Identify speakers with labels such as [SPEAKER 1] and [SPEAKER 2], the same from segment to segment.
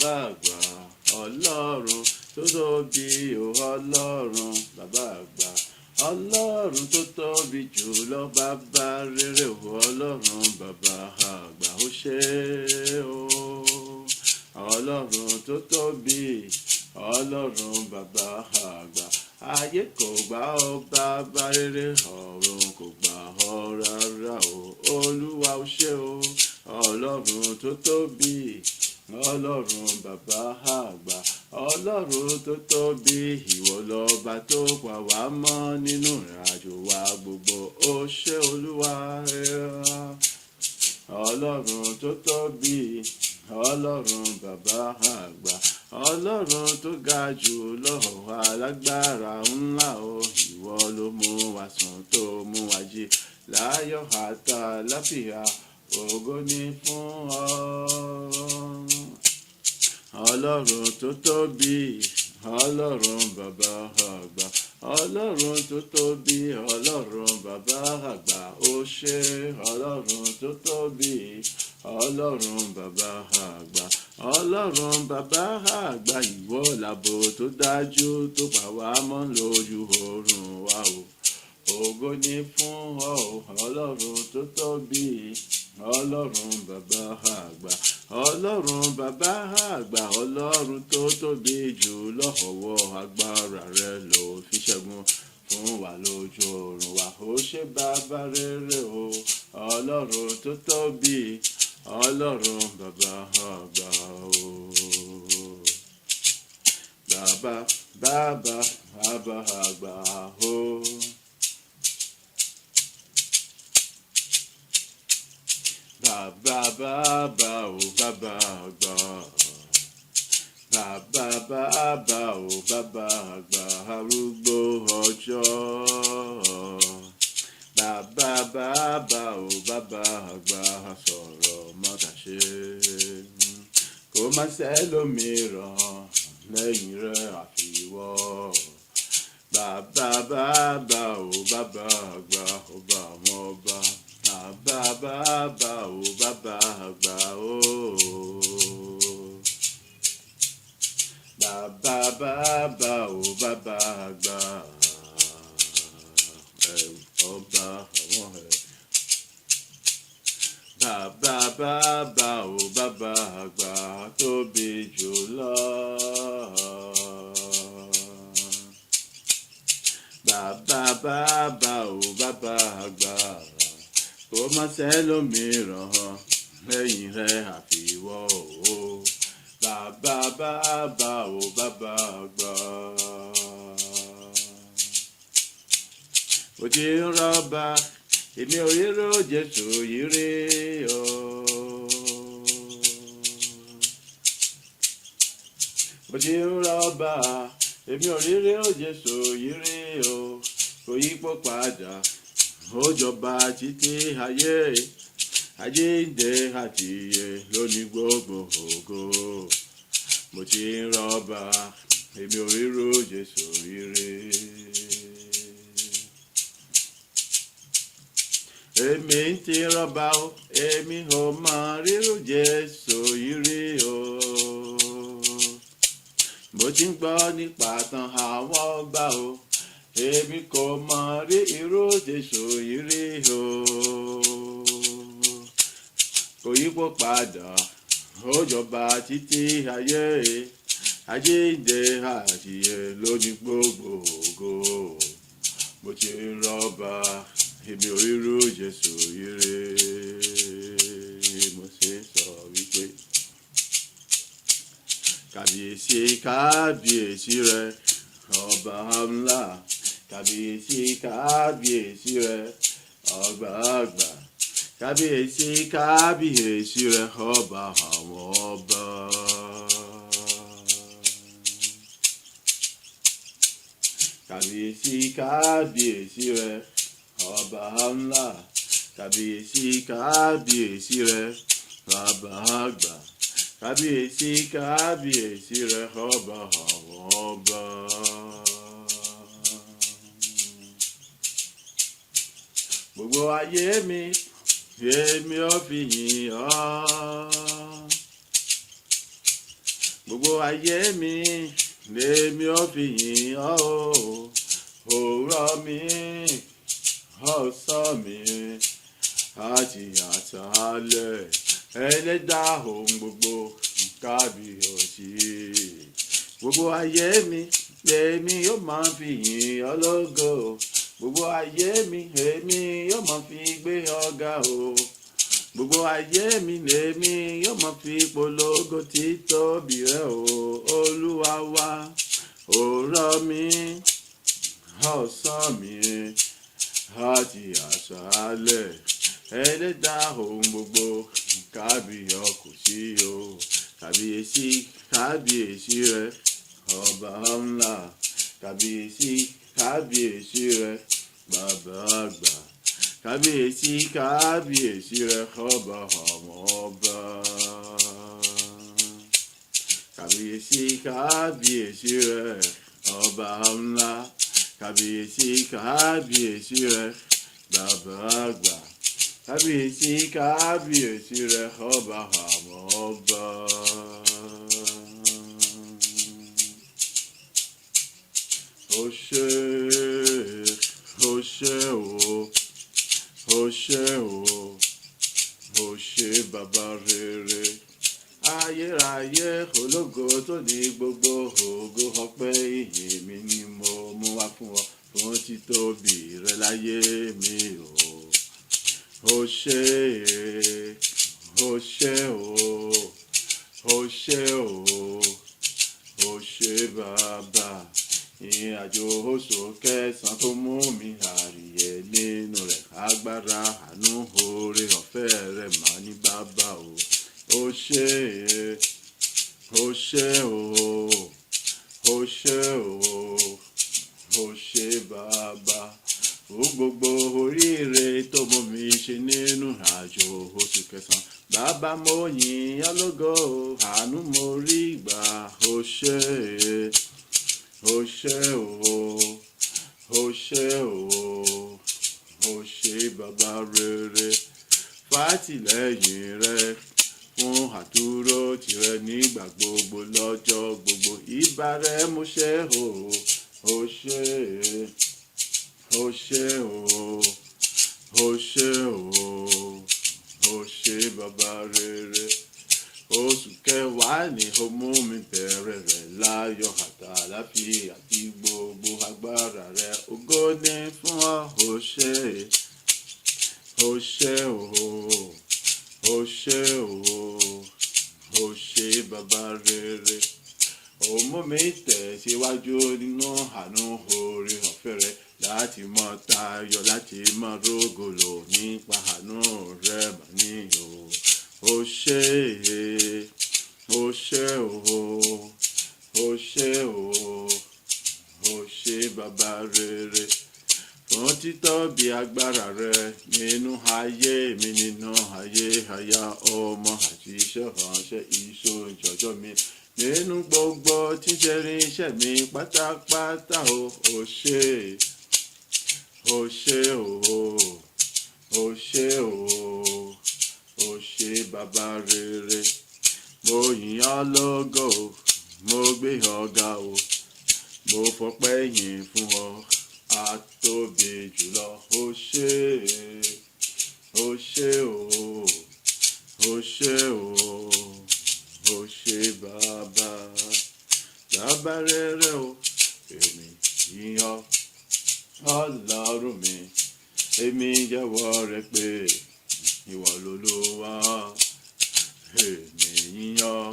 [SPEAKER 1] bàbá àgbà ọlọ́run tó tóbi o ọlọ́run bàbá àgbà ọlọ́run tó tóbi jùlọ bàbá rere o ọlọ́run bàbá àgbà ó ṣé o ọlọ́run tó tóbi ọlọ́run bàbá àgbà ayé kò gbà ọ́ bàbá rere ọ̀run kò gbà ọ́ rárá o olúwa ó ṣé o ọlọ́run tó tóbi ọlọ́run bàbá àgbà ọlọ́run tó tóbi ìwọ lọ́ba tó pa wá mọ́ nínú ìrìnàjò wa gbogbo ó ṣé olúwa ọlọ́run tó tóbi ọlọ́run bàbá àgbà ọlọ́run tó ga jù lọ alágbára ńlá o ìwọ ló mú wa sùn tó mú wa jí láyọ̀ àtàlàfíà ògo ni fún ọ ọlọ́run tó tóbi ọlọ́run bàbá àgbà ọlọ́run tó tóbi ọlọ́run bàbá àgbà ó ṣé ọlọ́run tó tóbi ọlọ́run bàbá àgbà ọlọ́run bàbá àgbà ìwọ làbò tó dájú tó pa wá mọ́ lójú oorun wa o ògo ni fún ọ ọlọ́run tó tóbi ọlọ́run bàbá àgbà ọlọ́run bàbá àgbà ọlọ́run tó tóbi jù lọ́wọ́ agbára rẹ ló fi ṣẹ́gun fún wa lójú oorun wa ó ṣé bàbá rere o ọlọ́run tó tóbi ọlọ́run bàbá àgbà o bàbá àgbà o. Bàbá o bàbá àgbà bàbá o bàbá àgbà arúgbó ọjọ́ bàbá o bàbá àgbà sọ̀rọ̀ mọ́tàṣe kò má sẹ́lòmíràn lẹ́yìn rẹ̀ àfiwọ́ bàbá o bàbá àgbà ọba àwọn ọba. Bàbá o bàbá àgbà o bàbá o bàbá àgbà ọba àwọn bàbá o bàbá àgbà tóbi jùlọ bàbá o bàbá àgbà kò má sẹ́lòmíràn lẹ́yìn rẹ̀ àfiwọ́ o bàbá o bàbá àgbà. Mo ti ń rọ́bà èmi ò rí ró Jésù yìí rí o. Mo ti ń rọ́bà èmi ò rí ró Jésù yìí rí o kò yípo padà ó jọba títí ayé àjíǹde àti ìyè lónìí gbogbo ògo mo ti ń rọ́bà èmi ò ríro Jésù ire èmi ti rọ́bà o èmi ò máa ríro Jésù ire o mo ti ń gbọ́ nípa tàn àwọn ọba o èmi kò mọ rí irú Jésù yìí rí o kò yípo padà ó jọba títí ayé àjíǹde àti ìyè lónìí gbogbo ògo mo ti ń rọ́bà èmi ò rí irú Jésù yìí rí mo sì sọ wípé kábíyèsí kábíyèsí rẹ ọba ńlá kábíyèsí kábíyèsí rẹ ọba àgbà kábíyèsí kábíyèsí rẹ ọba àwọn ọba. Kábíyèsí kábíyèsí rẹ ọba ńlá kábíyèsí kábíyèsí rẹ ọba àgbà kábíyèsí kábíyèsí rẹ ọba àwọn ọba. Gbogbo ayé mi èmi ò fi yìn ọ́ gbogbo ayé mi lèmi ò fi yìn ọ́ o. Òwúrọ̀ mi, ọ̀sán mi, àti àṣálẹ́, ẹlẹ́dà ohun gbogbo kábíyèsí. Gbogbo ayé mi lèmi yóò máa fi yìn ọ́ lógo. Gbogbo ayé mi èmi yóò máa fi gbé ọ ga o. Gbogbo ayé mi lèmi yóò máa fi polongo títóbi rẹ o. Olúwa wa, òwúrọ̀ mi, ọ̀sán mi, àti àṣálẹ́, ẹlẹ́dà ohun gbogbo kábíyèsí o. Kábíyèsí, kábíyèsí rẹ ọba ńlá. Kábíyèsí, kábíyèsí rẹ bàbá àgbà. Kábíyèsí, kábíyèsí rẹ ọba àwọn ọba. Kábíyèsí, kábíyèsí rẹ ọba ńlá. Kábíyèsí, kábíyèsí rẹ bàbá àgbà. Kábíyèsí, kábíyèsí rẹ ọba àwọn ọba. Ó ṣé, ó ṣé o, ó ṣé o, ó ṣé bàbá rere. Ayérayé ológo tó ní gbogbo ògo, ọpẹ́ ìyìn mi ni mo mú wá fún ọ, fún títóbi rẹ láyé mi o. Ó ṣé, ó ṣé o, ó ṣé o, ó ṣé bàbá. Ìrìn àjò oṣù kẹsàn-án tó mú mi àríyé nínú rẹ̀, agbára àánú oore ọ̀fẹ́ rẹ̀ mà ní bàbá o. Ó ṣé, ó ṣé o, ó ṣé o, ó ṣé bàbá. Ó gbogbo oríire tó mú mi ṣe nínú àjò oṣù kẹsàn-án. Bàbá mo yìn ọ́ lógo, àánú mo rí gbà. Ó ṣé, ó ṣé o, ó ṣé o, ó ṣé bàbá rere. Fàtìlẹ́yìn rẹ fún àdúró tìrẹ nígbà gbogbo lọ́jọ́ gbogbo. Ìbà rẹ mo ṣe o. Ó ṣé, ó ṣé o, ó ṣé o, ó ṣé bàbá rere. Oṣù kẹwàá ni ó mú mi bẹ̀rẹ̀ rẹ̀ láyọ̀ àtàlàfíà àti gbogbo agbára rẹ̀. Ògo ni fún ọ. Ó ṣé, ó ṣé o, ó ṣé o, ó ṣé bàbá rere. Ó mú mi tẹ̀síwájú nínú àánú oore ọ̀fẹ́ rẹ̀, láti mọ tayọ̀, láti mọ rógòlò nípa àánú rẹ̀ mà ní o. Ó ṣé, ó ṣé o, ó ṣé o, ó ṣé bàbá rere. Fún títóbi agbára rẹ nínú ayé mi, nínú ayé aya ọmọ àti iṣẹ́ ìránṣẹ́ ìṣòjọ́jọ́ mi, nínú gbogbo tí ń ṣe irinṣẹ́ mi pátápátá o. Ó ṣé, ó ṣé o, ó ṣé o, ó ṣé bàbá rere. Mo yìn ọ́ lógo, mo gbé ọ ga o, mo fọpẹ́ yìn fún ọ, àtóbi jùlọ. Ó ṣé, ó ṣé o, ó ṣé o, ó ṣé bàbá. Bàbá rere o, èmi yìn ọ́ Ọlọ́run mi, èmi jẹ́wọ́ rẹ pé ìwọ lolúwa. Èmi yìn ọ́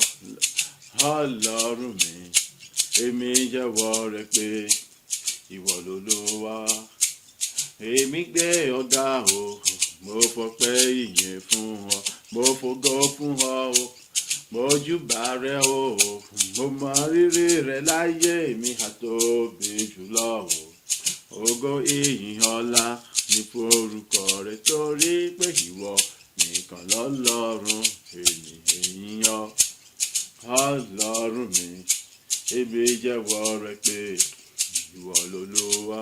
[SPEAKER 1] Ọlọ́run mi, èmi jẹ́wọ́ rẹ pé ìwọ lolúwa. Èmi gbé ọ ga o, mo fọpẹ́ ìyìn fún ọ, mo fògo fún ọ o, mo júbà rẹ o, mo mọ rírì rẹ láyé mi, àtóbi jùlọ o. Ògo ìyìn ọlá ní forúkọ rẹ, torí pé ìwọ nìkan lọ́lọ́run. Èmi yìn ọ́ Ọlọ́run mi, èmi jẹ́wọ́ rẹ pé ìwọ lolúwa.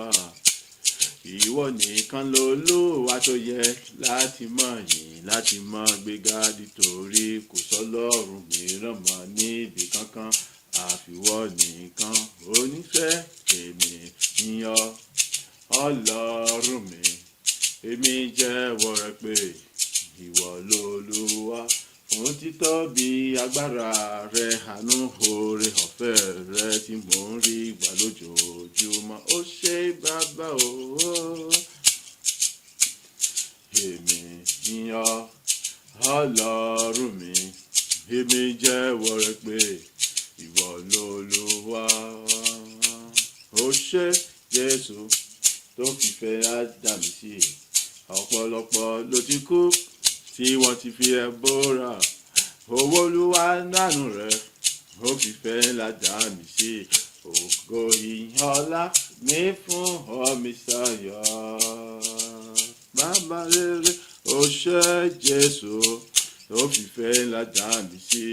[SPEAKER 1] Ìwọ nìkan lolúwa tó yẹ láti máa yìn, láti máa gbéga, nítorí kò sọ́lọ́run mìíràn mọ́ níbi kankan. kankan àfiwọ́ nìkan onífẹ́ èmi yàn Ọlọ́run mi èmi jẹ́wọ́ rẹ pé ìwọ lolúwa fún títóbi agbára rẹ àánú oore ọ̀fẹ́ rẹ tí mò ń rí gbà lójoojúmọ́ ó ṣé bàbá o èmi yàn Ọlọ́run mi èmi jẹ́wọ́ rẹ pé ìwọ lolúwa ó ṣé Jésù tó fìfẹ́ Ádámù sí ọ̀pọ̀lọpọ̀ ló ti kú tí wọ́n ti fi ẹ́ bóra owó Olúwa nánú rẹ̀ ó fìfẹ́ Ádámù sí ògo ìyìn ọlá ní fún ọ Mèsáyà bàbá rere ó ṣé Jésù tó fìfẹ́ Ádámù sí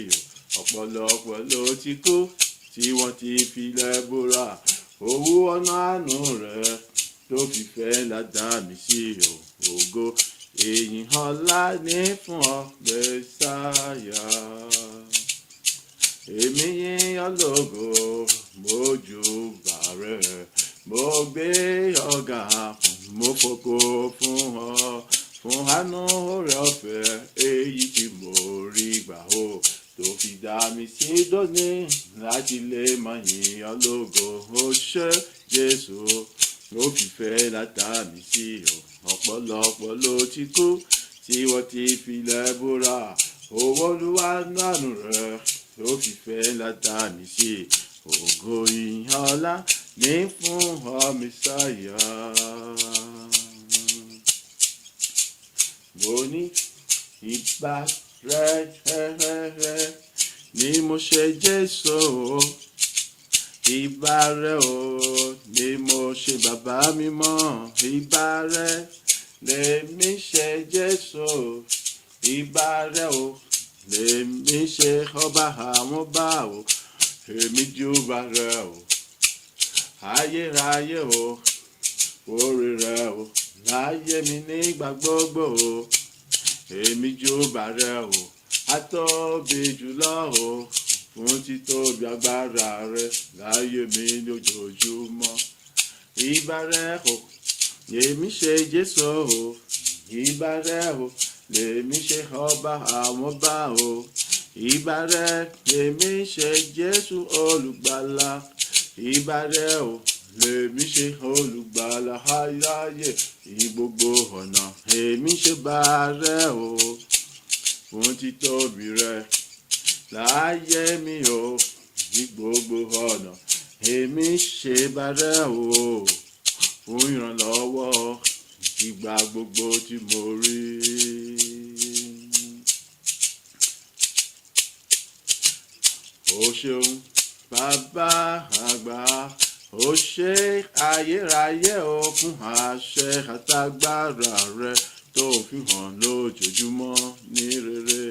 [SPEAKER 1] ọ̀pọ̀lọpọ̀ ló ti kú tí wọ́n ti fi ẹ́ bóra owó ọ̀nà àánú rẹ̀ tó fìfẹ́ Ádámù sí ògo ìyìn ọlá ní fún ọ Mèsáyà èmi yìn ọ́ lógo mójúbà rẹ mo gbé ọ ga mo fògo fún ọ fún àánú oore ọ̀fẹ́ èyí tí mo rí gbà ó tó fi dá mi sí dóní láti lè máa yìn ọ́ lógo ó ṣé Jésù ó fìfẹ́ Ádámù sí ọ̀pọ̀lọpọ̀ ló ti kú tí wọ́n ti fi ẹ́ bóra owó Olúwa nánú rẹ̀ ó fìfẹ́ Ádámù sí ògo ìyìn ọlá ní fún ọ Mèsáyà mo ní ìbà rẹ ni mo ṣe Jésù ìbà rẹ o ni mo ṣe bàbá mímọ́ ìbà rẹ lèmi ṣe Jésù ìbà rẹ o lèmi ṣe ọba àwọn ọba o èmi júbà rẹ o ayérayé o orí rẹ o láyé mi nígbà gbogbo o èmi júbà rẹ o atóbi jùlọ o fún títóbi agbára rẹ láyé mi lójoojúmọ́ ìbà rẹ o lèmi ṣe Jésù o ìbà rẹ o lèmi ṣe ọba àwọn ọba o ìbà rẹ lèmi ṣe Jésù olùgbàlà ìbà rẹ o lèmi ṣe olùgbàlà ayé ìgbogbo ọ̀nà èmi ṣe bá rẹ o fún títóbi rẹ láyé mi o ní gbogbo ọ̀nà èmi ṣe bá rẹ o fún ìrànlọ́wọ́ ìgbà gbogbo tí mo rí. Ó ṣeun bàbá àgbà ó ṣe ayérayé o fún àṣẹ àtàgbára rẹ tó fi hàn lójoojúmọ́ ní rere.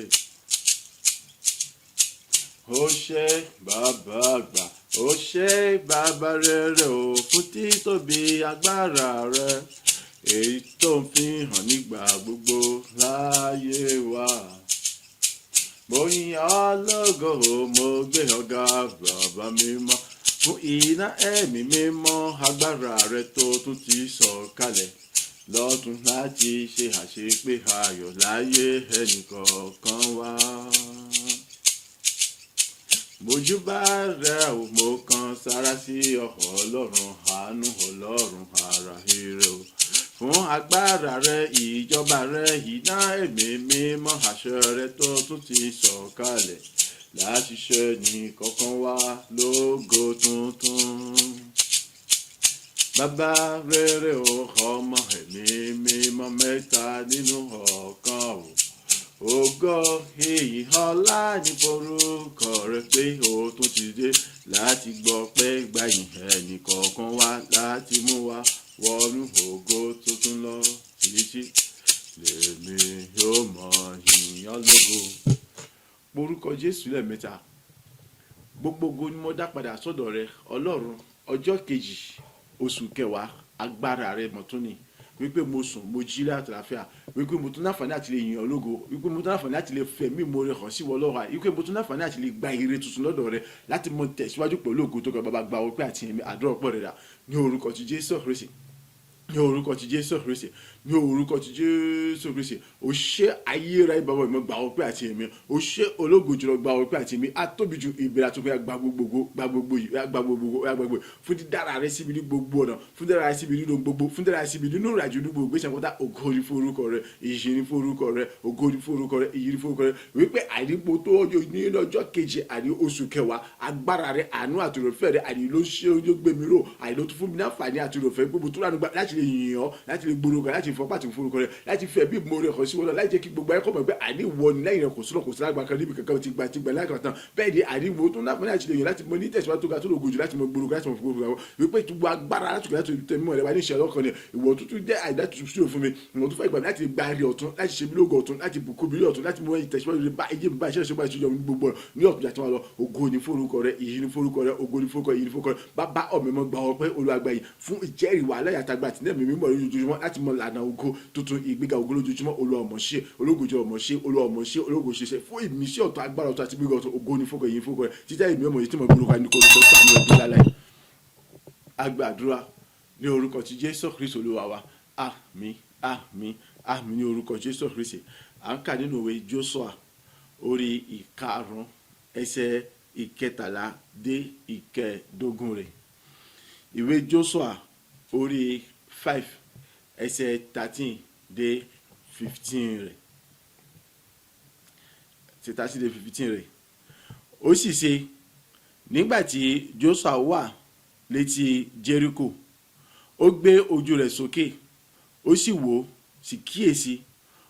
[SPEAKER 1] Ó ṣe bàbá àgbà ó ṣe bàbá rere o fún títóbi agbára rẹ èyí tó ń fi hàn nígbà gbogbo láyé wa. Mo yìn ọ́ lógo mo gbé ọ ga bàbá mímọ́ fún iná ẹ̀mí mímọ́ agbára rẹ tó tún ti sọ̀kalẹ̀ lọ́tún láti ṣe àṣepé ayọ̀ láyé ẹnìkọ̀ọ̀kan wa. Mojúbà rẹ o mo kan sára sí ọkọ̀ Ọlọ́run àánú Ọlọ́run ara ire o fún agbára rẹ ìjọba rẹ iná ẹ̀mí mímọ́ àṣẹ rẹ tó tún ti sọ̀kalẹ̀ láti ṣe nìkọ̀ọ̀kan wá lógo tuntun. Bàbá rere o ọmọ ẹ̀mí mímọ́ mẹ́ta nínú ọ̀kan o ògo ìyìn ọlá ní forúkọ rẹ pé o tún ti dé láti gbọ́ pé gbàyìn ẹnìkọ̀ọ̀kan wá láti mú wa wọnú ògo tuntun lọ títí lèmi yóò mọ yìn ọ́ lógo. Orúkọ Jésù lẹ́ẹ̀mẹ́ta gbogbo ògo ni mo dá padà sọ́dọ̀ rẹ Ọlọ́run. Ọjọ́ kejì oṣù kẹwàá agbára rẹ mọ̀tún ni wípé mo sùn mo jí láti àlàáfíà, wípé mo tún láǹfààní àti lè yìn ọ́ lógo, wípé mo tún láǹfààní àti lè fẹ̀mí ìmoore hàn sí ìwọ Ọlọ́run, wípé mo tún láǹfààní àti lè gba ire tuntun lọ́dọ̀ rẹ láti mọ tẹ̀síwájú pẹ̀lú ògo tó ga. Bàbá gba ọpẹ́ àti ẹ̀mí àdúrà ọpẹ́ rẹ̀ dà ní orúkọ ti Jésù Kristi, ní orúkọ ti Jésù Kristi, ní orúkọ ti Jésù Kristi. O ṣé ayérayé bàbá ìmọ̀ gba ọpẹ́ àti ẹ̀mí, o ṣé ológo jùlọ gba ọpẹ́ àti ẹ̀mí, atóbi ju ìbẹ̀rẹ̀ àtúnkọ́ gba gbogbo fún dídára rẹ síbi ní gbogbo ọ̀nà, fún dídára rẹ síbi nínú gbogbo, fún dídára rẹ síbi nínú ìrìnàjò ní gbogbo ìṣẹ́ pátá. Ògo ni fún orúkọ rẹ, ìyìn ni fún orúkọ rẹ, ògo ni fún orúkọ rẹ, ìyìn ni fún orúkọ rẹ. Wípé àìnípo tó ọjọ́ ní ọjọ́ keje àní oṣù kẹwàá, agbára rẹ, àánú àti ìrọ̀fẹ́ rẹ, àní ló ṣe ojú gbèmí rò, àní ló tún fún mi ní àǹfààní àti ìrọ̀fẹ́ gbogbo tó ránú gbà láti lè yìn ọ́, láti lè gbórúkọ, láti fọ́ pàtì fún orúkọ rẹ, láti fẹ́ bí mo rẹ̀ kọ́ sí wọn, láti jẹ́ kí gbogbo ayẹ́kọ́ mọ̀ pé àní wọ ní lẹ́yìn rẹ̀ kò sọ́nà kò sí lágbà kan níbi kankan ti gba láìka tán. Bẹ́ẹ̀ ni àní wo tó náà láti lè yìn láti mọ ní tẹ̀síwájú tó ga tó lògùn jù, láti mọ gbórúkọ, láti mọ fún gbogbo wípé gbogbo agbára láti tẹ̀ mímọ́ rẹ̀ wá ní ìṣẹ́ ọlọ́kan ni ìwọ tuntun jẹ́ àìdá tuntun sí òfin mi, ìwọ tó fẹ́ gbà mí láti gba ẹ̀rí ọ̀tún, láti ṣe mí lógo ọ̀tún, láti bùkún mi ọ̀tún, láti mú ìtẹ̀síwájú rẹ̀ bá ẹ̀jẹ̀ mi bá iṣẹ́ ìṣẹ́gbà ìṣẹ́jọ́ mi gbogbo ní ọ̀tún àti wọn lọ. Ògo ni fún orúkọ rẹ, ìyìn ni fún orúkọ rẹ, ògo ni fún orúkọ, ìyìn ni fún orúkọ rẹ. Bàbá ọ̀mẹ́mọ́ gba ọpẹ́ olúwàgbà yìí fún ìjẹ́rìí wa aláyàtàgbà àti nẹ́ẹ̀mí mímọ́ lójoojúmọ́ láti mọ lànà ògo tuntun, ìgbéga ògo lójoojúmọ́. olùọmọṣẹ́ ológojì ọmọṣẹ́ olùọmọṣẹ́ ológoṣẹ́ṣẹ́ fún ìmísí ọ̀tọ̀ agbára ọ̀tọ̀ àti gbígbà ọ̀tọ̀. Ògo ni fún orúkọ, ìyìn fún orúkọ rẹ. Títẹ́ ìmí ọmọ yìí tí mo gbórúkọ ní kò tó sàmì ọdún lálẹ́. Agbàdúrà ní orúkọ ti Jésù Kristi Olúwa wa. Àmín, àmín, àmín ní orúkọ Jésù Kristi. À ń kà nínú ìwé Jóṣúà orí ìkarùn-ún ẹsẹ̀ ìkẹtàlá dé ìkẹẹ̀dógún rẹ̀. Ìwé Jóṣúà orí 5 ẹsẹ̀ 13 dé 15 rẹ̀. 13 dé 15 rẹ̀. Ó sì ṣe nígbà tí Jóṣúà wà létí Jẹ́ríkò, ó gbé ojú rẹ̀ sókè, ó sì wò, sì kíyèsí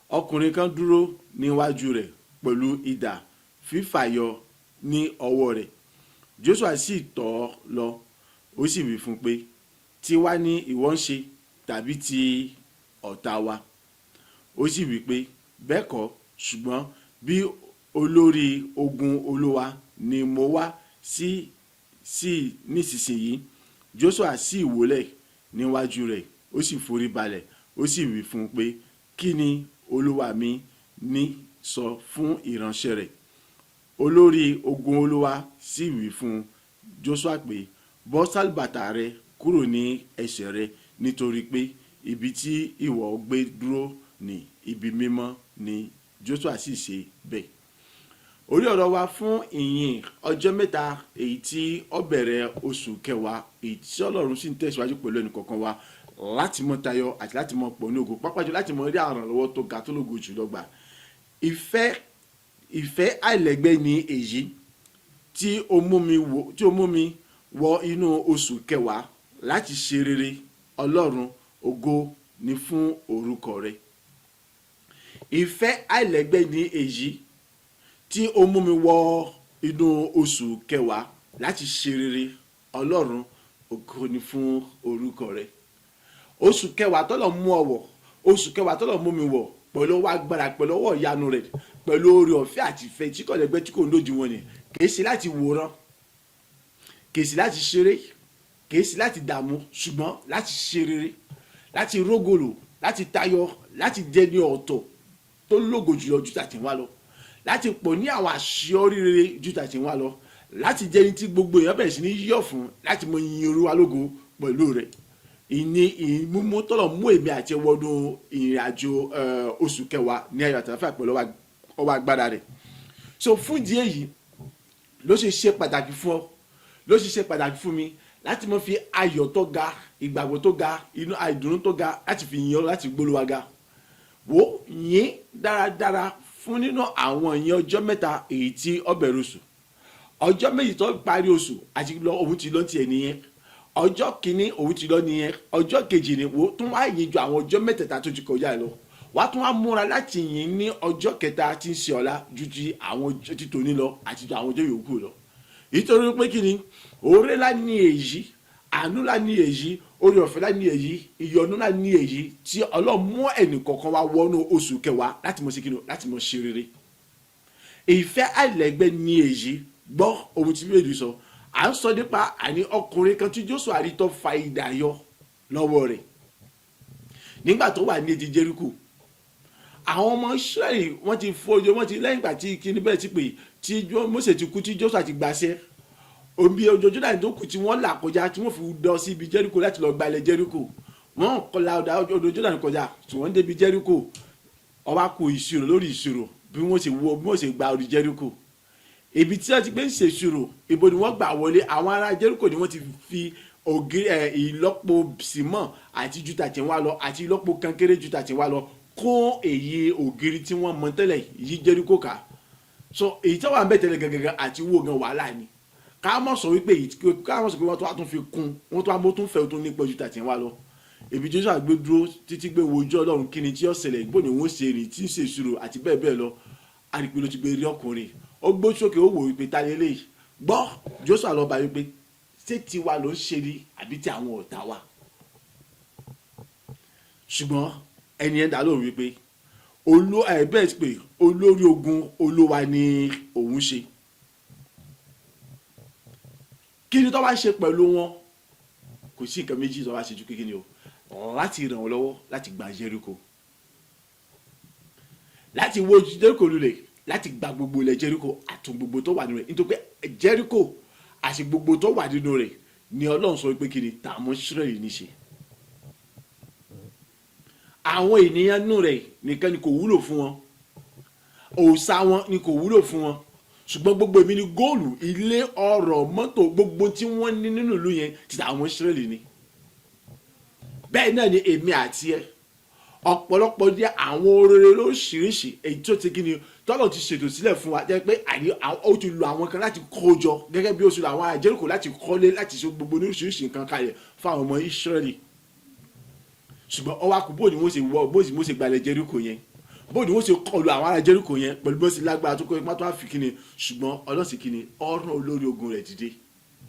[SPEAKER 1] ọkùnrin kan dúró níwájú rẹ̀ pẹ̀lú idà fífàyọ ní ọwọ́ rẹ̀. Jóṣúà sì tọ̀ ọ́ lọ, ó sì wí fún un pé, tiwa ni ìwọ ń ṣe tàbí ti ọ̀tá wa? Ó sì wí pé, bẹ́ẹ̀ kọ́, ṣùgbọ́n bí olórí ogun Olúwa ni mo wá sí nísinsìnyí. Jóṣúà sì wólẹ̀ níwájú rẹ̀, ó sì forí balẹ̀, ó sì wí fún un pé, kí ni Olúwa mi ní sọ fún ìránṣẹ́ rẹ̀? Olórí ogun Olúwa sì wí fún Jóṣúà pé, bọ́ sálbàtà rẹ kúrò ní ẹsẹ̀ rẹ, nítorí pé ibi tí ìwọ gbé dúró ní ibi mímọ́ ni. Jóṣúà sì ṣe bẹ́ẹ̀. Orí ọ̀rọ̀ wa fún ìyìn ọjọ́ mẹ́ta èyí tí ó bẹ̀rẹ̀ oṣù kẹwàá, èyí tí Ọlọ́run sì ń tẹ̀síwájú pẹ̀lú ẹnì kọ̀ọ̀kan wa láti mọ tayọ àti láti mọ pọ̀ ní ògo, pàápàá jù láti mọ rí àrànlọ́wọ́ tó ga tó lógo jù lọ́gbà. Ìfẹ́ àìlẹ́gbẹ́ ni èyí tí ó mú mi wọ inú oṣù kẹwàá láti ṣe rere. Ọlọ́run, ògo ni fún orúkọ rẹ. Ìfẹ́ àìlẹ́gbẹ́ ni èyí tí ó mú mi wọ inú oṣù kẹwàá láti ṣe rere. Ọlọ́run, ògo ni fún orúkọ rẹ. Oṣù kẹwàá tọ́lọ̀ mú ọ wọ̀, oṣù kẹwàá tọ́lọ̀ mú mi wọ̀ pẹ̀lú ọwọ́ agbára, pẹ̀lú ọwọ́ ìyanu rẹ̀, pẹ̀lú oore ọ̀fẹ́ àti ìfẹ́ tí kò lẹ́gbẹ́ tí kò ń lójú wọn ni. Kìí ṣe láti wòran, kìí ṣe láti ṣeré, kìí ṣe láti dààmú, ṣùgbọ́n láti ṣe rere, láti rógòlò, láti tayọ, láti jẹ́ ní ọ̀tọ̀ tó lógo jùlọ ju tàtẹ̀wá lọ, láti pọ̀ ní àwọn àṣeyọrí rere ju tàtẹ̀wá lọ, láti jẹ́ ní tí gbogbo èèyàn bẹ̀rẹ̀ sí ní yọ̀ fún, láti mọ yin Olúwa lógo pẹ̀lú rẹ̀. Ìmúmú tọ́lọ̀ mú èmi àti ẹwọ́dún ìrìn àjò oṣù kẹwàá ní ayọ̀ àtàlàfíà pẹ̀lú ọwọ́ agbára rẹ̀. So fún ìdí èyí ló ṣe pàtàkì fún ọ, ló ṣe pàtàkì fún mi láti mọ fi ayọ̀ tó ga, ìgbàgbọ́ tó ga, inú àìdùnnú tó ga láti fi yìn ọ́, láti gbólúwa ga. Wò yìn dáradára fún nínú àwọn ìyìn ọjọ́ mẹ́ta èyí tí ó bẹ̀rẹ̀ oṣù. Ọjọ́ méjì tó parí oṣù àti lọ òun ti lọ tiẹ̀ nìyẹn. Ọjọ́ kìíní òun ti lọ nìyẹn. Ọjọ́ kejì ni wò tún wá yìn ju àwọn ọjọ́ mẹ́tẹ̀ẹ̀ta tó ti kọjá lọ. Wá tún wá múra láti yìn ní ọjọ́ kẹta tí ń ṣe ọ̀la ju ti àwọn ọjọ́ tí tòní lọ àti ju àwọn ọjọ́ yòókù lọ. Nítorí pé kí ni oore lá ní èyí, àánú lá ní èyí, oore ọ̀fẹ́ lá ní èyí, ìyọ́nú lá ní èyí tí Ọlọ́run mú ẹnì kọ̀ọ̀kan wá wọnú oṣù kẹwàá láti mọ̀ sí kí ni, láti mọ̀ ṣe rere. Ìfẹ́ àìlẹ́gbẹ́ ní èyí. Gbọ́ ohun tí Bíbélì sọ. À ń sọ nípa àní ọkùnrin kan tí Jóṣúà rí tó fa idà yọ lọ́wọ́ rẹ̀. nígbà tó wà ní etí Jẹ́ríkò àwọn ọmọ Ísírẹ́lì wọ́n ti fojú wọ́n ti lẹ́yìn ìgbà tí kíni bẹ́ẹ̀ ti pè tí Mósè ti kú tí Jóṣúà ti gbàṣẹ omi odò Jọ́dánì tó kù tí wọ́n là kọjá tí wọ́n fi lọ sí ibi Jẹ́ríkò láti lọ gba ilẹ̀ Jẹ́ríkò wọ́n kọlà odò Jọ́dánì kọjá tí wọ́n débi Jẹ́ríkò ó wá kù ìṣirò lórí ìṣirò bí wọ́n ṣe gba orí Jẹ́ríkò ibi tí wọ́n ti gbé ń ṣèṣirò ibo ni wọ́n gbà wọlé àwọn ará Jẹ́ríkò ni wọ́n ti fi ìlọ́po símọ̀ àti ju tàtẹ̀wá lọ àti ìlọ́po kankéré ju tàtẹ̀wá lọ kó èyí ògiri tí wọ́n mọ tẹ́lẹ̀ yí Jẹ́ríkò ká so èyí tí wọ́n bẹ̀ tẹ́lẹ̀ gangan àti wó gan wàhálà ni ká mọ̀ sọ wípé wọ́n tó wá tún fi kún wọ́n tó wá mọ́ tún fẹ́ tó nípa ju tàtẹ̀wá lọ ibi Jóṣúà gbé dúró títí gbé wojú Ọlọ́run kíni tí ó ṣẹlẹ̀ gbó ni wọ́n ṣe rìn tí ń ṣe ìṣirò àti bẹ́ẹ̀ bẹ́ẹ̀ lọ àrípé ló ti gbé rí ọkùnrin ó gbó sókè ó wò wípé ta lélẹ́yìí gbọ́ Jóṣúà lọ bá wípé ṣé tiwa ló ń ṣe ni àbí ti àwọn ọ̀tá wa ṣùgbọ́n ẹni ẹ̀dá ló wípé bẹ́ẹ̀ pé olórí ogun Olúwa ni òun ṣe kí ni tó wá ṣe pẹ̀lú wọn kò sí nǹkan méjì tó wá ṣe ju kékeré o láti ràn wọ́n lọ́wọ́ láti gba Jẹ́ríkò láti wó Jẹ́ríkò lulẹ̀ láti gba gbogbo ilẹ̀ Jẹ́ríkò àtún gbogbo tó wà nínú rẹ̀ nítorí pé Jẹ́ríkò àti gbogbo tó wà nínú rẹ̀ ni Ọlọ́run sọ pé kí ni tààmú Ísírẹ́lì ní ṣe àwọn ènìyàn nínú rẹ̀ nìkan ni kò wúlò fún wọn òòṣà wọn ni kò wúlò fún wọn ṣùgbọ́n gbogbo èmi ni góòlù ilé ọrọ̀ mọ́tò gbogbo tí wọ́n ní nínú ìlú yẹn ti tààmú Ísírẹ́lì ni bẹ́ẹ̀ náà ni èmi àti ẹ ọ̀pọ̀lọpọ̀ jẹ́ àwọn orere lóríṣiríṣi èyí tó ti kíni tọ́lọ̀ ti ṣètò sílẹ̀ fún wa jẹ́ pé ó ti lo àwọn kan láti kó jọ gẹ́gẹ́ bí ó ṣe lo àwọn ará Jẹ́ríkò láti kọ́lé láti ṣe gbogbo oríṣiríṣi nǹkan kalẹ̀ fún àwọn ọmọ Ísírẹ́lì ṣùgbọ́n ọwọ́ akú bóòdì wọ́n ṣe wọ bóòdì wọ́n ṣe gbalẹ̀ Jẹ́ríkò yẹn bóòdì wọ́n ṣe kọlu àwọn ará Jẹ́ríkò yẹn pẹ̀lú bó ṣe lágbára tó kọ́ ipá tó wá fi kíni ṣùgbọ́n ọlọ́sìn kíni ọ̀ràn olórí ogun rẹ̀ dìde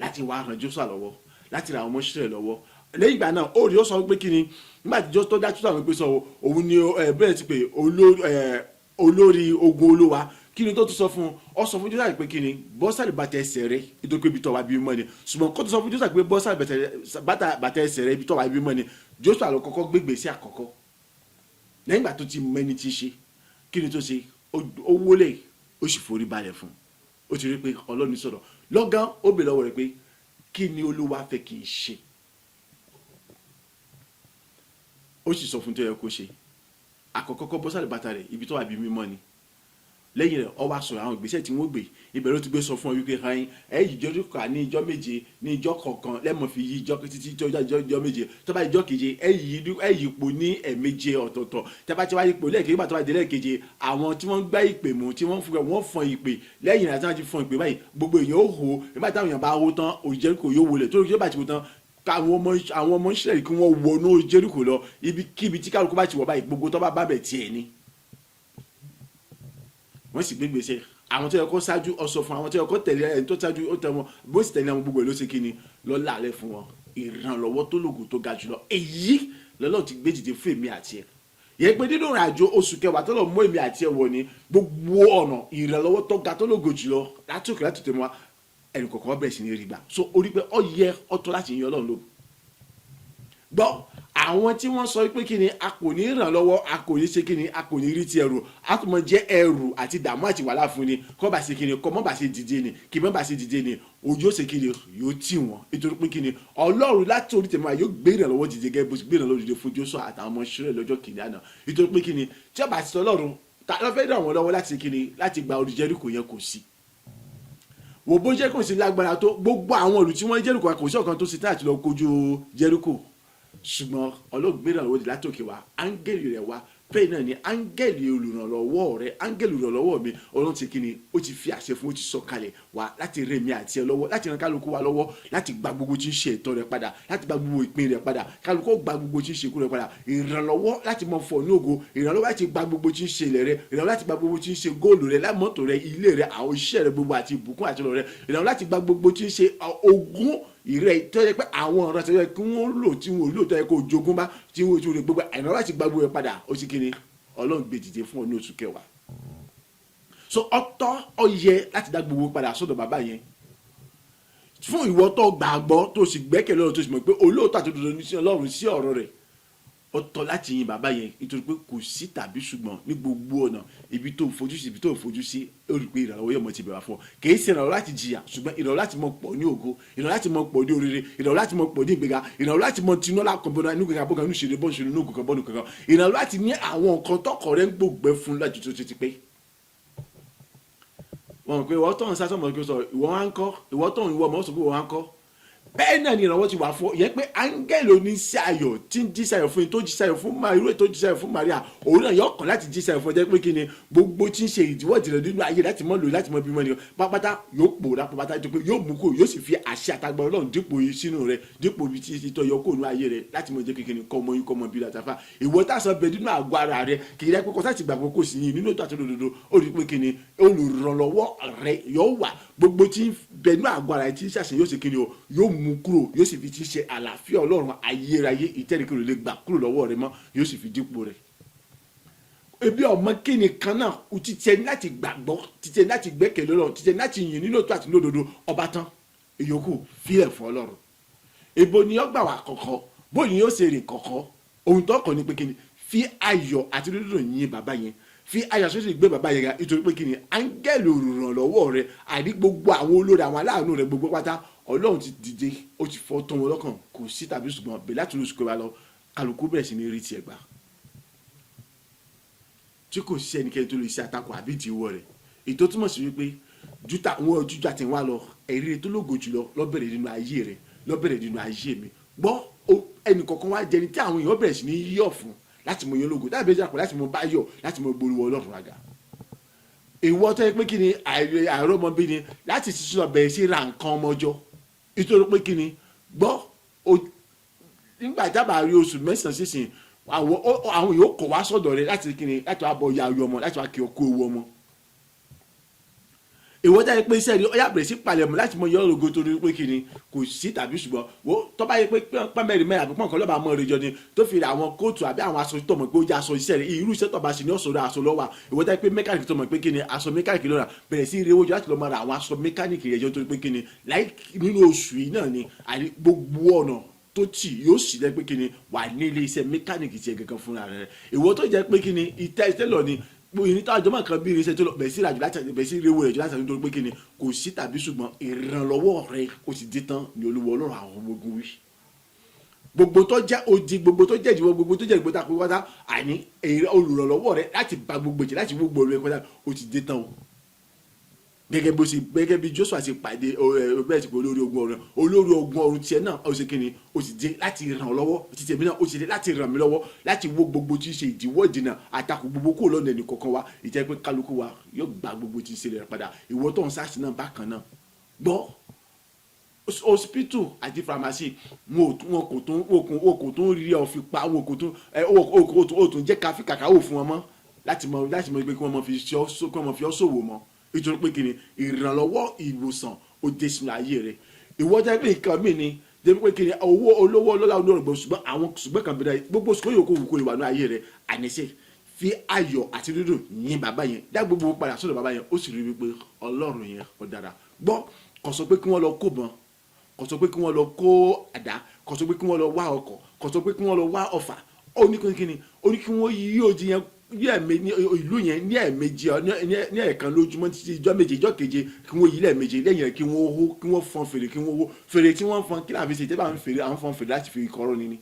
[SPEAKER 1] láti wá ran Jóṣúà lọ́wọ́ láti ra àwọn ọmọ Ísírẹ́lì lọ́wọ́ lẹ́yìn ìgbà náà ó rí ó sọ pé kí ni nígbà tí tó dájú àwọn pé sọ òun ni bẹ́ẹ̀ ti pé olórí ogun Olúwa kí ni tó tún sọ fún ọ sọ fún Jóṣúà pé kí ni bọ́sàlì bàtà ẹsẹ̀ rẹ nítorí pé ibi tó wà bí mọ́ ni ṣùgbọ́n kó tó sọ fún Jóṣúà pé bọ́sàlì bàtà ẹsẹ̀ rẹ ibi tó wà bí mọ́ ni Jóṣúà ló kọ́kọ́ gbégbé sí àkọ́kọ́ lẹ́yìn ìgbà tó ti mẹ́ni ti ṣe kí ni tó ṣe ó wólẹ̀ ó sì forí balẹ̀ fún ó ti rí pé Ọlọ́run sọ̀rọ̀ lọ́gán ó bèèrè lọ́wọ́ rẹ̀ pé kí ni Olúwa fẹ́ kí n ṣe ó sì sọ fún tó yẹ kó ṣe àkọ́kọ́ kọ́ bọ́sàlẹ̀ bàtà rẹ̀ ibi tó wà bí mímọ́ ni lẹ́yìn rẹ̀ ó wá sọ̀rọ̀ àwọn ìgbésẹ̀ tí wọ́n gbé ibẹ̀ ló ti gbé sọ fún ọ wípé hàn ẹ̀yìn Jẹ́ríkò ní ijọ́ méje ní ijọ́ kọ̀ọ̀kan lẹ́mọ̀ fi yí ijọ́ títí ijọ́ méje tó bá ijọ́ keje ẹ̀yìn ipò ní ẹ̀méje ọ̀tọ̀ọ̀tọ̀ tó bá ti wá ipò lẹ́ẹ̀kejì bá tó bá dé lẹ́ẹ̀keje àwọn tí wọ́n gbá ìpè mú tí wọ́n fọn ìpè lẹ́yìn àti wọ́n ti fọn ìpè báyìí gbogbo èèyàn ó hó nígbà táwọn èèyàn bá hó tán Jẹ́ríkò yóò wọlé tó yóò bá ti wò tán àwọn ọmọ Ísírẹ́lì kí wọ́n wọnú Jẹ́ríkò lọ ibikíbi tí kálukú bá ti wọ̀ báyìí gbogbo tó bá bẹ̀ tiẹ̀ ni wọ́n sì gbégbèsè àwọn tó yẹ kó ṣáájú ọsọ fún àwọn tó yẹ kó tẹ̀lé ẹni tó ṣáájú ó tẹ wọn bó sì tẹ̀lé àwọn gbogbo ẹ̀ ló ṣe kí ni lọ́la alẹ́ fún wọn ìrànlọ́wọ́ tó lògùn tó ga jùlọ èyí lọ́lọ́ ti gbé dìde fún èmi àti ẹ̀ yẹ pé nínú ìrìn àjò oṣù kẹwàá tó lọ mú èmi àti ẹ̀ wọ̀ ni gbogbo ọ̀nà ìrànlọ́wọ́ tó ga tó lògùn jùlọ láti òkè láti tẹ̀ wọn ẹnì kọ̀ọ̀kan bẹ̀rẹ̀ sí ní rí gbà so orí pé ó yẹ ọ̀tọ̀ láti yan Ọlọ́run lógo gbọ́ àwọn tí wọ́n sọ pé kí ni a kò ní ìrànlọ́wọ́ a kò ní ṣe kí ni a kò ní rí ti ẹrù a kò mọ jẹ́ ẹrù àti dààmú àti wàhálà fún ni kọ́ bá ṣe kí ni kọ́ mọ́ bá ṣe dìde ni kì mọ́ bá ṣe dìde ni ojú ó ṣe kí ni yóò tì wọ́n nítorí pé kí ni Ọlọ́run láti orí tèmi yóò gbé ìrànlọ́wọ́ dìde gẹ́gẹ́ bó ṣe gbé ìrànlọ́wọ́ dìde fún Jóṣúà àtàwọn ọmọ Ísírẹ́lì lọ́jọ́ kìnìún àná nítorí pé kí ni tí ọba ti sọ Ọlọ́run ta ló fẹ́ ràn wọ́n lọ́wọ́ láti kí ni láti gba orí Jẹ́ríkò yẹn kò sí wò bó Jẹ́ríkò sí lágbára tó gbogbo àwọn olù tí wọ́n Jẹ́ríkò kò sí ọ̀kan tó ṣe tá àti lọ kojú Jẹ́ríkò ṣùgbọ́n ọlọ́gbẹ́ ìrànlọ́wọ́ láti òkè wá áńgẹ́lì rẹ̀ wá bẹ́ẹ̀ náà ni áńgẹ́lì olùrànlọ́wọ́ rẹ̀ áńgẹ́lì olùrànlọ́wọ́ mi Ọlọ́run ti kí ni ó ti fi àṣẹ fún ó ti sọ kalẹ̀ wá láti rẹ̀ mí àti ẹ lọ́wọ́ láti ran kálukú wa lọ́wọ́ láti gba gbogbo tí ń ṣe ẹ̀tọ́ rẹ̀ padà láti gba gbogbo ìpín rẹ̀ padà kálukú gba gbogbo tí ń ṣe ikú rẹ̀ padà ìrànlọ́wọ́ láti mọ fọ̀ ní ògo ìrànlọ́wọ́ láti gba gbogbo tí ń ṣe ilẹ̀ rẹ̀ ìrànlọ́wọ́ láti gba gbogbo tí ń ṣe góòlù rẹ̀ lámọ́tò rẹ̀ ilé rẹ̀ àwọn iṣẹ́ rẹ̀ gbogbo àti ìbùkún àti ọ̀rọ̀ rẹ̀ ìrànlọ́wọ́ láti gba gbogbo tí ń ṣe ogún ìrẹ́ tó yẹ pé àwọn ọ̀rọ̀ tó yẹ kí wọ́n lò tí wọ́n lò tó yẹ kó jogún bá tí wọ́n ti rè gbogbo ìrànlọ́wọ́ láti gba gbogbo rẹ̀ padà ó sì kiri Ọlọ́run gbé dìde fún ọ ní oṣù kẹwàá so ọ̀tọ̀ ó yẹ láti dá gbogbo padà sọ́dọ̀ bàbá yẹn fún ìwọ tó gbàgbọ́ tó sì gbẹ́kẹ̀lé Ọlọ́run tó sì mọ̀ pé olóòótọ́ àti òdodo ní sí Ọlọ́run sí ọ̀rọ̀ rẹ̀ ó tọ́ láti yin bàbá yẹn nítorí pé kò sí tàbí ṣùgbọ́n ní gbogbo ọ̀nà ibi tó fojú sí ibi tó fojú sí ó rí i pé ìrànlọ́wọ́ yóò mọ̀ ti bẹ̀rẹ̀ fún ọ kì í ṣe ìrànlọ́wọ́ láti jìyà ṣùgbọ́n ìrànlọ́wọ́ láti mọ̀ pọ̀ ní ògo ìrànlọ́wọ́ láti mọ̀ pọ̀ ní oríire ìrànlọ́wọ́ láti mọ̀ pọ̀ ní ìgbéga ìrànlọ́wọ́ láti mọ̀ tinú lákọ̀ọ́bọ̀nà inú gbéga bọ́gàn inú ṣeré bọ́n ṣeré inú ògùnkàn bọ́ọ̀nù kankan ìrànlọ́wọ́ láti ní àwọn nǹkan tọkọ rẹ ń gbògbẹ́ fún láti tó ti pé wọn pe ìwọ tó ń sá sọmọ kí o sọ ìwọ wá ń kọ́ ìwọ tó ń ìwọ ọmọ sọ pé ìwọ wá ń kọ́ bẹ́ẹ̀ náà ni ìrànwọ́ ti wà fún yẹn pé áńgẹ́lì oníṣẹ́ ayọ̀ tí ń jíṣẹ́ ayọ̀ fún yín tó jíṣẹ́ ayọ̀ fún Maria irú ètò jíṣẹ́ ayọ̀ fún Maria òun náà yọ kàn láti jíṣẹ́ ayọ̀ fún ọjọ́ pé kí ni gbogbo tí ń ṣe ìdíwọ́ ìdìrẹ̀ nínú ayé láti mọ́ lò láti mọ́ bímọ ni pápátá yóò pòórá pápátá tó pé yóò mú kó yóò sì fi àṣẹ àtagbà Ọlọ́run dípò sínú rẹ dípò ibi tí ìtọ́ yọ kó nínú ayé rẹ láti mọ́ jẹ́ kékeré kọ́ ọmọ yín kọ́ ọmọ bí látàfà ìwọ tá a sọ bẹ nínú àgọ́ ara rẹ kì í rẹ pé kọ́sá ti gbàgbọ́ kò sí yín nínú ètò àtòdodo ó rí pé kí ni olùrànlọ́wọ́ rẹ yóò wà gbogbo tí bẹ nínú àgọ́ ara rẹ tí ń ṣàṣẹ yóò sì kí ni o yóò mú kúrò yóò sì fi ti ṣe àlàáfíà Ọlọ́run ayérayé ìtẹ́rìkìrò lè gbà kúrò lọ́wọ́ rẹ mọ́ yóò sì fi dípò rẹ̀. ebi ọmọ kíni kan náà o ti tẹ láti gbàgbọ́ ti tẹ láti gbẹ́kẹ̀lé Ọlọ́run ti tẹ láti yìn nínú òtún àti lódodo ọba tán ìyókù fílẹ̀ fún Ọlọ́run. èbo ni ọgbà wà kọ̀kọ́ bóyá yóò ṣe rìn kọ̀kọ́ ohun tó kọ́ ni pé kíni fi ayọ̀ àti lódodo yìn bàbá yẹn fi ayọ̀ sọ́sì gbé bàbá yẹn ga nítorí pé kíni áńgẹ́lì olùrànlọ́wọ́ rẹ àní gbogbo àwọn olórí àwọn aláàánú rẹ gbogbo pátá Ọlọ́run ti dìde ó ti fọ́ tán wọn lọ́kàn kò sí tàbí ṣùgbọ́n bẹ́ẹ̀ láti lóṣù kẹwàá lọ kálukú bẹ̀rẹ̀ sí ní rí tiẹ̀ gbà tí kò sí ẹnikẹ́ni tó lè ṣe àtakò àbí ìdíwọ́ rẹ̀ ètò túmọ̀ sí wípé jútà wọn ojú àti wá lọ ẹ̀rí tó lógo jùlọ lọ́bẹ̀rẹ̀ nínú ayé rẹ̀ lọ́bẹ̀rẹ̀ nínú ayé mi gbọ́ ẹnì kọ̀ọ̀kan wá jẹni tí àwọn èèyàn bẹ̀rẹ̀ sí ní yọ̀ fún láti mọ yẹn lógo dábẹ́ ìjà pọ̀ láti mọ báyọ̀ láti mọ gbóríwọ Ọlọ́run àga ìwọ tó yẹ pé kí ni àìrọ́mọbí ni láti sísọ bẹ̀rẹ̀ sí ra nǹkan ọmọjọ́ nítorí pé kí ni gbọ́ nígbà tábà rí oṣù mẹ́sàn-án sísìn àwọn yóò kọ̀ wá sọ́dọ̀ rẹ láti kí ni láti wá bọ̀ ya ayọ̀ ọmọ láti wá kí ọkọ̀ owó ọmọ ìwọ jáde pé iṣẹ́ rí ọyá bẹ̀rẹ̀ sí palẹ̀mọ́ láti mọ yọ ògo torí pé kí ni kò sí tàbí ṣùgbọ́n wo tó bá yẹ pé pẹ́mẹ́rin mẹ́rin àbí pọ́nkàn lọ́ba mọ́ ìrìnjọ ni tó fi àwọn kóòtù àbí àwọn aṣọ tó mọ̀ pé ó jẹ́ aṣọ iṣẹ́ rẹ̀ irú iṣẹ́ tó bá ṣe ní ọ̀ṣọ́rọ̀ aṣọ lọ́wọ́ ìwọ jáde pé mẹkáníkì tó mọ̀ pé kí ni aṣọ mẹkáníkì lọ́ra bẹ̀rẹ̀ sí ìrẹ́wọ́ jọ láti lọ́ máa ra àwọn aṣọ mẹkáníkì rẹ̀ jọ torí pé kí ni láì nínú oṣù yìí náà ni gbogbo ọ̀nà tó tì yóò sì jẹ́ pé kí ni wà ní ilé iṣẹ́ mẹkáníkì tiẹ̀ gẹ́gẹ́ fúnra rẹ̀ ìwọ tó jẹ́ pé kí ni ìtẹ́lọ̀ ni ìrìn tó àjọmọ̀ kan bí irinṣẹ́ tó lọ bẹ̀rẹ̀ sí ìrìnàjò láti bẹ̀rẹ̀ sí ìrẹ́wò rẹ̀ jù láti nítorí pé kí ni kò sí tàbí ṣùgbọ́n ìrànlọ́wọ́ rẹ̀ kò sì dé tán ní Olúwa Ọlọ́run àwọn ọmọ ogun wí. gbogbo tó jẹ́ odi gbogbo tó jẹ́ ìdíwọ́ gbogbo tó jẹ́ ìgbóta pé wọ́n àní olùrànlọ́wọ́ rẹ̀ láti ba gbogbo ìjẹ́ láti gbogbo rẹ̀ kọjá ó ti dé tán o. gẹ́gẹ́ bí Joshua ṣe pàdé bẹ́ẹ̀ ti pé olórí ogun ọ̀run tiẹ̀ náà ó ṣe kí ni ó ti dé láti ràn ọ́ lọ́wọ́ títí èmi náà ó ti dé láti ràn mí lọ́wọ́ láti wo gbogbo tí ń ṣe ìdíwọ́ ìdènà àtakò gbogbo kúrò lọ́nà ẹnì kọ̀ọ̀kan wa ìjẹ́ pé kálukú wa yóò gba gbogbo tí ń ṣe rẹ̀ padà ìwọ tó ń sáàsì náà bákan náà gbọ́ hospital àti pharmacy wọn kò tún rí ọ fi pa wọn kò tún jẹ́ ká fi kàkà wò fún wọn mọ́ láti mọ pé kí wọ́n mọ fi ọ́ ṣòwò mọ́ nítorí pé kí ni ìrànlọ́wọ́ ìwòsàn ó dé sínú ayé rẹ̀ ìwọ jẹ́ pé nǹkan mi ni débi pé kí ni owó olówó ọlọ́lá olórògbò ṣùgbọ́n kan bẹ̀rẹ̀ gbogbo ṣùgbọ́n yòókù kò lè wà ní ayé rẹ̀ àníṣe fi ayọ̀ àti dídùn yìn bàbá yẹn dá gbogbo padà sọ́dọ̀ bàbá yẹn ó sì rí wípé Ọlọ́run yẹn ó dára gbọ́ kò sọ pé kí wọ́n lọ kó bọn kò sọ pé kí wọ́n lọ kó àdá kò sọ pé kí wọ́n lọ wá ọkọ̀ kò sọ pé kí wọ́n lọ wá ọfà ó ní kí wọ́n yí òdì yẹn ìlú yẹn ní ẹ̀ẹ̀mejì ní ẹ̀ẹ̀kan lójúmọ́ títí ìjọ́ méje ìjọ́ keje kí wọ́n yí lẹ́ẹ̀mejì lẹ́yìn rẹ̀ kí wọ́n hó kí wọ́n fọn fèrè kí wọ́n hó fèrè tí wọ́n fọn kí láàfin ṣe tẹ́bà ń fèrè àwọn fọn fèrè láti fi kọ́rọ́ ni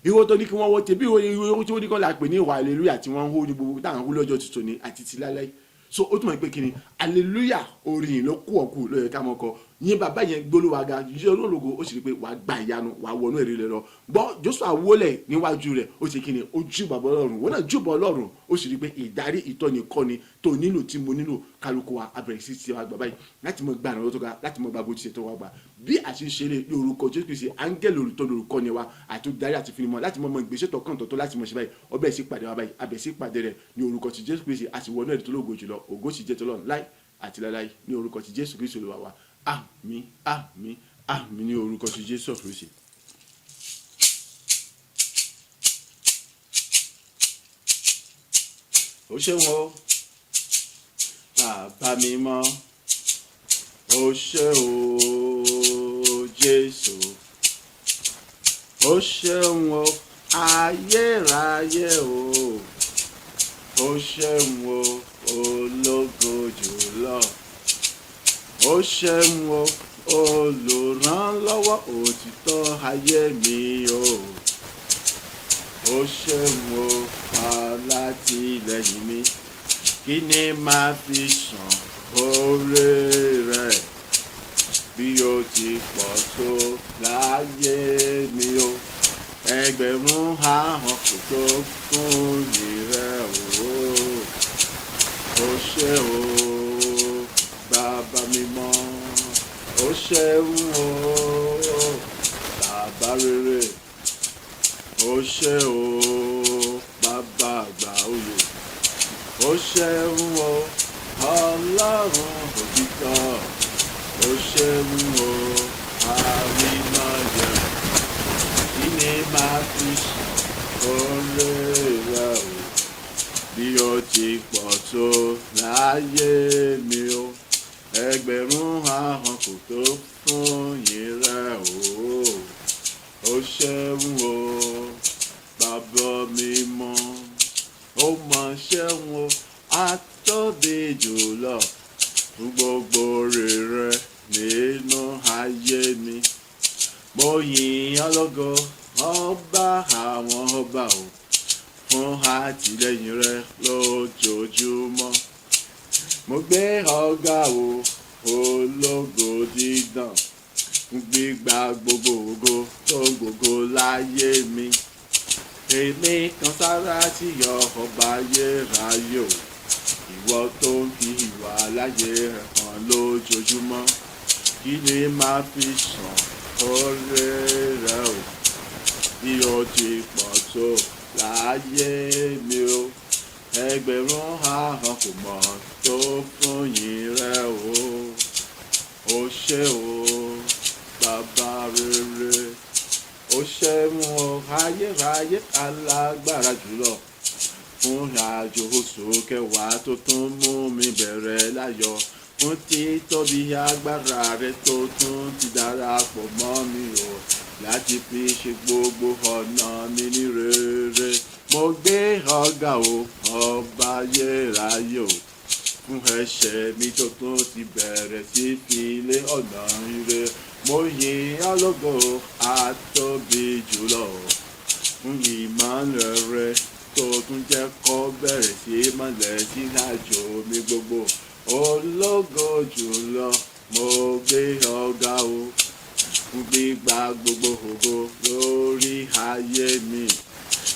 [SPEAKER 1] ìwọ tó ní kí wọ́n wọ́ tẹ̀bí ìwé tí wọ́n ní kọ́ la pè ní ìwà hallelujah tí wọ́n ń hó ní gbogbo táwọn hó lọ́jọ́ tuntun ní àti ti lálẹ́ so ó túmọ̀ pé kí ni hallelujah orin ló kú ọ̀kú ló yẹ ká mọ̀ kọ́ yín bàbá yẹn gbólóhùn ga yíyọ olóògùn ó sì rí pé wàá gba ìyanu wàá wọnú èrè rẹ lọ gbọ́ Joshua wólẹ̀ níwájú rẹ̀ ó sì kí ni ó júbà Ọlọ́run wọn náà júbà Ọlọ́run ó sì rí pé ìdarí ìtọ́ni kọ́ni tó nílò tí mo nílò kálukú wa abẹ̀rẹ̀ sí ti wá gbà báyìí láti mọ gbà náà tó ga láti mọ gbàgbó tiẹ̀ tó wá gbà bí àṣìṣe lè lórúkọ Jésù Kristi áńgẹ́lì olùtọ́ lórúkọ ni wa àti darí àti finimọ̀ láti mọ ìgbésẹ̀ tọkàn tọ̀tọ̀ láti mọ̀ ṣe báyìí ọbẹ̀ sí pàdé wa báyìí abẹ̀ sí pàdé rẹ̀ ní orúkọ ti Jésù Kristi àti wọnú ẹ̀rí tó lógo jùlọ ògo sì jẹ́ tọ́lọ́run láì àti láláì ní orúkọ ti Jésù Kristi Olúwa wa àmín àmín àmín ní orúkọ ti Jésù Kristi. ó ṣe wọ́n bàbá mi mọ́ ó ṣe o Jésù ó ṣe wọ́n ayérayé o ó ṣeun o ológo jùlọ ó ṣeun o olùrànlọ́wọ́ òtítọ́ ayé mi o ó ṣeun o alátìlẹ́yìn mi kí ni màá fi san oore rẹ̀ bí ó ti pọ̀ tó láyé mi o ẹgbẹ̀rún ahọ́n kò tó fún ìrẹ́ o ó ṣe o bàbá mímọ́ ó ṣeun o bàbá rere ó ṣe o bàbá àgbà òye ó ṣeun o ọlọ́run òtítọ́ ó ṣeun o àrínáyẹ kí ni màá fi sàn oore rẹ o bí ó ti pọ̀ tó láyé mi o ẹgbẹ̀rún ahọ́n kò tó fún yín rẹ o ó ṣeun o bàbá mímọ́ ó mọ̀ ṣeun o àtóbi jùlọ fún gbogbo rere nínú ayé mi mo yìn ọ́ lógo ọba àwọn ọba o fún àtìlẹ́yìn rẹ lójoojúmọ́ mo gbé ọ̀gá o ológo dídán gbígbà gbogbo ògo tó gbogbo láyé mi èmi kan sára tí yọ ọba ayérayé o ìwọ tó ń fi ìwà láyé rẹ̀ hàn lójoojúmọ́ kí ni màá fi sàn oore rẹ o bí ó ti pọ̀ tó láyé mi o ẹgbẹ̀rún ahọ́n kò mọ̀ tó fún yín rẹ o ó ṣe o bàbá rere ó ṣeun o ayérayé alágbára jùlọ fún àjò oṣù kẹwàá tó tún mú mi bẹ̀rẹ̀ láyọ̀ fún títóbi agbára rẹ tó tún ti darapọ̀ mọ́ mi o láti fi ṣe gbogbo ọ̀nà mi ní rere mo gbé ọ̀gá o ọba ayérayé o fún ẹ̀ṣẹ̀ mi tó tún ti bẹ̀rẹ̀ sí fi lé ọ̀nà ire mo yìn ọ́ lógo àtóbi jùlọ fún ìmọ̀lẹ̀ rẹ tó tún jẹ́ kó bẹ̀rẹ̀ sí mọ̀lẹ̀ sí àjò mi gbogbo ológo jùlọ mo gbé ọ̀gá o fún gbígbà gbogbo ògo lórí ayé mi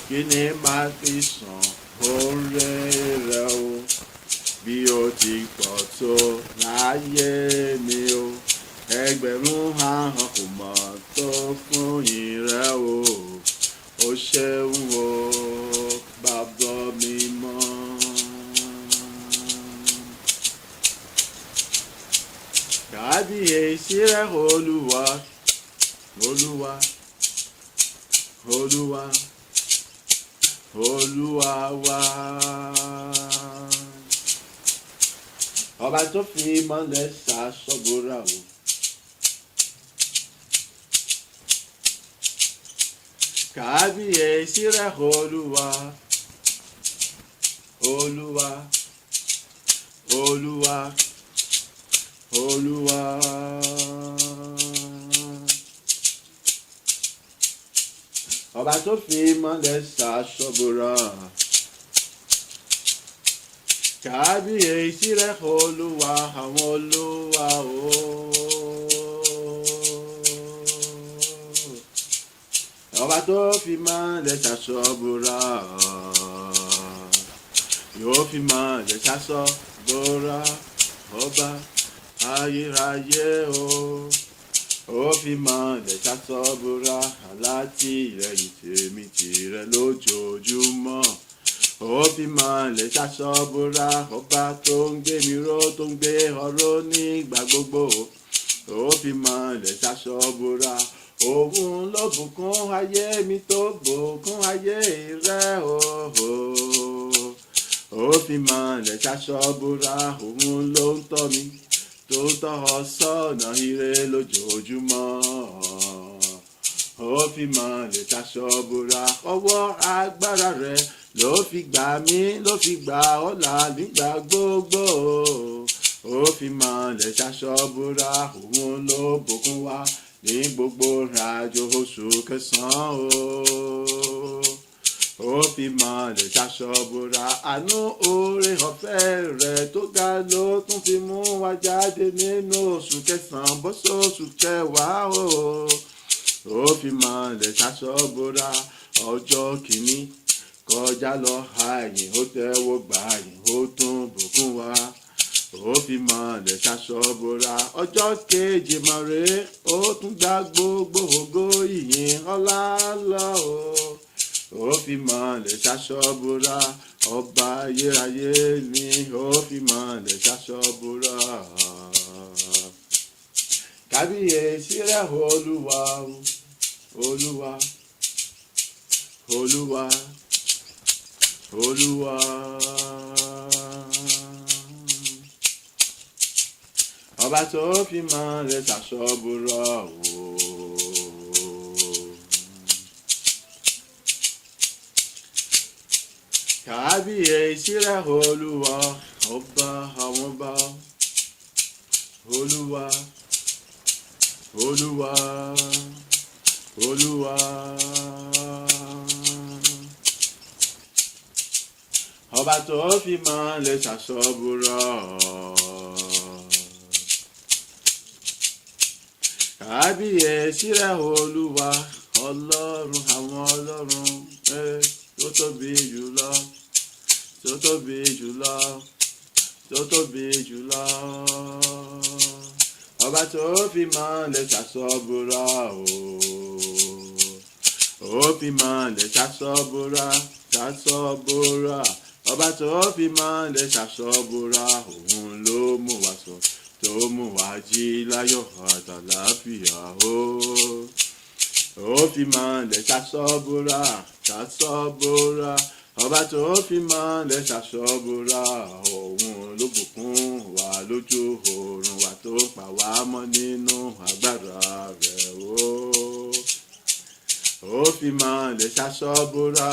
[SPEAKER 1] kí ni màá fi sàn oore rẹ o bí ó ti pọ̀ tó láyé mi o ẹgbẹ̀rún ahọ́n kò mọ̀ tó fún yín rẹ o ó ṣeun o bàbá mímọ́. Kábíyèsí rẹ olúwa olúwa olúwa olúwa wa ọba tó fi mọ́lẹ̀ ṣàṣọ́bùrà o kábíyèsí rẹ olúwa olúwa olúwa olúwa ọba tó fi mọ́lẹ̀ ṣàṣọ́bùrà kábíyèsí rẹ olúwa àwọn olúwa o ọba tó fi mọ́lẹ̀ ṣàṣọ́bùrà yóò fi mọ́lẹ̀ ṣàṣọ́bùrà ọba ayérayé o ó fi mọ́lẹ̀ ṣàṣọ́bùrà alátìlẹ́yìn tèmi tìrẹ lójoojúmọ́ ó fi mọ́lẹ̀ ṣàṣọ́bùrà ọba tó ń gbé mi ró tó ń gbé ọ̀rọ̀ nígbà gbogbo ó fi mọ́lẹ̀ ṣàṣọ́bùrà òun ló bùkún ayé mi tó bùkún ayé rẹ ó fi mọ́lẹ̀ ṣàṣọ́bùrà òun ló ń tọ́ mi tó tọ́ ọ sọ́nà ire lójoojúmọ́ ó fi mọ̀lẹ̀ ṣaṣọ bora ọwọ́ agbára rẹ̀ ló fi gbà mí ló fi gbà ọ́ là nígbà gbogbo ó fi mọ̀lẹ̀ ṣaṣọ bora òun ló bùkún wa ní gbogbo ìrìnàjò oṣù kẹsàn-án ó fi mọ̀lẹ̀ ṣaṣọ bora àánú oore ọ̀fẹ́ rẹ̀ tó ga ló tún fi mú wa jáde nínú oṣù kẹsàn-án bọ́ sóṣù kẹwàá ó fi mọ̀lẹ̀ ṣaṣọ bora ọjọ́ kìíní kọjá lọ àyìn ó tẹ́wọ́ gbà yìn ó tún bùkún wa ó fi mọ̀lẹ̀ ṣaṣọ bora ọjọ́ kejì mọ̀rẹ́ ó tún gba gbogbo ògo ìyìn ọlá lọ ó fi mọ̀lẹ̀ ṣaṣọ bora ọba ayérayé ni ó fi mọ̀lẹ̀ ṣaṣọ bora kábíyèsí rẹ̀ olúwa olúwa olúwa olúwa ọba tó fi mọ̀lẹ̀ ṣaṣọ bora kábíyèsí rẹ̀ olúwa ọba àwọn ọba olúwa olúwa olúwa ọba tó fi mọ̀lẹ̀ ṣaṣọ bora kábíyèsí rẹ̀ olúwa ọlọ́run àwọn ọlọ́run tó tóbi jùlọ tó tóbi jùlọ tó tóbi jùlọ ọba tó fi mọ̀lẹ̀ ṣaṣọ bora ó fi mọ̀lẹ̀ ṣaṣọ bora ọba tó fi mọ̀lẹ̀ ṣaṣọ bora òun ló mú wa sọ tó mú wa jí láyọ̀ àtàlàáfíà ó fi mọ̀lẹ̀ ṣaṣọ bora ọba tó fi mọ̀lẹ̀ ṣaṣọ bora òun ló bùkún wa lójú oorun wa tó pa wá mọ́ nínú agbára rẹ̀ ó fi mọ̀lẹ̀ ṣaṣọ bora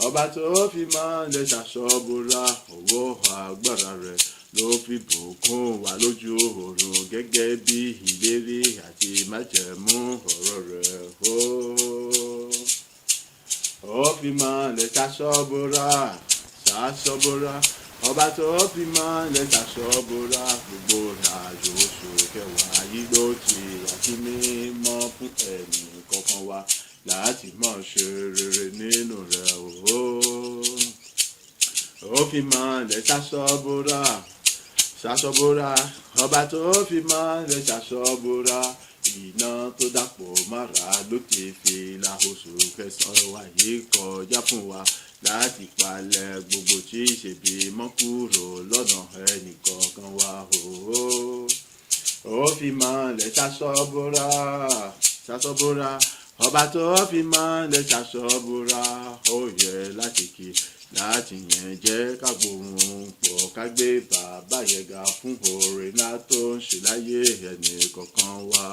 [SPEAKER 1] ọba tó fi mọ̀lẹ̀ ṣaṣọ bora owó agbára rẹ̀ ló fi bùkún wa lójú oorun gẹ́gẹ́ bí ìlérí àti májẹ̀mú ọ̀rọ̀ rẹ̀ ó fi mọ̀lẹ̀ ṣaṣọ bora ọba tó fi mọ̀lẹ̀ ṣaṣọ bora gbogbo ìrìnàjò oṣù kẹwàá yìí ló ti àti mímọ́ fún ẹnì kọ̀ọ̀kan wa láti mọ̀ ṣe rere nínú rẹ̀ ó fi mọ̀lẹ̀ ṣaṣọ bora ọba tó fi mọ̀lẹ̀ ṣaṣọ bora iná tó dàpọ̀ mára lókè fìlà oṣù kẹsàn-án wa yìí kọjá fún wa láti palẹ̀ gbogbo tí ìṣèbí mọ́ kúrò lọ́nà ẹnìkọ̀ọ̀kan wa ó fi mọ̀lẹ̀ ṣaṣọ bora ọba tó fi mọ̀lẹ̀ ṣaṣọ bora ó yẹ láti kí láti yẹn jẹ́ ká gbóhùn pọ̀ ká gbé bàbá yẹn ga fún oore ńlá tó ń ṣe láyé ẹnì kọ̀ọ̀kan wa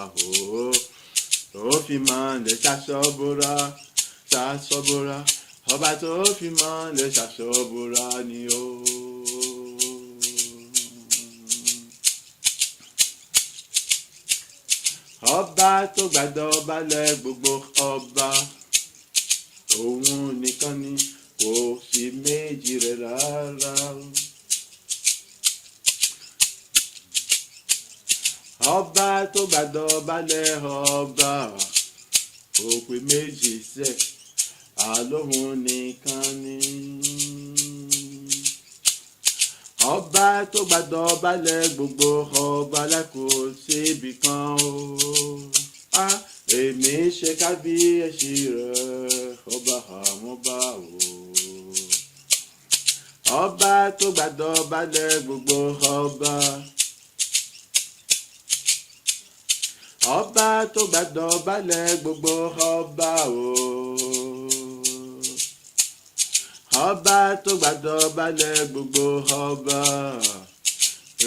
[SPEAKER 1] ó fi mọ̀lẹ̀ ṣaṣọ bora ọba tó fi mọ̀lẹ̀ ṣaṣọ bora ni ó. ọba tó gbàdọ̀balẹ̀ gbogbo ọba òun nìkan ni kò sí méjì rẹ̀ rárá. ọba tó gbàdọ̀balẹ̀ ọba kò pé méjì sẹ́ àlóhùn nìkan ni. ọba tó gbàdọ̀balẹ̀ gbogbo ọba lákò síbi kan èmi ṣe kábíyèsí rẹ̀ ọba àwọn ọba ọba tó gbàdọ̀balẹ̀ gbogbo ọba ọba tó gbàdọ̀balẹ̀ gbogbo ọba ọba tó gbàdọ̀balẹ̀ gbogbo ọba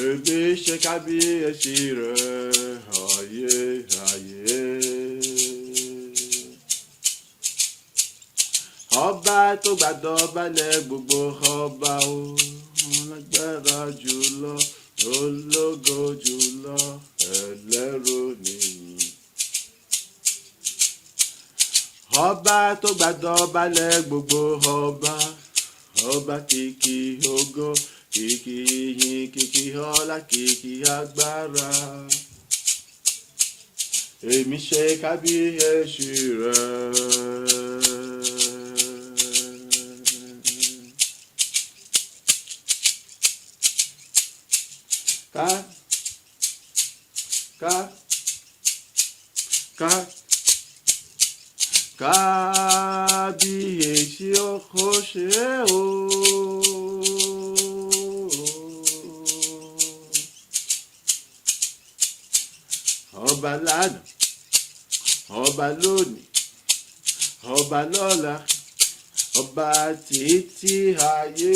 [SPEAKER 1] èmi ṣe kábíyèsí rẹ̀ ayé ayé. tó gbàdọ̀balẹ̀ gbogbo ọba o, lágbára jùlọ, ológo jùlọ, ẹlẹ́rù nìyí. Ọba tó gbàdọ̀balẹ̀ gbogbo ọba, ọba kìkì ògo, kìkì ìyìn, kìkì ọlá, kìkì agbára. Èmi ṣe kábíyèsí rẹ̀. Kábíyèsí ó ṣe o. Ọba lánàá, ọba lónìí, ọba lọ́la, ọba títí ayé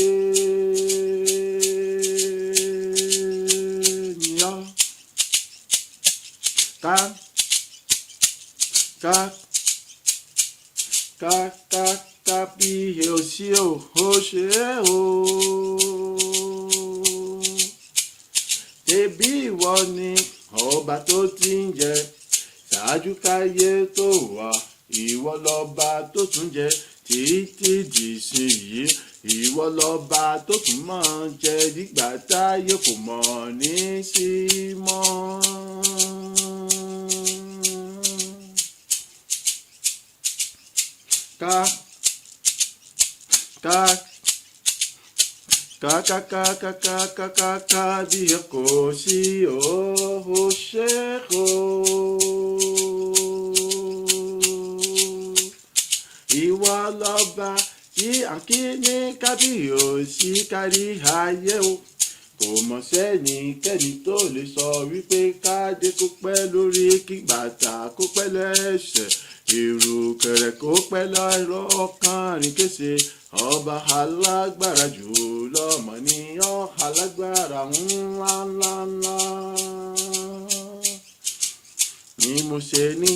[SPEAKER 1] ni ọ́. Kábíyèsí ó ṣe o. Ṣebí ìwọ ni ọba tó ti ń jẹ ṣáájú káyé tó wà, ìwọ lọba tó tún jẹ títí dìsinyìí, ìwọ lọba tó tún máa jẹ nígbà táyé kò mọ̀ ní sí mọ́. Kábíyèsí ó ṣe o. Ìwọ lọba tí à ń kí ní kábíyèsí kárí ayé o. Kò mọ̀ sẹ́nikẹ́ni tó lè sọ wípé kádé kó pẹ́ lórí, kí bàtà kó pẹ́ lẹ́sẹ̀, ìrùkẹ̀rẹ̀ kó pẹ́ lọ́rọ̀ kánrin kése. Ọba alágbára jù lọ́mọ ní ọ́, alágbára ńláńláńlá. Ni mo ṣe ní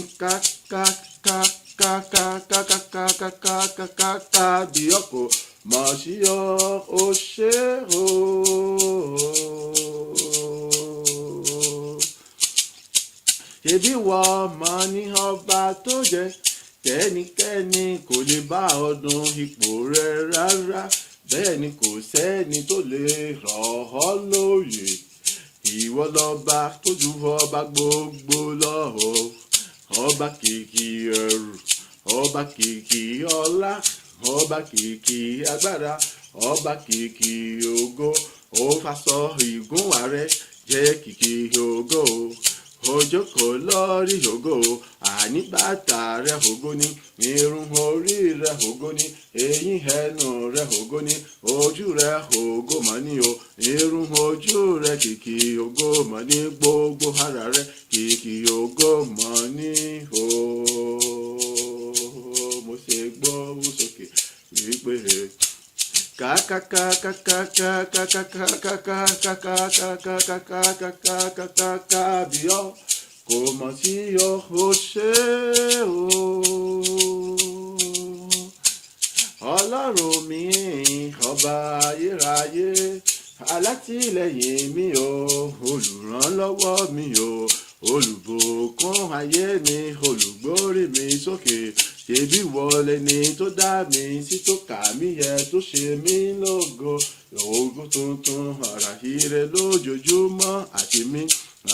[SPEAKER 1] kábíyọ̀kọ̀ mọ̀ sí ọ́ ó ṣe o. Ṣebí wọ́n mọ̀ ní ọba tó jẹ́ kẹ́nikẹ́ni kò lè bá ọdún ipò rẹ̀ rárá, bẹ́ẹ̀ ni kò sẹ́ni tó lè rọ̀ ọ́ lóyè. Ìwọ lọba tó ju ọba gbogbo lọ o. Ọba kìkì ẹrù, ọba kìkì ọlá, ọba kìkì agbára, ọba kìkì ògo. Ó faṣọ ìgúnwà rẹ̀ jẹ́ kìkì ògo. Ó jókòó lórí ògo, àní bàtà rẹ̀ ògo ni, irun orí rẹ̀ ògo ni, eyín ẹnu rẹ̀ ògo ni, ojú rẹ̀ ògo mà ní o, irun ojú rẹ̀ kìkì ògo mà ní, gbogbo ara rẹ̀ kìkì ògo mà ní o. Mo ṣe gbóhùn sókè wípé kábíyọ̀ kò mọ̀ sí ọ́ ó ṣe o. Ọlọ́run mi, ọba ayérayé, alátìlẹ́yìn mi o, olùrànlọ́wọ́ mi o, olùbùkún ayé mi, olùgbórí mi sókè. Ṣebí wọlé ni tó dá mi sí, tó kà mí yẹ, tó ṣe mí lógo. Ògo tuntun àrà ire lójoojúmọ́, àti mi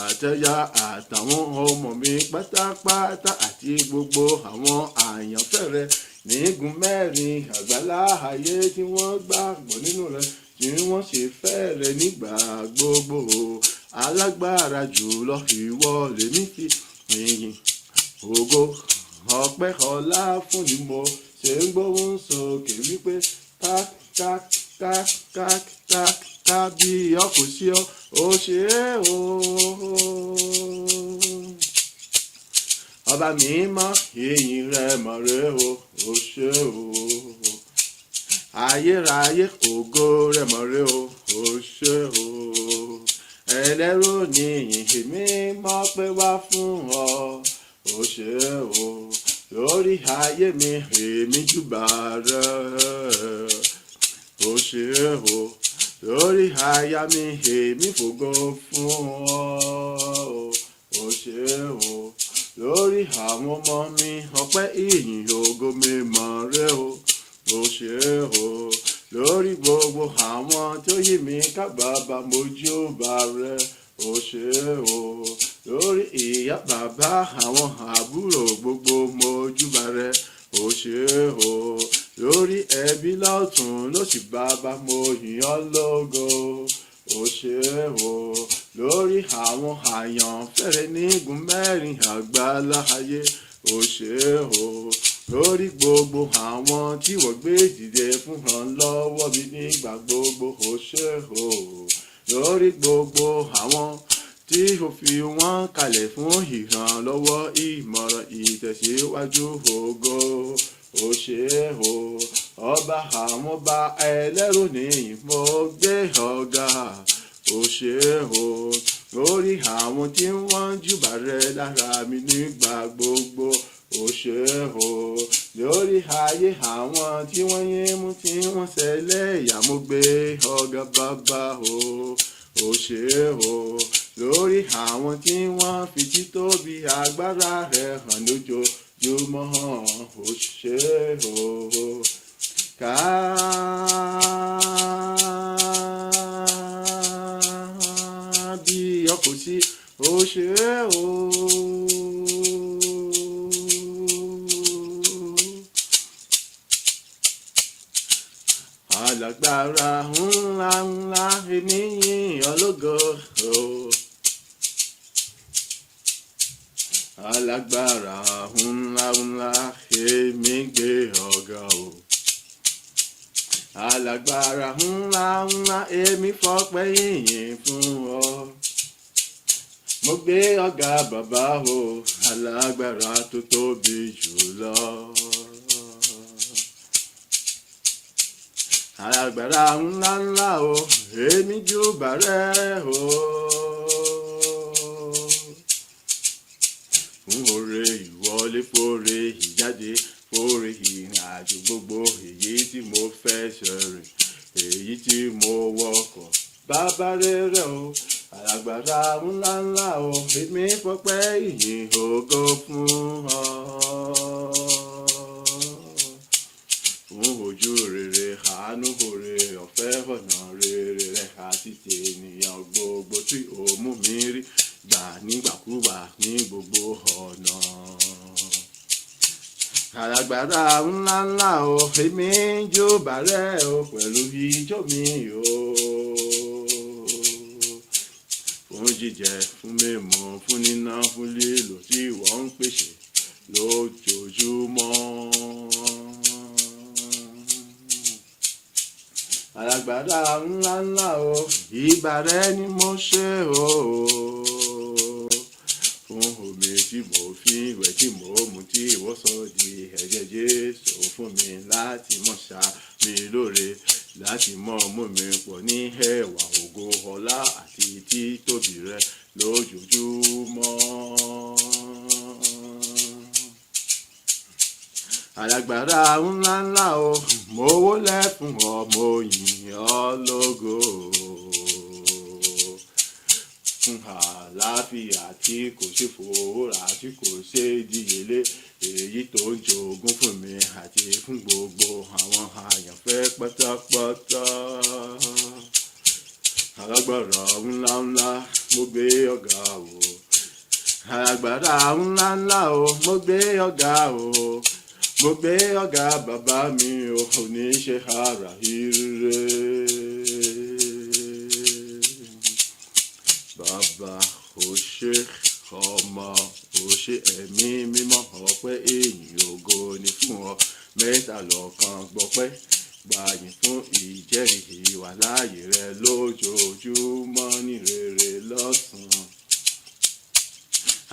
[SPEAKER 1] àtẹ̀yà àtàwọn ọmọ mi pátápátá, àti gbogbo àwọn àyànfẹ́ rẹ nígun mẹ́rin àgbálá ayé tí wọ́n gbàgbọ́ nínú rẹ, tí wọ́n ṣe fẹ́ rẹ nígbà gbogbo. Alágbára jùlọ ìwọ lèmi fi ìyìn, ògo, ọpẹ́, ọlá fún ni mo ṣe ń gbóhùn sókè wípé kábíyọ̀ kò sí ọ́ ó ṣe o. Ọba mímọ́ ìyìn rẹ̀ mọ̀ rẹ̀ o, ó ṣe o. Ayérayé ògo rẹ̀ mọ̀ rẹ̀ o, ó ṣe o. Ẹlẹ́rù ni ìyìn mímọ́ pé wá fún ọ, ó ṣe o. lórí ayé mi èmi júbà rẹ ó ṣé o lórí aya mi èmi fògo fún ọ ó ṣé o lórí àwọn ọmọ mi ọpẹ́ ìyìn ògo mímọ́ rẹ ó ṣé o lórí gbogbo àwọn tó yí mi ká bàbá mo júbà rẹ ó ṣé o lórí ìyá bàbá àwọn àbúrò gbogbo mo júbà rẹ ó ṣé o lórí ẹbí lọ́tún lósì bàbá mo yìn ọ́ lógo ó ṣé o lórí àwọn àyànfẹ́rẹ́ nígun mẹ́rin àgbálá ayé ó ṣé o lórí gbogbo àwọn tí wọ́n gbé dìde fún ìrànlọ́wọ́ mi nígbà gbogbo ó ṣé o lórí gbogbo àwọn tí o fi wọ́n kalẹ̀ fún ìrànlọ́wọ́ ìmọ̀ràn ìtẹ̀síwájú ògo ó ṣé o ọba àwọn ọba ẹlẹ́rù nìyí mo gbé ọ̀gá ó ṣé o lórí àwọn tí wọ́n júbà rẹ lára mi nígbà gbogbo ó ṣé o lórí ayé àwọn tí wọ́n yín mú tí wọ́n ṣẹlẹ́yà mo gbé ọ̀gá bàbá ó ṣé o lórí àwọn tí wọ́n fi títóbi agbára rẹ̀ hàn lójoojúmọ́ ó ṣé o kábíyọ̀kùsí ó ṣé o. Alágbára ńlá ńlá èmi yìn ọ́ lógo o. Alágbára ńlá ńlá èmi gbé ọ̀gá o. Alágbára ńlá ńlá èmi fọpẹ́ yìnyín fún ọ. Mo gbé ọ̀gá bàbá o, alágbára tó tóbi jùlọ. Alágbára ńlá ńlá o, èmi júbà rẹ o. Fún oore ìwọlé fóore ìjáde fóore ìrìn àjò gbogbo èyí tí mo fẹ́ ṣe rìn èyí tí mo wọkọ̀ bàbá rere o. Alágbára ńlá ńlá o, èmi fọpẹ́ ìyìn ògo fún ọ. Fún ojú rere àánú oore ọ̀fẹ́ ọ̀nà rere rẹ̀ àti tènìyàn gbogbo tí ó mú mi rí gbà nígbàkúgbà ní gbogbo ọ̀nà. Alágbára ńlá ńlá o, èmi júbà rẹ o pẹ̀lú ijó mi o. Fún jíjẹ fún mímu fún níná fún lílò tí wọ́n ń pèsè lójoojúmọ́. Alágbára ńlá ńlá o, ìbà rẹ ni mo ṣe o. Fún omi tí mo fi wẹ̀ tí mo mu tí ìwọ sọ di ẹ̀jẹ̀ Jésù fún mi láti mọ̀ ṣá mi lóore láti mọ̀ mú mi pọ̀ ní ẹwà ògo ọlá àti títóbi rẹ lójoojúmọ́. Alágbára ńlá ńlá o, mo wólẹ̀ fún ọ mo yìn ọ́ lógo. Fún àlàáfíà tí kò ṣe fòórà tí kò ṣe díyelé èyí tó ń jogún fún mi àti fún gbogbo àwọn àyànfẹ́ pátápátá. Alágbára ńlá ńlá mo gbé ọ̀gá o. Alágbára ńlá ńlá o, mo gbé ọ̀gá o. Mo gbé ọ̀gá bàbá mi o, oníṣẹ́ ara ire. Bàbá o ṣé, ọmọ o ṣé, ẹ̀mí mímọ́ ọpẹ́ ìyìn ògo ni fún ọ. Mẹ́ta lọ́kan gbọpẹ́ gbàyìn fún ìjẹ́rìí ìwà láàyè rẹ lójoojúmọ́ ní rere lọ́sàn-án.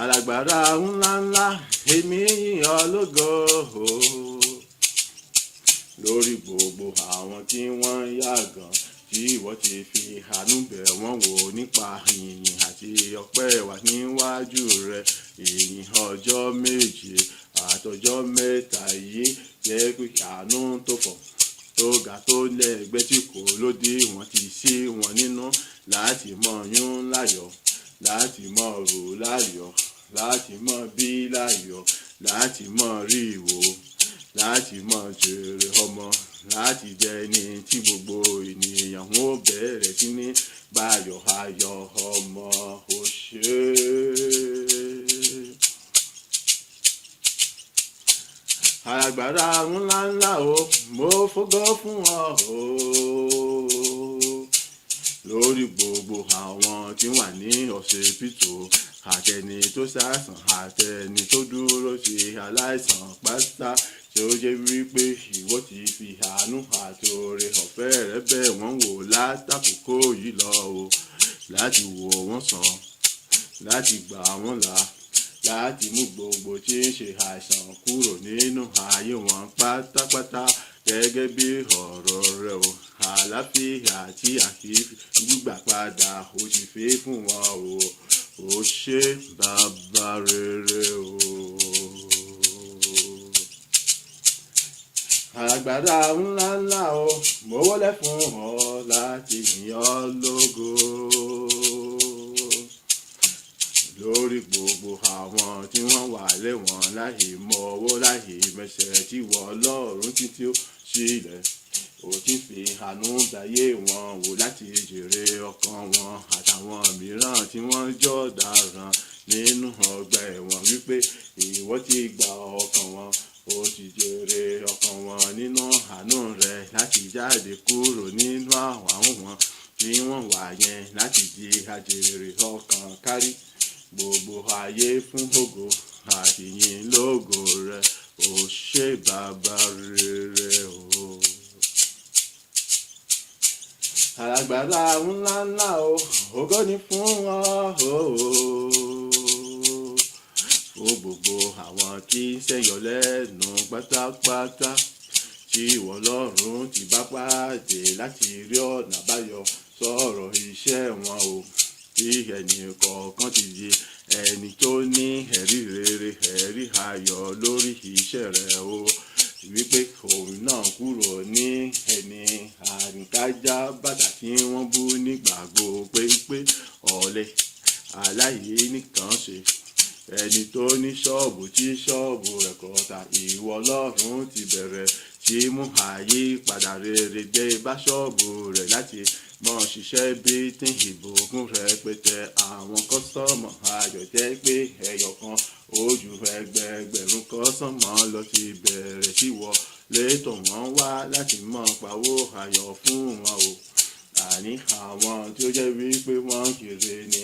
[SPEAKER 1] Alágbára ńlá ńlá èmi yìn ọ́ lógo lórí gbogbo àwọn tí wọ́n yàgàn tí ìwọ ti fi àánú bẹ̀ wọ́n wò nípa ìyìn àti ọpẹ́ wa níwájú rẹ. Ìyìn ọjọ́ méje àtọjọ́ mẹ́ta yìí jẹ́ pé àánú tó pọ̀ tó ga tó lẹ́gbẹ́ tí kò lódì wọ́n ti sí wọn nínú láti mọ yún láyọ̀ láti mọ rò láyọ̀ láti mọ bí láyọ̀ láti mọ rí ìwò láti mọ jèrè ọmọ láti jẹni tí gbogbo ènìyàn ó bẹ̀rẹ̀ sí ní báyọ̀ ayọ̀ ọmọ ó ṣe alágbára ńláńlá o mo fògo fún ọ o lórí gbogbo àwọn tí wà ní ọsibítù àtẹni tó ṣàìsàn àtẹni tó dúró ṣe aláìsàn pátá tí ó jẹ́ wípé ìwọ ti fi àánú àti oore ọ̀fẹ́ rẹ bẹ̀ wọ́n wò látàkókò yìí lọ o láti wò wọ́n sàn láti gbà wọ́n là láti mú gbogbo tí ń ṣe àìsàn kúrò nínú ayé wọn pátápátá gẹ́gẹ́ bí ọ̀rọ̀ rẹ o àlàáfíà tí àkíyèsí gbígbà padà ó ti fi fún wọn o ó ṣe bàbá rere o. Alágbára ńláńlá o mo wọlé fún ọ láti yìn ọ́ lógo lórí gbogbo àwọn tí wọ́n wà lẹ́wọ̀n láì mọ owó láì mẹsẹ̀ tí wọ́n Ọlọ́run títí ó sílẹ̀ ó ti fi àánú dáyé wọn wò láti jèrè ọkàn wọn àtàwọn mìíràn tí wọ́n jọ dáràn nínú ọgbà ẹ̀wọ̀n wípé ìwọ ti gba ọkàn wọn ó ti jèrè ọkàn wọn nínú àánú rẹ láti jáde kúrò nínú àwọn wọn tí wọ́n wà yẹn láti di àjèrè ọkàn kárí gbogbo ayé fún ògo àti yìn lógo rẹ ó ṣe bàbá rere o. Alágbára ńláńlá o ògo ni fún ọ o fún gbogbo àwọn tí ń ṣẹ̀yọ lẹ́nu pátápátá tí ìwọ Ọlọ́run ti bá pàdé láti rí ọ̀nà àbáyọ sọ̀rọ̀ iṣẹ́ wọn o tí ẹnì kọ̀ọ̀kan ti di ẹni tó ní ẹ̀rí rere ẹ̀rí ayọ̀ lórí iṣẹ́ rẹ̀ o wípé òun náà kúrò ní ẹni àrìnkájá bàtà tí wọ́n bú nígbàgbọ́ pé ọ̀lẹ aláyé nìkan ṣe ẹni tó ní ṣọ́ọ̀bù tí ṣọ́ọ̀bù rẹ̀ kò tà ìwọ Ọlọ́run ti bẹ̀rẹ̀ sí mú àyípadà rere dé bá ṣọ́ọ̀bù rẹ̀ láti mọ̀ ṣiṣẹ́ bí tí ìbùkún rẹpẹtẹ àwọn kọ́sọ́mọ̀ ayọ̀ jẹ́ pé ẹyọ kan ojú ẹgbẹẹgbẹ̀rún kọ́sọ́mọ̀ lọ ti bẹ̀rẹ̀ sí wọlé tọ̀ wọ́n wá láti mọ̀ pawó ayọ̀ fún wọn o àní àwọn tí ó jẹ́ wípé wọ́n kiri ní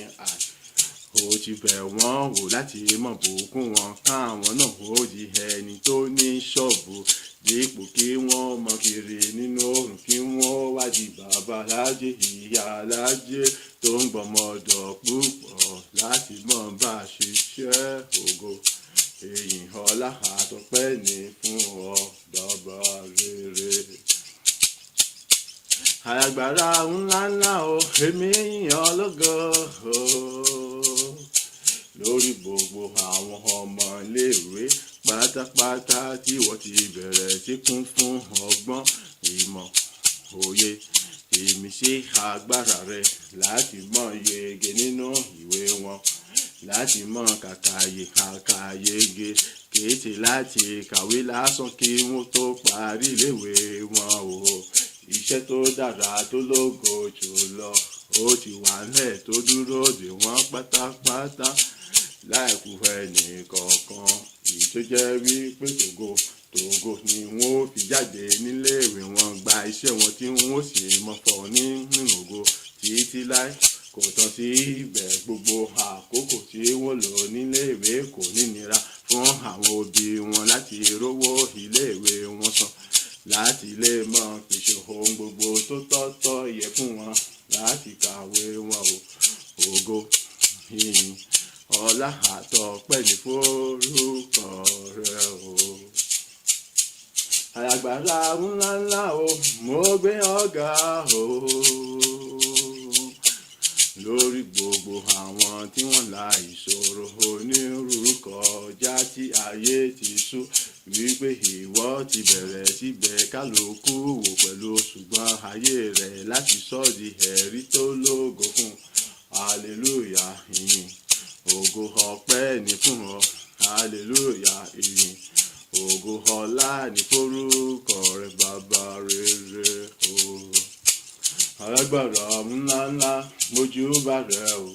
[SPEAKER 1] ó ti bẹ̀ wọ́n wò láti mọ̀ bùkún wọn káwọn náà ó di ẹni tó ní ṣọ́ọ̀bù dípò kí wọ́n mọ kiri nínú oòrùn kí wọ́n wá di bàbá lájẹ ìyá lájẹ tó ń gbọmọdọ̀ púpọ̀ láti mọ̀ bá a ṣiṣẹ́ ògo èyí ọlá àtọpẹ́ ní fún ọ bàbá rere. Alágbára ńláńlá o èmi yìn ọ́ lógo lórí gbogbo àwọn ọmọ iléèwé pátápátá tí wọ́n ti bẹ̀rẹ̀ sí kún fún ọgbọ́n ìmọ̀ òye ìmísí agbára rẹ láti mọ yege nínú ìwé wọn láti mọ kàkàyege kéètì láti kàwé lásán kí wọ́n tó parí iléèwé wọn o iṣẹ́ tó dára tó lógo jùlọ ó ti wà nílẹ̀ tó dúró dè wọ́n pátápátá láìkú ẹnì kọ̀ọ̀kan èyí tó jẹ́ wípé tògo ni wọ́n ó fi jáde níléèwé wọn gba iṣẹ́ wọn tí wọ́n ó sì mọ̀ fọ́ nínú ògo títí láì kò tán sí ibẹ̀ gbogbo àkókò tí wọ́n lò níléèwé kò ní nira fún àwọn òbí wọn láti rówó iléèwé wọn san láti lè mọ pèsè ohun gbogbo tó tọ́tọ́ yẹ fún wọn láti kàwé wọn o ògo ìyìn ọlá àtọpẹ́ ní forúkọ rẹ o. Alágbára ńláńlá o mo gbé ọ̀gá o lórí gbogbo àwọn tí wọ́n la ìṣòro onírúurú kọjá tí tí ayé ti sú wípé ìwọ ti bẹ̀rẹ̀ síbẹ̀ kálukú wò pẹ̀lú ṣùgbọ́n ayé rẹ̀ láti sọ di ẹ̀rí tó lógo fún hallelujah ìyìn ògo ọpẹ́ ní fún ọ hallelujah ìyìn ògo ọlá ní forúkọ rẹ bàbá rere o. Alágbára ńláńlá mójúbà rẹ o.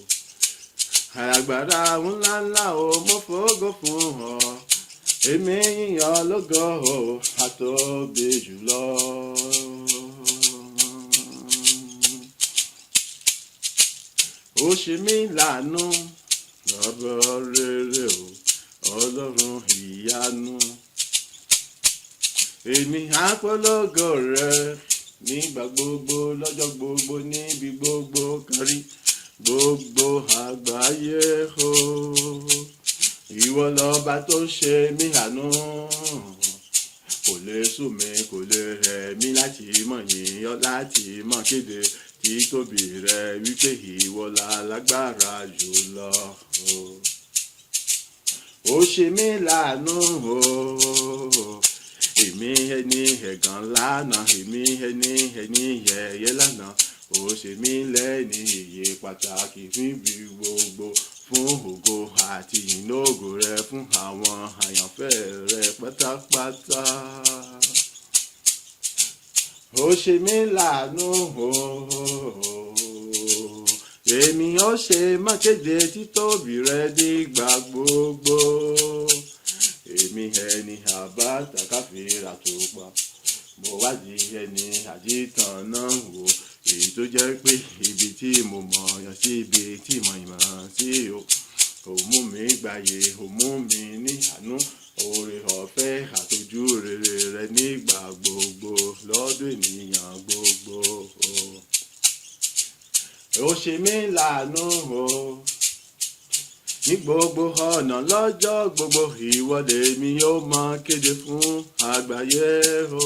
[SPEAKER 1] Alágbára ńláńlá o mo fògo fún ọ. Èmi yìnyín lógo o àtóbi jùlọ. Ó ṣe mí láàánú bàbá rere o Ọlọ́run ìyanu. Èmi á polongo rẹ nígbà gbogbo lọ́jọ́ gbogbo níbi gbogbo kárí gbogbo àgbáyé o. Ìwọ lọ́ba tó ṣe mí àánú, kò lè sú mi kò lè rẹ̀ mí láti mọ̀ yìn ọ́ láti mọ̀ kéde títóbi rẹ wípé ìwọ lálágbára jùlọ o. Ó ṣe mí láàánú o. Èmi ẹni ẹ̀gàn lánàá, èmi ẹni yẹ̀yẹ́ lánàá. Ó ṣe mí lẹ́ni iye pàtàkì fún ibi gbogbo, fún ògo àti ìnógo rẹ fún àwọn àyànfẹ́ rẹ pátápátá. Ó ṣe mí láàánú o. Èmi ó ṣe má kéde títóbi rẹ nígbà gbogbo. Èmi ẹni àbáta káfíńrà tó pa, mo wádìí ẹni àdìtàn náà wò, èyí tó jẹ́ pé ibi tí mo mọ̀ yàn sí ibi tí mo yàn sí o. Ó mú mi gbàyè, ó mú mi ní àánú, oore ọ̀fẹ́ àtọ́jú rere rẹ nígbà gbogbo lọ́dún ènìyàn gbogbo o. Ó ṣe mí láàánú o. Ní gbogbo ọ̀nà lọ́jọ́ gbogbo ìwọ́de mi yóò máa kéde fún àgbáyé o.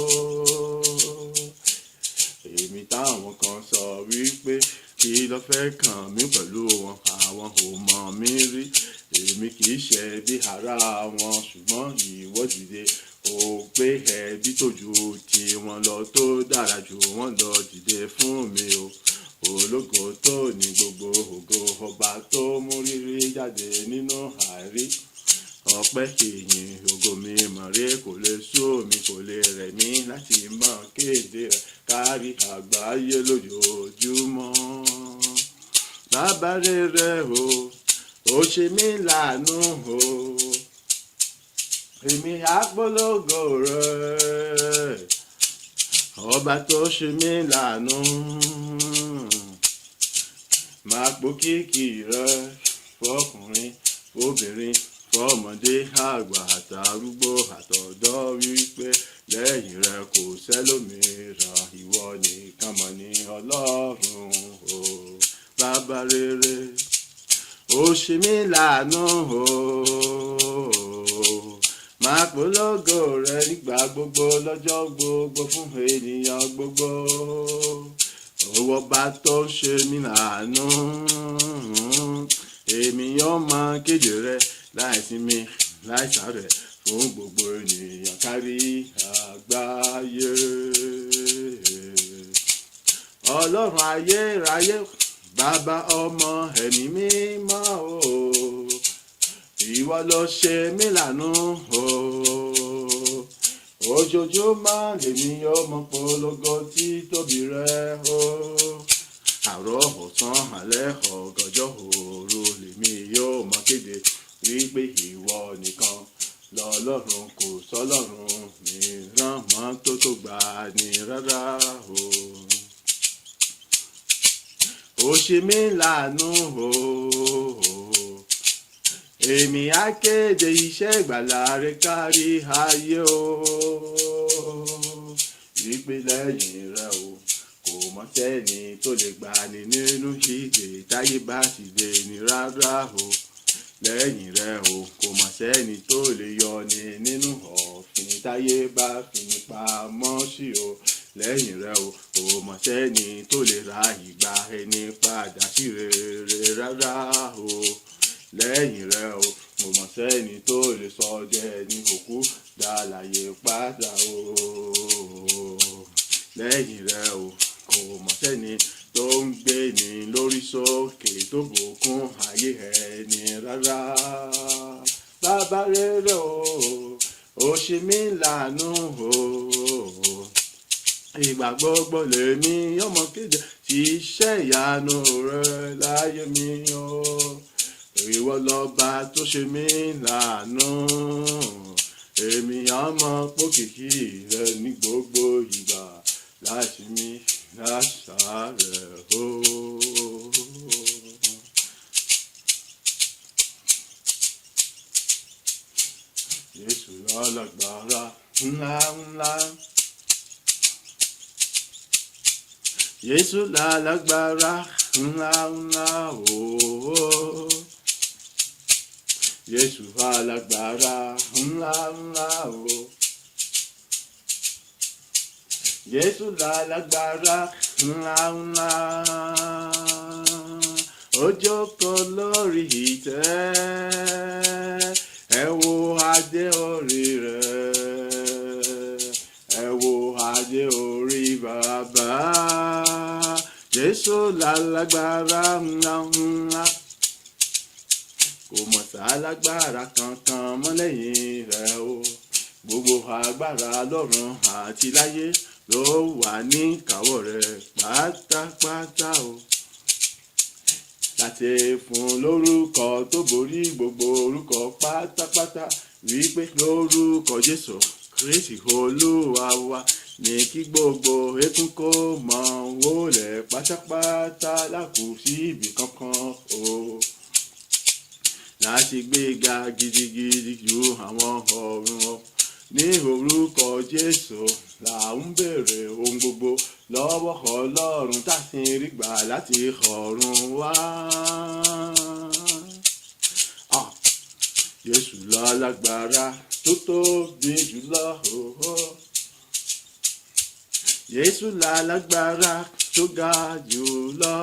[SPEAKER 1] Èmi táwọn kan sọ wípé kí ló fẹ́ kàn mí pẹ̀lú wọn, àwọn ò mọ̀ mí rí. Èmi kì í ṣe bí ara wọn ṣùgbọ́n ìwọ dìde ó gbé ẹbí tó ju tiwọn lọ tó dára jù wọ́n lọ dìde fún mi o. Ológo tó ní gbogbo ògo, ọba tó mú rírí jáde nínú àìrí. Ọpẹ́ ìyìn ògo mi mọ̀rẹ́ kò lè sú mi kò lè rẹ̀ mí láti máa kéde rẹ̀ kárí àgbáyé lójoojúmọ́. Bàbá rere o, ó ṣe mí láàánú o. Èmi á polongo rẹ̀, ọba tó ṣe mí láàánú. Máa pòkìkí rẹ fọkùnrin fóbìnrin fọmọdé àgbà àtàrúgbó àtọ̀dọ́ wípé lẹ́yìn rẹ kò sẹ́lòmíràn, ìwọ nìkan mọ̀ ní Ọlọ́run o. Bàbá rere ó ṣe mí láàánú o. Máa polongo rẹ nígbà gbogbo lọ́jọ́ gbogbo fún ènìyàn gbogbo. Owó bá tó ṣe mí láàánú, èmi yóò máa kéde rẹ láìsinmi láìsàárẹ̀ fún gbogbo ènìyàn kárí àgbáyé. Ọlọ́run ayérayé, bàbá ọmọ ẹ̀mí mímọ́ o. Ìwọ ló ṣe mí láàánú o. Ojoojúmọ́ lèmi yóò mọ polongo títóbi rẹ o. Àárọ̀ ọ̀sán alẹ́ ọ̀gànjọ́ òru lèmi yóò mọ kéde wípé ìwọ nìkan lọ́lọ́run, kò sọ́lọ́run mìíràn mọ́ tó gbà ní rárá o. Ó ṣe mí láàánú o. Èmi á kéde iṣẹ́ ìgbàlà rẹ kárí ayé o. Wípé lẹ́yìn rẹ o, kò mọ̀ sẹ́ni tó lè gbani nínú ìdè táyé bá ti dè ní rárá o. Lẹ́yìn rẹ o, kò mọ̀ sẹ́ni tó lè yọni nínú ọ̀fìn táyé bá fi ní pamọ́ sí o. Lẹ́yìn rẹ o, kò mọ̀ sẹ́ni tó lè ra ìgbà ẹni padà sí rere rárá o. lẹ́yìn rẹ̀ o kò mọ̀ sẹ́ni tó lè sọ dẹni òkú dálàyé padà o. Lẹ́yìn rẹ̀ o kò mọ̀ sẹ́ni tó ń gbé ní lórí sókè tó bùkún ayé ẹni rárá. Bàbá rere ó ṣe mí láàánú o. Ìgbà gbogbo lèmi ọmọ kéde iṣẹ́ ìyanu rẹ láyé mi o. Ìwọ lọba tó ṣe mí láàánú. Èmi ọmọ pòkìkí rẹ ní gbogbo ìgbà láti mi láṣàárẹ̀ o. Jésù lálágbára ńlá ńlá. Jésù lálágbára ńlá ńlá o. Jésù lálágbára ńlá ńlá o. Jésù lálágbára ńlá ńlá. Ó jókòó lórí ìtẹ́. Ẹ wo adé orí rẹ̀. Ẹ wo adé orí bàbá. Jésù lálágbára ńlá ńlá. Kò mọ̀ sálágbára kankan mọ́ lẹ́yìn rẹ̀ o. Gbogbo agbára lọ́run àti láyé ló wà ní ìkáwọ́ rẹ̀ pátápátá o. Láti fún lórúkọ tó borí gbogbo orúkọ pátápátá, wípé lórúkọ Jésù Kristi Olúwa wa ní kí gbogbo eékún kó mọ̀ wólẹ̀ pátápátá lákù sí ibì kankan o. Láti gbéga gidigidi ju àwọn ọ̀run o. Ní orúkọ Jésù là ń béèrè ohun gbogbo lọ́wọ́ Ọlọ́run tá sì ń rí gbà láti ọ̀run wá. Jésù lálágbára tó tóbi jùlọ o. Jésù lálágbára tó ga jùlọ.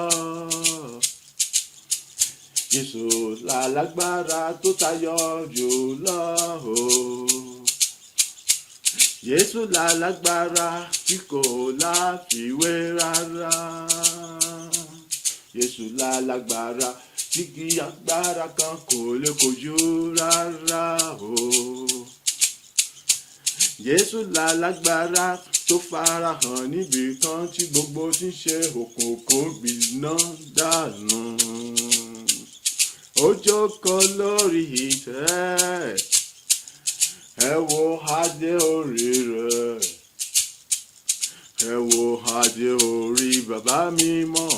[SPEAKER 1] Jésù lálágbára tó tayọ jùlọ o. Jésù lálágbára tí kò láfiwé rárá. Jésù lálágbára tí kì agbára kan kò lè kojú rárá o. Jésù lálágbára tó farahàn níbi kan tí gbogbo tí ń ṣe òkùnkùn gbiná dànù. Ó jókòó lórí ìtẹ́. Ẹ wo adé orí rẹ̀. Ẹ wo adé orí bàbá mímọ́.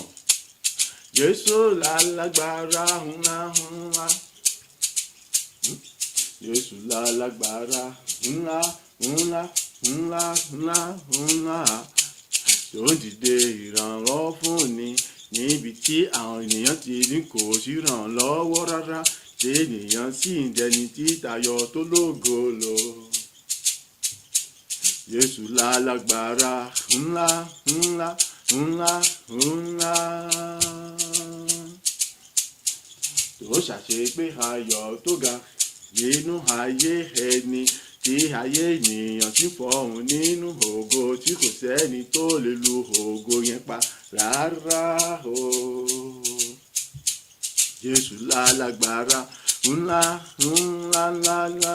[SPEAKER 1] Jésù lálágbára ńlá ńlá. Jésù lálágbára ńlá ńlá ńlá ńlá ńlá. Tó dìde ìrànwọ́ fún ni níbi tí àwọn ènìyàn ti ní kò sí ìrànlọ́wọ́ rárá. Tí ènìyàn sì ń dẹni tí tayọ tó lógo lọ. Jésù lálágbára ńlá ńlá ńlá ńlá. Tó ṣàṣepé ayọ̀ tó ga nínú ayé ẹni, tí ayé ènìyàn ti fọhùn nínú ògo tí kò sẹ́ni tó lè lu ògo yẹn pa rárá o. Jésù lálágbára ńlá ńlá ńlá ńlá.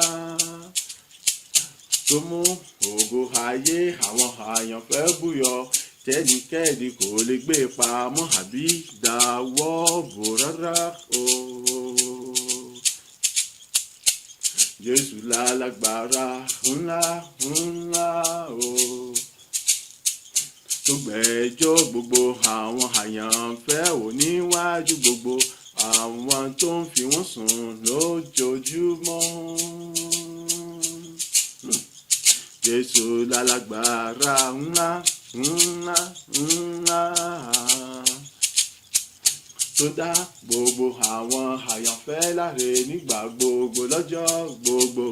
[SPEAKER 1] Tó mú ògo ayé àwọn àyànfẹ́ búyọ, tẹ́nikẹ́ni kò lè gbé pamọ́ àbí dáwọ́ bò rárá o. Jésù lálágbára ńlá ńlá o. Tó gbẹ́jọ́ gbogbo àwọn àyànfẹ́ ò níwájú gbogbo àwọn tó ń fi wọ́n sùn lójoojúmọ́. Jésù lálágbára ńlá ńlá ńlá. Tó dá gbogbo àwọn àyànfẹ́ láre nígbà gbogbo lọ́jọ́ gbogbo.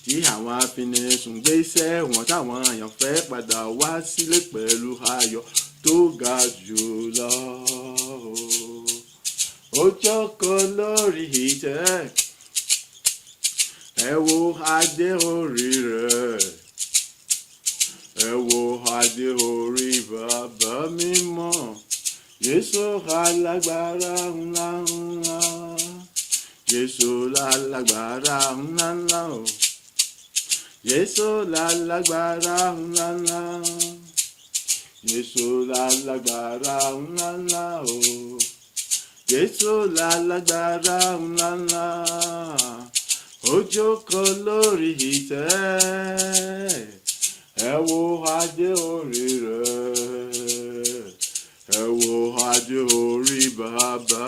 [SPEAKER 1] Tí àwọn afinisùn gbé iṣẹ́ wọn táwọn àyànfẹ́ padà wá sílé pẹ̀lú ayọ̀ tó ga jùlọ. ó jókòó lórí ìtẹ́, ẹ wo adé orí rẹ̀, ẹ wo adé orí bàbá mímọ́. Jésù alágbára ńlá ńlá, Jésù lálágbára ńlá ńlá o, Jésù lálágbára ńlá ńlá, Jésù lálágbára ńlá ńlá o, Jésù lálágbára ńlá ńlá. Ó jókòó lórí ìtẹ́, ẹ wo adé orí rẹ̀, ẹ wo adé orí bàbá.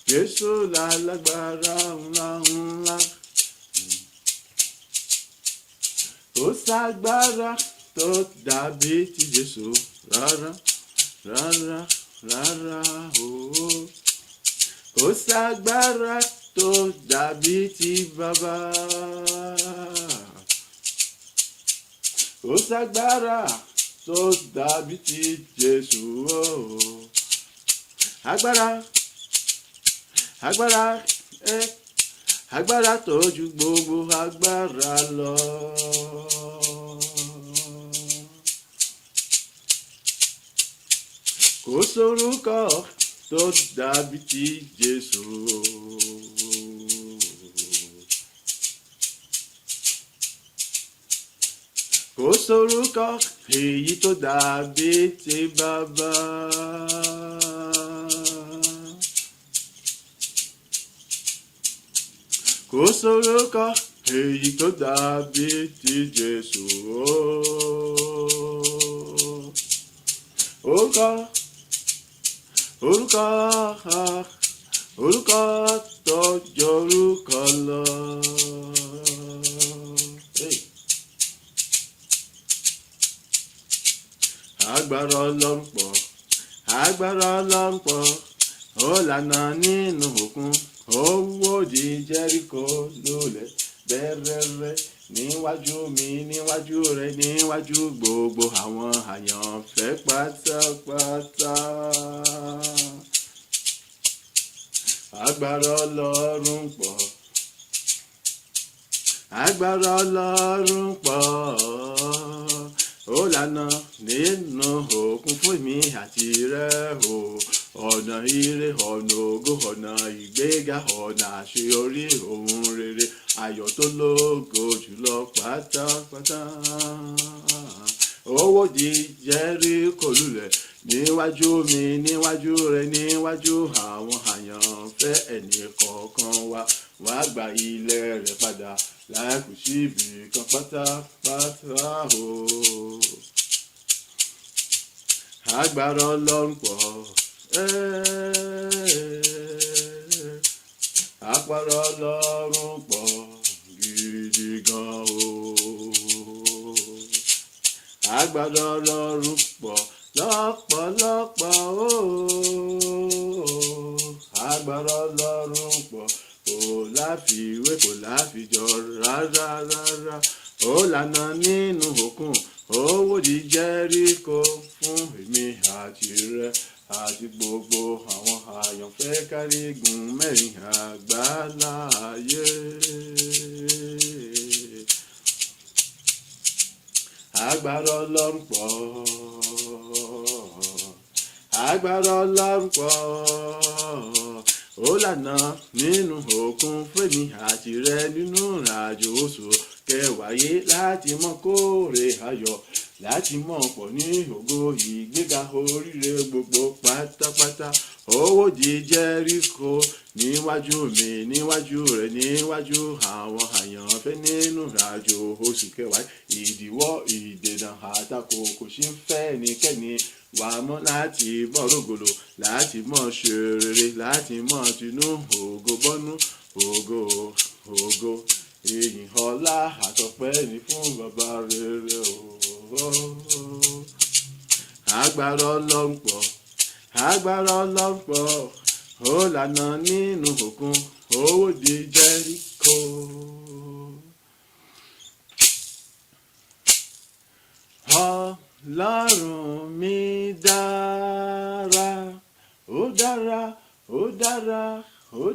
[SPEAKER 1] Jésù lálágbára ńlá ńlá. Kò ságbára tó dàbí ti Jésù rárá rárá rárá o. Kò ságbára tó dàbí ti bàbá. Kò ságbára tó dàbí ti Jésù o. Agbára, agbára, agbára tó ju gbogbo agbára lọ. Kò sórúkọ tó dàbí ti Jésù. Kò sórúkọ èyí tó dàbí ti bàbá. Kò sórúkọ èyí tó dàbí ti Jésù. Orúkọ, orúkọ, orúkọ tó jórúkọ lọ. Agbára Ọlọ́run pọ̀, agbára Ọlọ́run pọ̀, ó lànà nínú òkun, ó wòdì Jẹ́ríkò lulẹ̀ bẹ́rẹ́rẹ́. Níwájú mi, níwájú rẹ, níwájú gbogbo àwọn àyànfẹ́ pátápátá. Agbára Ọlọ́run pọ̀, agbára Ọlọ́run pọ̀, ó lànà nínú òkun fún mi àti rẹ o. Ọ̀nà ire, ọ̀nà ògo, ọ̀nà ìgbéga, ọ̀nà àṣeyọrí, ohun rere, ayọ̀ tó lógo jùlọ pátápátá. Ó wòdì Jẹ́ríkò lulẹ̀ níwájú mi, níwájú rẹ, níwájú àwọn àyànfẹ́ ẹnì kọ̀ọ̀kan wa. Wá gba ilẹ̀ rẹ̀ padà láìkù síbi kan pátápátá o. Agbára Ọlọ́run pọ̀, agbára Ọlọ́run pọ̀ gidi gan o. Agbára Ọlọ́run pọ̀ lọ́pọ̀lọpọ̀ o. Agbára Ọlọ́run pọ̀, kò láfiwé, kò láfijọ rárá rárá. Ó lànà nínú òkun, ó wòdì Jẹ́ríkò fún èmi àti rẹ àti gbogbo àwọn àyànfẹ́ kárígun mẹ́rin àgbáláyé. Agbára Ọlọ́run pọ̀, agbára Ọlọ́run pọ̀, ó lànà nínú òkun fèmí àti rẹ nínú ìrìnàjò oṣù kẹwàáyé láti mọ kórè ayọ̀, láti mọ̀ pọ̀ ní ògo ìgbéga oríire gbogbo pátápátá. Ó wòdì Jẹ́ríkò níwájú mi, níwájú rẹ, níwájú àwọn àyànfẹ́ nínú ìrìnàjò oṣù kẹwàá. Ìdíwọ́, ìdènà, àtakò kò sí ń fẹ́ ẹnikẹ́ni wà mọ́ láti mọ̀ rògbòlò, láti mọ̀ ṣe rere, láti mọ̀ tinú ògo bọ́nú. Ògo, ògo, ìyìn ọlá àtọpẹ́ ni fún bàbá rere o. Agbára Ọlọ́run pọ̀, agbára Ọlọ́run pọ̀, ó lànà nínú òkun, ó wòdì Jẹ́ríkò. Ọlọ́run mi dára, ó dára,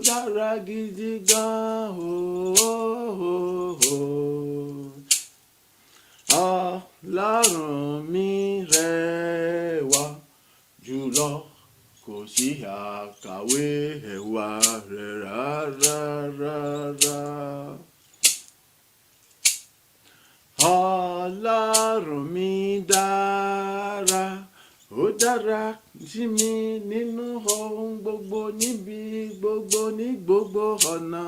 [SPEAKER 1] dára gidi gan Ọlọ́run mi rẹwà jùlọ kò sí àkàwé ẹwà rẹ̀ rárá. Ọlọ́run mi dára, ó dára sí mi nínú ohun gbogbo níbi gbogbo ní gbogbo ọ̀nà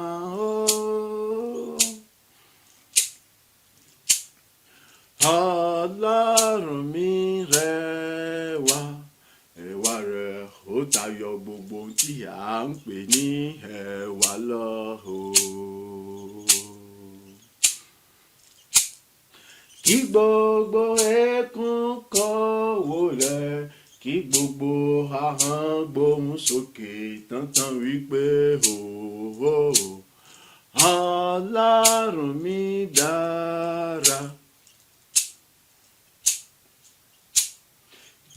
[SPEAKER 1] Ọlọ́run mi rẹwà, ẹwà rẹ̀ ó tayọ gbogbo tí à ń pè ní ẹwà lọ Kí gbogbo ẹkún kó wólẹ̀, kí gbogbo ahọ́n gbóhùn sókè tántán wípé Ọlọ́run mi dára.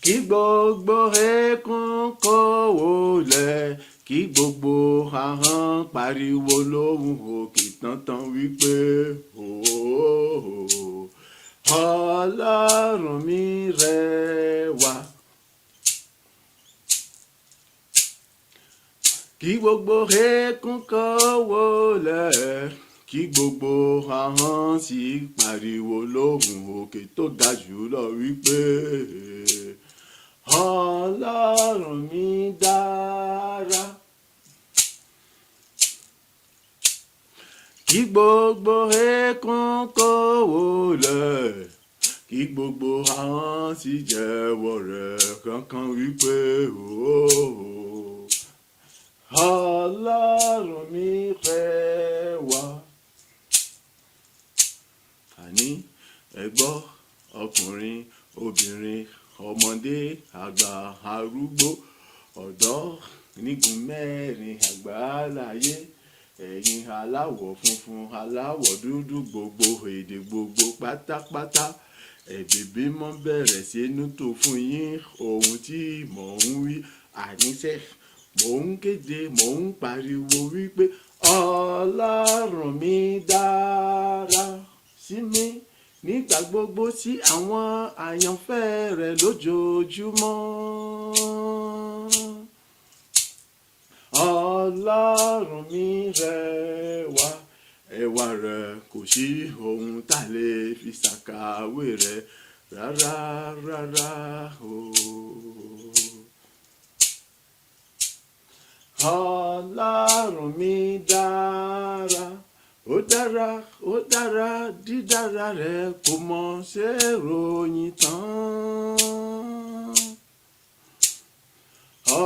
[SPEAKER 1] Kí gbogbo ẹkún kó wólẹ̀, kí gbogbo ahọ́n pariwo lóhùn òkè tántán wípé Ọlọ́run mi rẹwà. Kí gbogbo ẹkún kó wólẹ̀, kí gbogbo ahọ́n sì pariwo lóhùn òkè tó ga jùlọ wípé Ọlọ́run mi dára. Kí gbogbo ẹkún kó wólẹ̀, kí gbogbo ahọ́n sì jẹ́wọ́ rẹ̀ kankan wípé Ọlọ́run mi rẹwà. Àní ẹ gbọ́ ọkùnrin, obìnrin, ọmọdé, àgbà, arúgbó, ọ̀dọ́, nígun mẹ́rin àgbáláyé, ẹ̀yin aláwọ̀ funfun, aláwọ̀ dúdú, gbogbo èdè gbogbo pátápátá, ẹ̀bìbí mọ́ bẹ̀rẹ̀ sí inú tó fún yín ohun tí mò ń wí. Àníṣe mò ń kéde, mò ń pariwo wípé Ọlọ́run mi dára sí mi nígbà gbogbo, sí àwọn àyànfẹ́ rẹ̀ lójoojúmọ́. Ọlọ́run mi rẹwà, ẹwà rẹ̀ kò sí ohun tá lè fi ṣàkàwé rẹ̀ rárá Ọlọ́run mi dára, ó dára, ó dára, dídára rẹ̀ kò mọ̀ ṣe ròyìn tán.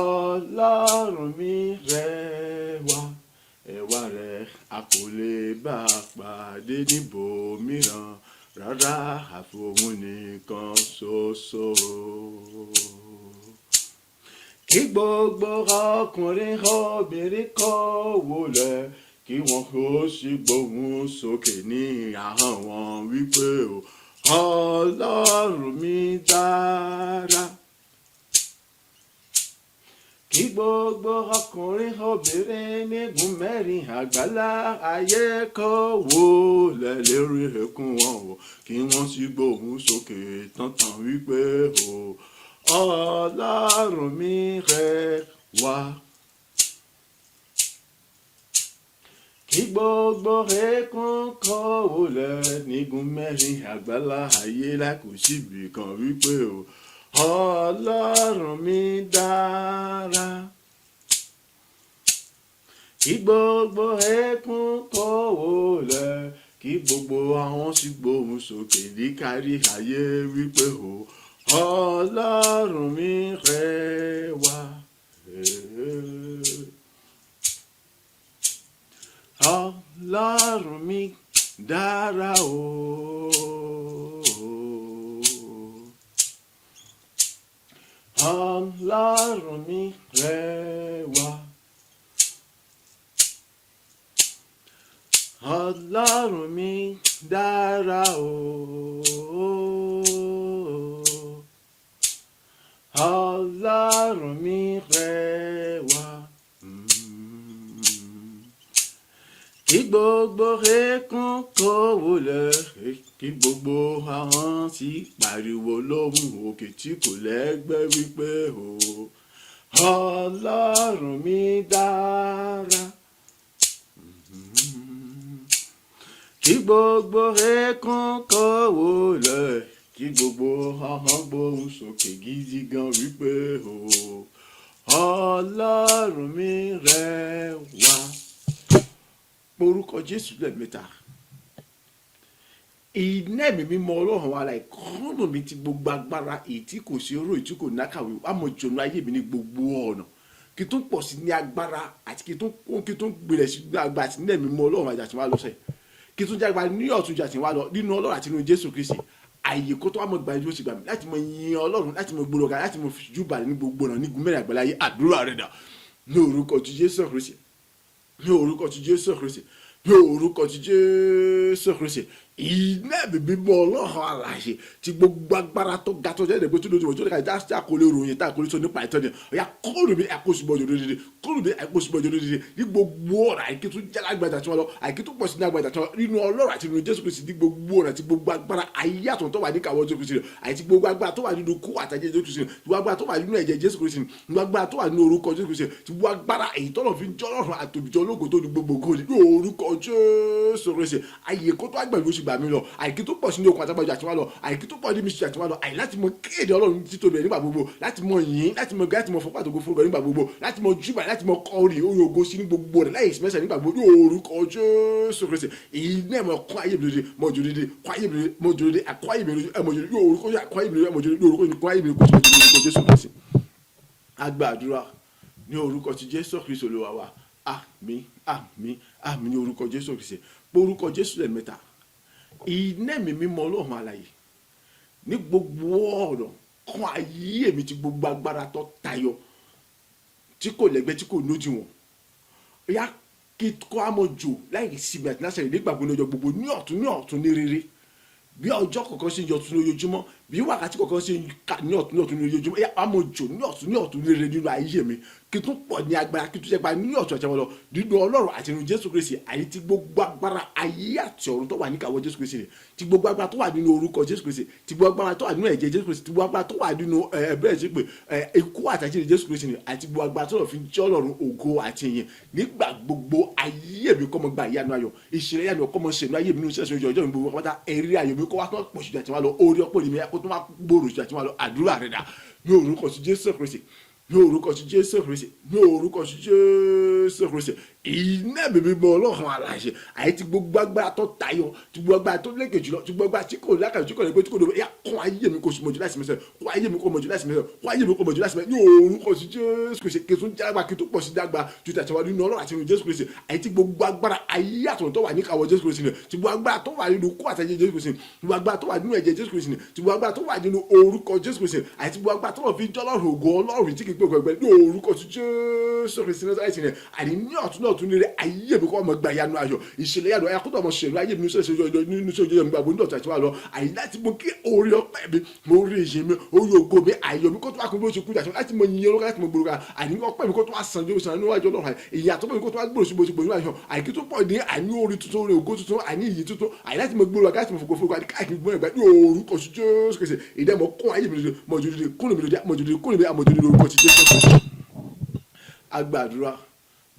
[SPEAKER 1] Ọlọ́run mi rẹwà, ẹwà rẹ̀ a kò lè bá pàdé níbòmíràn rárá àfi òun nìkan ṣoṣo. Kí gbogbo ọkùnrin obìnrin kó wólẹ̀, kí wọn kó sì gbóhùn sókè ní ahọ́n wọn wípé Ọlọ́run mi dára. Kí gbogbo ọkùnrin obìnrin nígun mẹ́rin àgbálá ayé kó wólẹ̀ lérí ẹkún wọn kí wọ́n sì gbóhùn sókè tántán wípé Ọlọ́run mi rẹwà. Kí gbogbo ẹkún kó wólẹ̀ nígun mẹ́rin àgbálá ayé lákò síbi kan wípé Ọlọ́run mi dára. Kí gbogbo ẹkún kó wólẹ̀, kí gbogbo ahọ́n sì gbóhùn sókè ní kárí ayé wípé Ọlọ́run mi rẹwà. Ọlọ́run mi dára Ọlọ́run mi rẹwà. Ọlọ́run mi dára Ọlọ́run mi rẹwà. gbogbo rékún kó wọlé kí gbogbo ahọ́n sì pariwo lóhùn òkè tí kò lẹ́gbẹ́ wípé o Ọlọ́run mi dára. Kí gbogbo rékún kó wọlé kí gbogbo ahọ́n gbóhùn sókè gidi gan wípé o Ọlọ́run mi rẹwà. Orúkọ Jésù lẹ́ẹ̀mẹ́ta. Iná ẹ̀mí mímọ́ Ọlọ́run wa láì kọ́nà mi ti gbogbo agbára èyí tí kò sí oró èyí tí kò nákàwé àmọ́ jọ̀nù ayé mi ní gbogbo ọ̀nà kí tó pọ̀ sí ní agbára àti kí tó gbèrè sí agbára àti ní ẹ̀mí mímọ́ Ọlọ́run àjàtì wa lọ́sẹ̀ kí tó jágba ní ọ̀tún jàtì wa lọ nínú Ọlọ́run àti nínú Jésù Kristi àyè kó tó wà mọ́ gbà ní oṣù gbà mí láti mọ yin Ọlọ́run láti mọ gbòòrò láti mọ júbà ní gbogbo ọ̀nà ní gúnmẹ́rin àgbáláyé àdúrà rẹ̀ dà ní orúkọ ti Jésù Kristi ní orúkọ ti Jésù Kristi ní orúkọ ti Jésù Kristi iná ẹ̀mí mímọ́ Ọlọ́run alààyè tí gbogbo agbára tó ga tó jẹ́ ẹ̀dẹ̀gbẹ́ tó lójú ọjọ́ ká já kó lè ròyìn tá a kó lè sọ nípa ìtọ́ ni ọ̀yà kóòrò mi àkóṣùbọ̀ ọjọ́ dédé kóòrò mi àkóṣùbọ̀ ọjọ́ dédé ní gbogbo ọ̀rọ̀ àìkí tó jẹ́ lágbàdà tí wọ́n lọ àìkí tó pọ̀ sí ní àgbàdà tí wọ́n nínú Ọlọ́run àti nínú Jésù Kristi ní gbogbo ọ̀rọ̀ àti gbogbo agbára ayé àtọ̀ tó wà ní kàwọ́ Jésù Kristi àti gbogbo agbára tó wà nínú kú àtàjẹ́ Jésù Kristi gbogbo agbára tó wà nínú ẹ̀jẹ̀ Jésù Kristi gbogbo agbára tó wà nínú orúkọ Jésù Kristi gbogbo agbára èyí tọ́lọ̀ fi ń jọ́ Ọlọ́run àtòbìjọ́ ológo tó ní gbogbo ògo ní orúkọ Jésù Kristi àyè kó tó àgbàlú oṣù gbà mí lọ àìkí tó pọ̀ sí ní okùn àtàgbàjọ àti wọn lọ àìkí tó pọ̀ ní mísì àti wọn lọ àì láti mọ kéde Ọlọ́run títóbi ẹ̀ nígbà gbogbo láti mọ yìn láti mọ gẹ́ láti mọ fọpá àtògo fún ọgbẹ́ nígbà gbogbo láti mọ júbà láti mọ kọrin orin ògo sí ní gbogbo rẹ̀ láì ìsìmẹ́sẹ̀ nígbà gbogbo ní orúkọ Jésù Kristi èyí náà mọ kọ́ ayé mi lóde mọ jòdè kọ́ ayé mi lóde mọ jòdè àkọ́ ayé mi lóde ẹ̀ mọ jòdè ní orúkọ àkọ́ ayé mi lóde ẹ̀ mọ jòdè ní orúkọ kọ́ ayé mi lóde kó Jésù Kristi. A gba àdúrà ní orúkọ ti Jésù Kristi Olúwa wa àmín àmín àmín ní orúkọ Jésù Kristi pé orúkọ Jésù lẹ́ẹ̀mẹ́ta iná ẹ̀mí mímọ́ Ọlọ́run alààyè ní gbogbo ọ̀rọ̀ kan ayé mi ti gbogbo agbára tó tayọ tí kò lẹ́gbẹ́ tí kò lódiwọ̀n ya kí kó a mọ̀ jò láì síbi àti láṣẹ ìdígbàgbọ́ lọ́jọ́ gbogbo ní ọ̀tún ní rere bí ọjọ́ kọ̀ọ̀kan ṣe ń yọ ọ̀tún lójoojúmọ́ bí wákàtí kọ̀ọ̀kan ṣe ń kà ní ọ̀tún lójoojúmọ́ ya a mọ̀ jò ní ọ̀tún ní rere nínú ayé mi kí tún pọ̀ ní agbára kí tún ṣe gba ní ọ̀tún àtẹ̀wọ̀n lọ nínú Ọlọ́run àti nínú Jésù Kristi àyè tí gbogbo agbára ayé àti ọ̀run tó wà ní kàwọ́ Jésù Kristi tí gbogbo agbára tó wà nínú orúkọ Jésù Kristi tí gbogbo agbára tó wà nínú ẹ̀jẹ̀ Jésù Kristi tí gbogbo agbára tó wà nínú bẹ́ẹ̀ sí pé ikú àtàjẹ́ Jésù Kristi àti gbogbo agbára tó lọ fi jẹ́ Ọlọ́run ògo àti ìyìn nígbà gbogbo ayé mi kọ́ mọ gba ìyanu ayọ̀ ìṣẹ̀lẹ̀ ìyanu ọkọ́ mọ ṣẹ̀nu ayé mi nínú iṣẹ́ ìṣòro ọjọ́ ìgbòho pátá ẹ̀rí ayọ̀ mi kọ́ wá tó pọ̀ ṣùgbọ́n àti wọn lọ orí ọ̀pọ̀ ìlú mi kó tó wá gbòòrò ṣùgbọ́n àti wọn lọ àdúrà rẹ̀ dà ní orúkọ ti Jésù Kristi ní orúkọ ti Jésù Kristi ní orúkọ ti Jésù Kristi iná ẹ̀mí mímọ́ Ọlọ́run alààyè àyè tí gbogbo agbára tó tayọ tí gbogbo agbára tó lékè jùlọ tí gbogbo agbára tí kò lákàtúntì tí kò lẹ́gbẹ́ tí kò dòwò yà kún ayé mi kò sì mọ̀jú láti mẹ́sẹ̀ kún ayé mi kò mọ̀jú láti mẹ́sẹ̀ kún ayé mi kò mọ̀jú láti mẹ́sẹ̀ ní orúkọ ti Jésù Kristi kí tún jágbá kí tó pọ̀ sí dágbà ju tàtàwá nínú Ọlọ́run àti nínú Jésù Kristi àyè tí gbogbo agbára ayé àtọ̀nà tó wà ní kàwọ́ Jésù Kristi tí gbogbo agbára tó wà nínú kú àtẹ̀jẹ̀ Jésù Kristi tí gbogbo agbára tó wà nínú ẹ̀jẹ̀ Jésù Kristi tí gbogbo agbára tó wà nínú orúkọ Jésù Kristi àyè tí gbogbo agbára tó wà fi jọ́lọ́run ògo Ọlọ́run tí kì í pé ògbẹ́gbẹ́ ní orúkọ ti Jésù Kristi náà sáyẹ̀sì rẹ̀ àní ní ọ̀tún ní rẹ̀ ayé mi kọ́ ọmọ gba ìyanu ayọ̀ ìṣẹ̀lẹ̀ yàtọ̀ ayé akótó ọmọ ṣẹlẹ̀ ayé mi nínú sọ́jọ́ mi gbàgbọ́ nígbà tí wà lọ àyè láti mọ kí orí ọpẹ́ mi mo rí ìyìn mi orí ògo mi ayọ̀ mi kó tó wà kún bí ó ṣe kú jà láti mọ yìnyín olóka láti mọ gbòòrò àní ọpẹ́ mi kó tó wà sàn jó sàn níwájú Ọlọ́run ìyàtọ̀ mi kó tó wà gbòòrò sí bó ṣe gbòòrò ayọ̀ àyè tó pọ̀ ní àní orí tuntun orí ògo tuntun àní ìyìn tuntun àyè láti mọ gbòòrò láti mọ fòkòfòkò àti káàkiri gbòòrò ẹgbẹ́ ní orúkọ sí Jésù Kristi ìdẹ́mọ̀ kún ayé mi lóde mọ̀jòdìdì kúnlẹ̀ mi lóde mọ̀jòdìdì kúnlẹ̀ mi àmọ̀jòdìdì orúkọ sí Jésù Kristi. A gbàdúrà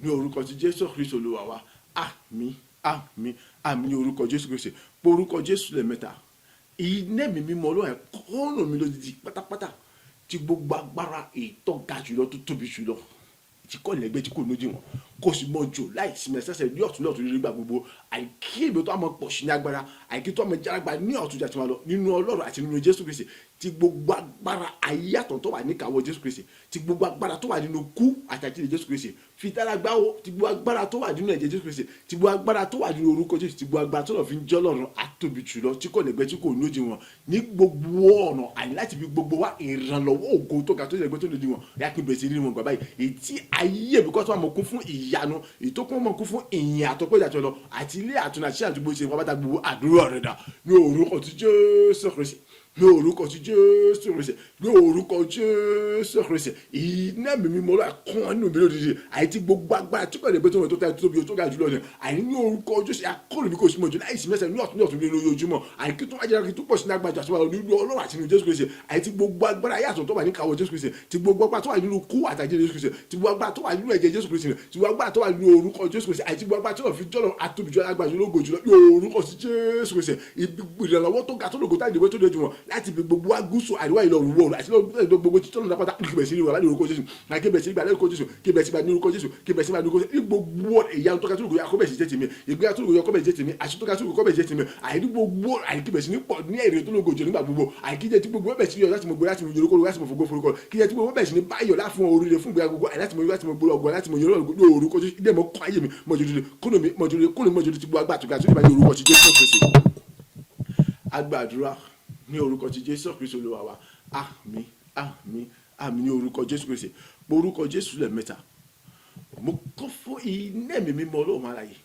[SPEAKER 1] ní orúkọ sí Jésù Kristi Olúwa wa àmín àmín àmín ní orúkọ Jésù Kristi pé orúkọ Jésù lẹ́ẹ̀mẹ́ta iná ẹ̀mí mímọ́ Ọlọ́run kọ́nà mi lódìdí pátápátá tí gbogbo agbára ètò ga jùlọ tó tóbi jùlọ tí kò lẹ́gbẹ́ tí kò lódì wọn kò sì mọ jò láì sinmi ẹsẹ̀ ní ọ̀tún lọ́tún nígbà gbogbo àìkí èmi tó àmọ́ pọ̀ sí ní agbára àìkí tó àmọ́ járágbá ní ọ̀tún jà tí wọn lọ nínú Ọlọ́run àti nínú Jésù Kristi tí gbogbo agbára ayé àtọ̀ tó wà ní kàwọ́ Jésù Kristi tí gbogbo agbára tó wà nínú kú àtàkìlẹ̀ Jésù Kristi fi dáragbá o tí gbogbo agbára tó wà nínú ẹ̀jẹ̀ Jésù Kristi tí gbogbo agbára tó wà nínú orúkọ Jésù tí gbogbo agbára tó lọ fi ń jọ́ lọ́run àtòbí jùlọ tí kò lẹ́gbẹ́ tí kò lódì wọn ní gbogbo ọ̀nà àní láti fi gbogbo wa ìrànlọ́wọ́ ògo tó ga tó lẹ́gbẹ́ tó lódì wọn yá kí n bẹ̀rẹ̀ sí nínú wọn gbà báyìí ètí ayé mi kọ́ tó wà mọ̀ kún fún ìyanu ìtókùn mọ̀ kún fún ìyìn àtọ́pẹ́ ìjàtọ̀ lọ àti ilé àtúnṣe àti àdúgbò ṣe wọn bá ta gbogbo àdúrà rẹ̀ dà ní orúkọ ti Jésù Kristi ní orúkọ ti Jésù Kristi, ní orúkọ Jésù Kristi, iná mi mímọ́ lọ́wọ́ kún nínú mi lódìdí àìtí gbogbo agbára tí kò lè gbé tó wọn tó tóbi tó ga jùlọ ni àìní ní orúkọ Jésù akọ́lù mi kò sí mọ̀ jù láìsí mẹ́sẹ̀ ní ọ̀tún lójoojúmọ́ àìkí tó wájú kí tó pọ̀ sí lágbájá sí wa nínú Ọlọ́run àti nínú Jésù Kristi àìtí gbogbo agbára yàtọ̀ tó wà ní kàwọ́ Jésù Kristi ti gbogbo agbára tó wà nínú kú àtàjẹ́ Jésù Kristi ti gbogbo agbára tó wà nínú ẹ̀jẹ̀ Jésù Kristi ti gbogbo agbára tó wà nínú orúkọ Jésù Kristi àìtí gbogbo agbára tó wà fi jọ́lọ̀ àtòbìjọ́ lágbájá lógo jùlọ ní orúkọ sí Jésù Kristi ìrànlọ́wọ́ tó ga tó lògó tá ìdìbò tó dojú wọn láti fi gbogbo agúsù àríwá ìlọ òwúrọ̀ àti lọ́gbọ́n gbogbo títọ́ lọ́dà pátá kíbẹ̀ sí ìwà láti orúkọ Jésù kíbẹ̀ sí ìgbà lórúkọ Jésù kíbẹ̀ sí ìgbà ní orúkọ Jésù kíbẹ̀ sí ìgbà ní orúkọ Jésù gbogbo ìyá tó ga tó lògó akọ́bẹ̀ sí jẹ́ tèmi ìgbéga tó lògó akọ́bẹ̀ jẹ́ tèmi àṣì tó ga tó lògó akọ́bẹ̀ jẹ́ tèmi àìní gbogbo àìkíbẹ̀ sí ní pọ̀ ní èrè tó lògó jẹ́ nígbà gbogbo àìkíjẹ́ tí gbogbo ẹ̀bẹ̀ sí yọ láti mọ̀ gbé láti mọ̀ yorùkọ láti mọ̀ fògo forúkọ kíjẹ́ tí gbogbo ẹ̀bẹ̀ sí ní báyọ̀ láti fún oríire fún ìgbéga gbogbo láti mọ̀ gbogbo ọgbọ̀n láti mọ̀ yorùkọ orúkọ Jésù ilé mọ̀ kọ́ ayé mi mọ̀jòdì kónú mọ̀jòdì tí gbogbo agbá tó ga tó ní orúkọ ti Jésù Kristi agbàdúrà ní orúkọ ti Jésù Kristi Olúwa wa àmín àmín àmín ní orúkọ Jésù Kristi orúkọ Jésù lẹ́ẹ̀mẹ́ta mo kọ́ fún iná mi mímọ́ Ọlọ́run aláyé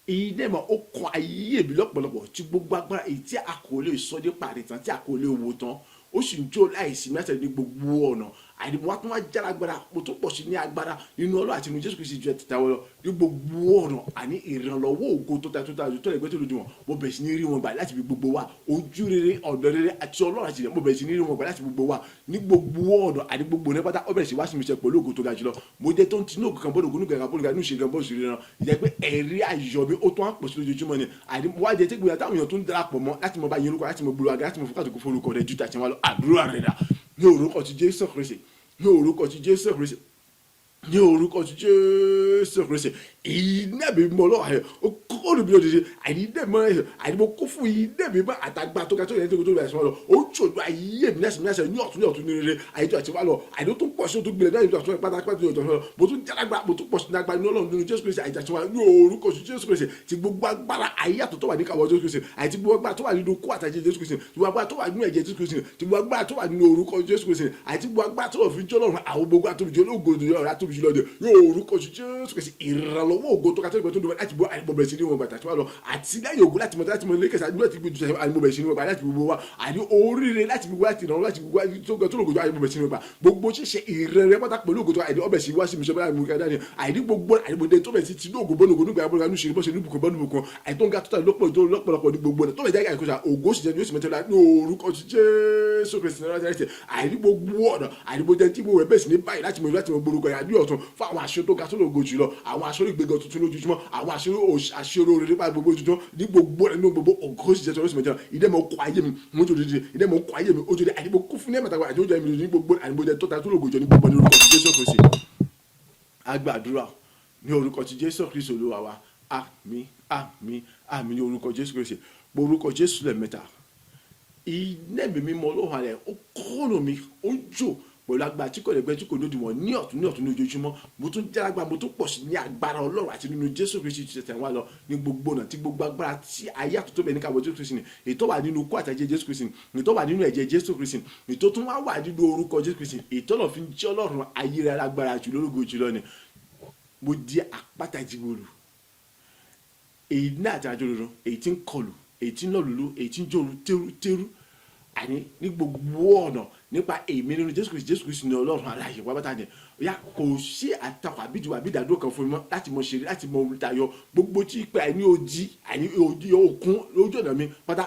[SPEAKER 1] iná mọ̀ ó kọ ayé mi lọ́pọ̀lọpọ̀ tí gbogbo agbára èyí tí a kò lè sọ dé parí tán tí a kò lè wò tán ó sì ń jó láìsí mẹ́tẹ̀ ní gbogbo ọ̀nà àìdìbò wa tún wá jára agbára mo tún pọ̀ sí ní agbára nínú Ọlọ́run àti nínú Jésù Kristi ju ẹ̀tìta wọ́n lọ ní gbogbo ọ̀nà àní ìrànlọ́wọ́ ògo tó ta tó lè gbé tó lójú wọn mo bẹ̀rẹ̀ sí ní rí wọn gbà láti fi gbogbo wa ojú rere ọ̀dọ̀ rere àti Ọlọ́run àti mo bẹ̀rẹ̀ sí ní rí wọn gbà láti gbogbo wa ní gbogbo ọ̀nà àti gbogbo ní pátá ó bẹ̀rẹ̀ sí wá sí mi ṣe pẹ̀lú ògo tó ga jùlọ mo jẹ́ tó ń tinú ògo kan bọ́dọ̀ ògo nígbà kan bọ́dọ̀ ní ìṣègùn bọ́dọ̀ ìṣègùn náà ìjẹ́ pé ẹ̀rí ayọ̀ mi ó tó wá pọ̀ sí lójoojúmọ́ ni àìní wá jẹ́ tí gbìyànjú táwọn èèyàn tó ń darapọ̀ mọ́ láti mọ bá yẹn orúkọ láti mọ gbòòrò àga láti mọ fúkàtúkú forúkọ rẹ̀ ju tàṣẹ wọn lọ àdúrà rẹ̀ dà ní orúkọ ti Jésù Kristi ní orúkọ ti Jésù Kristi ní orúkọ ti Jésù Kristi iná mi mọ lọ́wọ́ ayọ̀ ó kọ́ lóbi lódìdí àìní dẹ́ mọ́ ẹ̀yọ̀ àìní mo kó fún iná mi bá àtàgbà tó ga tó yẹn tó gbé tó lọ ó jòdó ayé mi náà ní ọ̀tún ní rere àyè tó àti wá lọ àìní tó pọ̀ sí tó gbilẹ̀ náà ìlú àtúnṣe pátápátá tó yọ̀ mo tún jálágbá mo tún pọ̀ sí nágbá ní Ọlọ́run nínú Jésù Kristi àìjà tí wọ́n ní orúkọ ti Jésù Kristi ti gbogbo agbára ayé àtọ̀ tó wà ní kàwọ́ Jésù Kristi àti gbogbo agbára tó wà nínú kó àtàjẹ Jésù Kristi ti gbogbo agbára tó wà nínú ẹ̀jẹ̀ Jésù Kristi ti gbogbo agbára tó wà nínú orúkọ Jésù Kristi àti gbogbo agbára tó wà fi jọ́ lọ́run àwọn gbogbo àtòbìjọ́ olóògùn òdòdó àtòbìjọ́ lọ́dẹ yóò orúkọ ti Jésù Kristi ìrànlọ́wọ́ ògo tó kàtó ìgbà tó ń dùn láti bọ́ àìmọ̀bẹ̀rẹ̀ sí ní wọn gbàtà tí wọ́n lọ àti lẹ́yìn ògo láti mọ̀ lẹ́kẹ̀sì àdúrà ti gbèjù sẹ́yìn àìmọ̀bẹ̀rẹ̀ sí ní wọn gbà láti gbogbo wa àní oríire láti gbogbo láti ìrànlọ́wọ́ láti gbogbo tó gbà tó lògòjò àìmọ̀bẹ̀rẹ̀ sí ní wọn gbà gbogbo ṣíṣe ìrẹ̀rẹ̀ pátá pẹ̀lú ògo tó àìní ọbẹ̀ sí wá sí mi ṣe báyìí mú kẹ́dá ni àìní gbogbo àìmọ̀dé tó bẹ̀ sí ti ní ògo bọ́nu ògo nígbà abúlé kanú ṣe bọ́sẹ̀ níbùkún bọ́nu bùkún àìtó ń ga tó tà lọ́pọ̀lọpọ̀ ní gbogbo tó bẹ̀ jẹ́ àìkọ́sà ògo sì jẹ́ ní oṣù mẹ́tẹ́lá ní orúkọ ti Jésù Kristi àìní gbogbo ọ̀nà àìní gbogbo jẹ́ tí mo rẹ̀ bẹ̀ sí ní báyìí láti mọ̀ gbogbo àyàdí ọ̀tún fún àwọn aṣọ tó ga tó lògo jùlọ àwọn aṣọ ìgbéga tuntun lójoojúmọ́ àwọn aṣọ oore nípa gbogbo ojúmọ́ ní gbogbo ẹni gbogbo ògo sì jẹ́ tó lọ́sùn mẹ́tẹ́lá ìdẹ́ mọ̀ kọ́ ayé mi mo jò dídì ìdẹ́ mọ̀ kọ́ ayé mi ojú dẹ́ àdìbò kú fún ní ẹ̀mẹ́ta àti oúnjẹ mi ní gbogbo àdìbò jẹ́ tó ta tó lògo jọ ní gbogbo ní orúkọ ti Jésù Kristi agbàdúrà ní orúkọ ti Jésù Kristi Olúwa wa àmín àmín àmín ní orúkọ Jésù Kristi orúkọ Jésù lẹ́ẹ̀mẹ́ta iná mi mímọ́ Ọlọ́run rẹ̀ ó kọ́nà mi ó jò pẹ̀lú agbára tí kò lè gbẹ tí kò lódì wọn ní ọ̀tún ní ojoojúmọ́ mo tún jẹ́ agbára mo tún pọ̀ sí ní agbára Ọlọ́run àti nínú Jésù Kristi ti tẹ̀tẹ̀ wá lọ ní gbogbo náà tí gbogbo agbára tí ayé àtúntò bẹ̀ ní káwọ́ Jésù Kristi ni ètò wà nínú kó àtàjẹ Jésù Kristi ni ètò wà nínú ẹ̀jẹ̀ Jésù Kristi ni ètò tún wà nínú orúkọ Jésù Kristi ètò náà fi ń jẹ́ Ọlọ́run ayé rẹ̀ agbára jù lórúkọ jùlọ ni mo di àpáta ìjìgbòrò èyí náà àti àjọyọ̀ èyí tí ń kọlù èyí tí ń lọ lùlù èyí tí ń jòrò tẹ́rú àní ní gbogbo ọ̀nà nípa èmi nínú Jésù Kristi ní Ọlọ́run aláyè wá bàtà ni ya kò sí àtakò àbíjú àbídàdúró kan fún mi mọ́ láti mọ ṣeré láti mọ olùtayọ gbogbo tí pé àní odi òkun lójú ọ̀nà mi pátá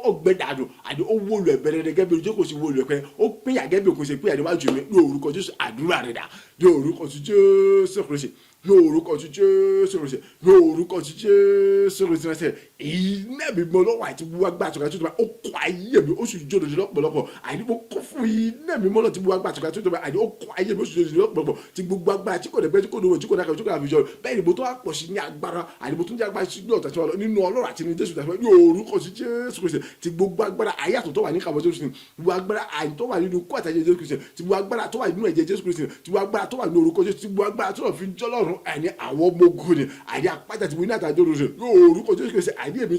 [SPEAKER 1] ọgbẹ́dàdù àti ó wọlé ẹ̀bẹ̀rẹ̀ rẹ̀ gẹ́gẹ́ bí ojú kò sí wọlé ẹ̀pẹ́ ó pínyà gẹ́gẹ́ bí òkun ṣe pínyà níwájú mi ní orúkọ Jésù àdúrà rẹ̀ dà ní orúkọ ti Jésù Kristi ní orúkọ ti Jésù Kristi ní orúkọ ti Jésù Kristi rẹ̀ iná mi mọ lọ́wọ́ àti wúwá gbà tó tó bá ó kọ́ ayé mi ó sì jòdò lọ́pọ̀lọpọ̀ àìdíbò kún fún iná mi mọ́ lọ́ ti wúwá gbà tó bá àìdí ó kọ́ ayé mi ó sì jòdò lọ́pọ̀lọpọ̀ ti gbogbo agbára tí kò dẹ̀ bẹ́ẹ̀ tí kò dòwò tí kò dákẹ́ tí kò dàbí jọ bẹ́ẹ̀ ni mo tó wá pọ̀ sí ní agbára àìdíbò tó ń jẹ́ agbára sí ní ọ̀tà tí wọ́n lọ nínú Ọlọ́run àti nínú Jésù ní orúkọ ti Jésù Kristi ti gbogbo agbára ayé àtọ̀ tó wà ní kàwọ́ Jésù Kristi gbogbo agbára àyè tó wà nínú kó àtàjẹ Jésù Kristi ti gbogbo agbára tó wà nínú ẹ̀jẹ̀ Jésù Kristi ti gbogbo agbára tó wà nínú orúkọ Jésù ti gbogbo agbára tó wà fi jọ́lọ́run
[SPEAKER 2] ọlọ́run àní àwọn ọmọ ogun ni àní àpáta tí mo ní àtàjọ rẹ̀ lórúkọ Jésù Kristi àní èmi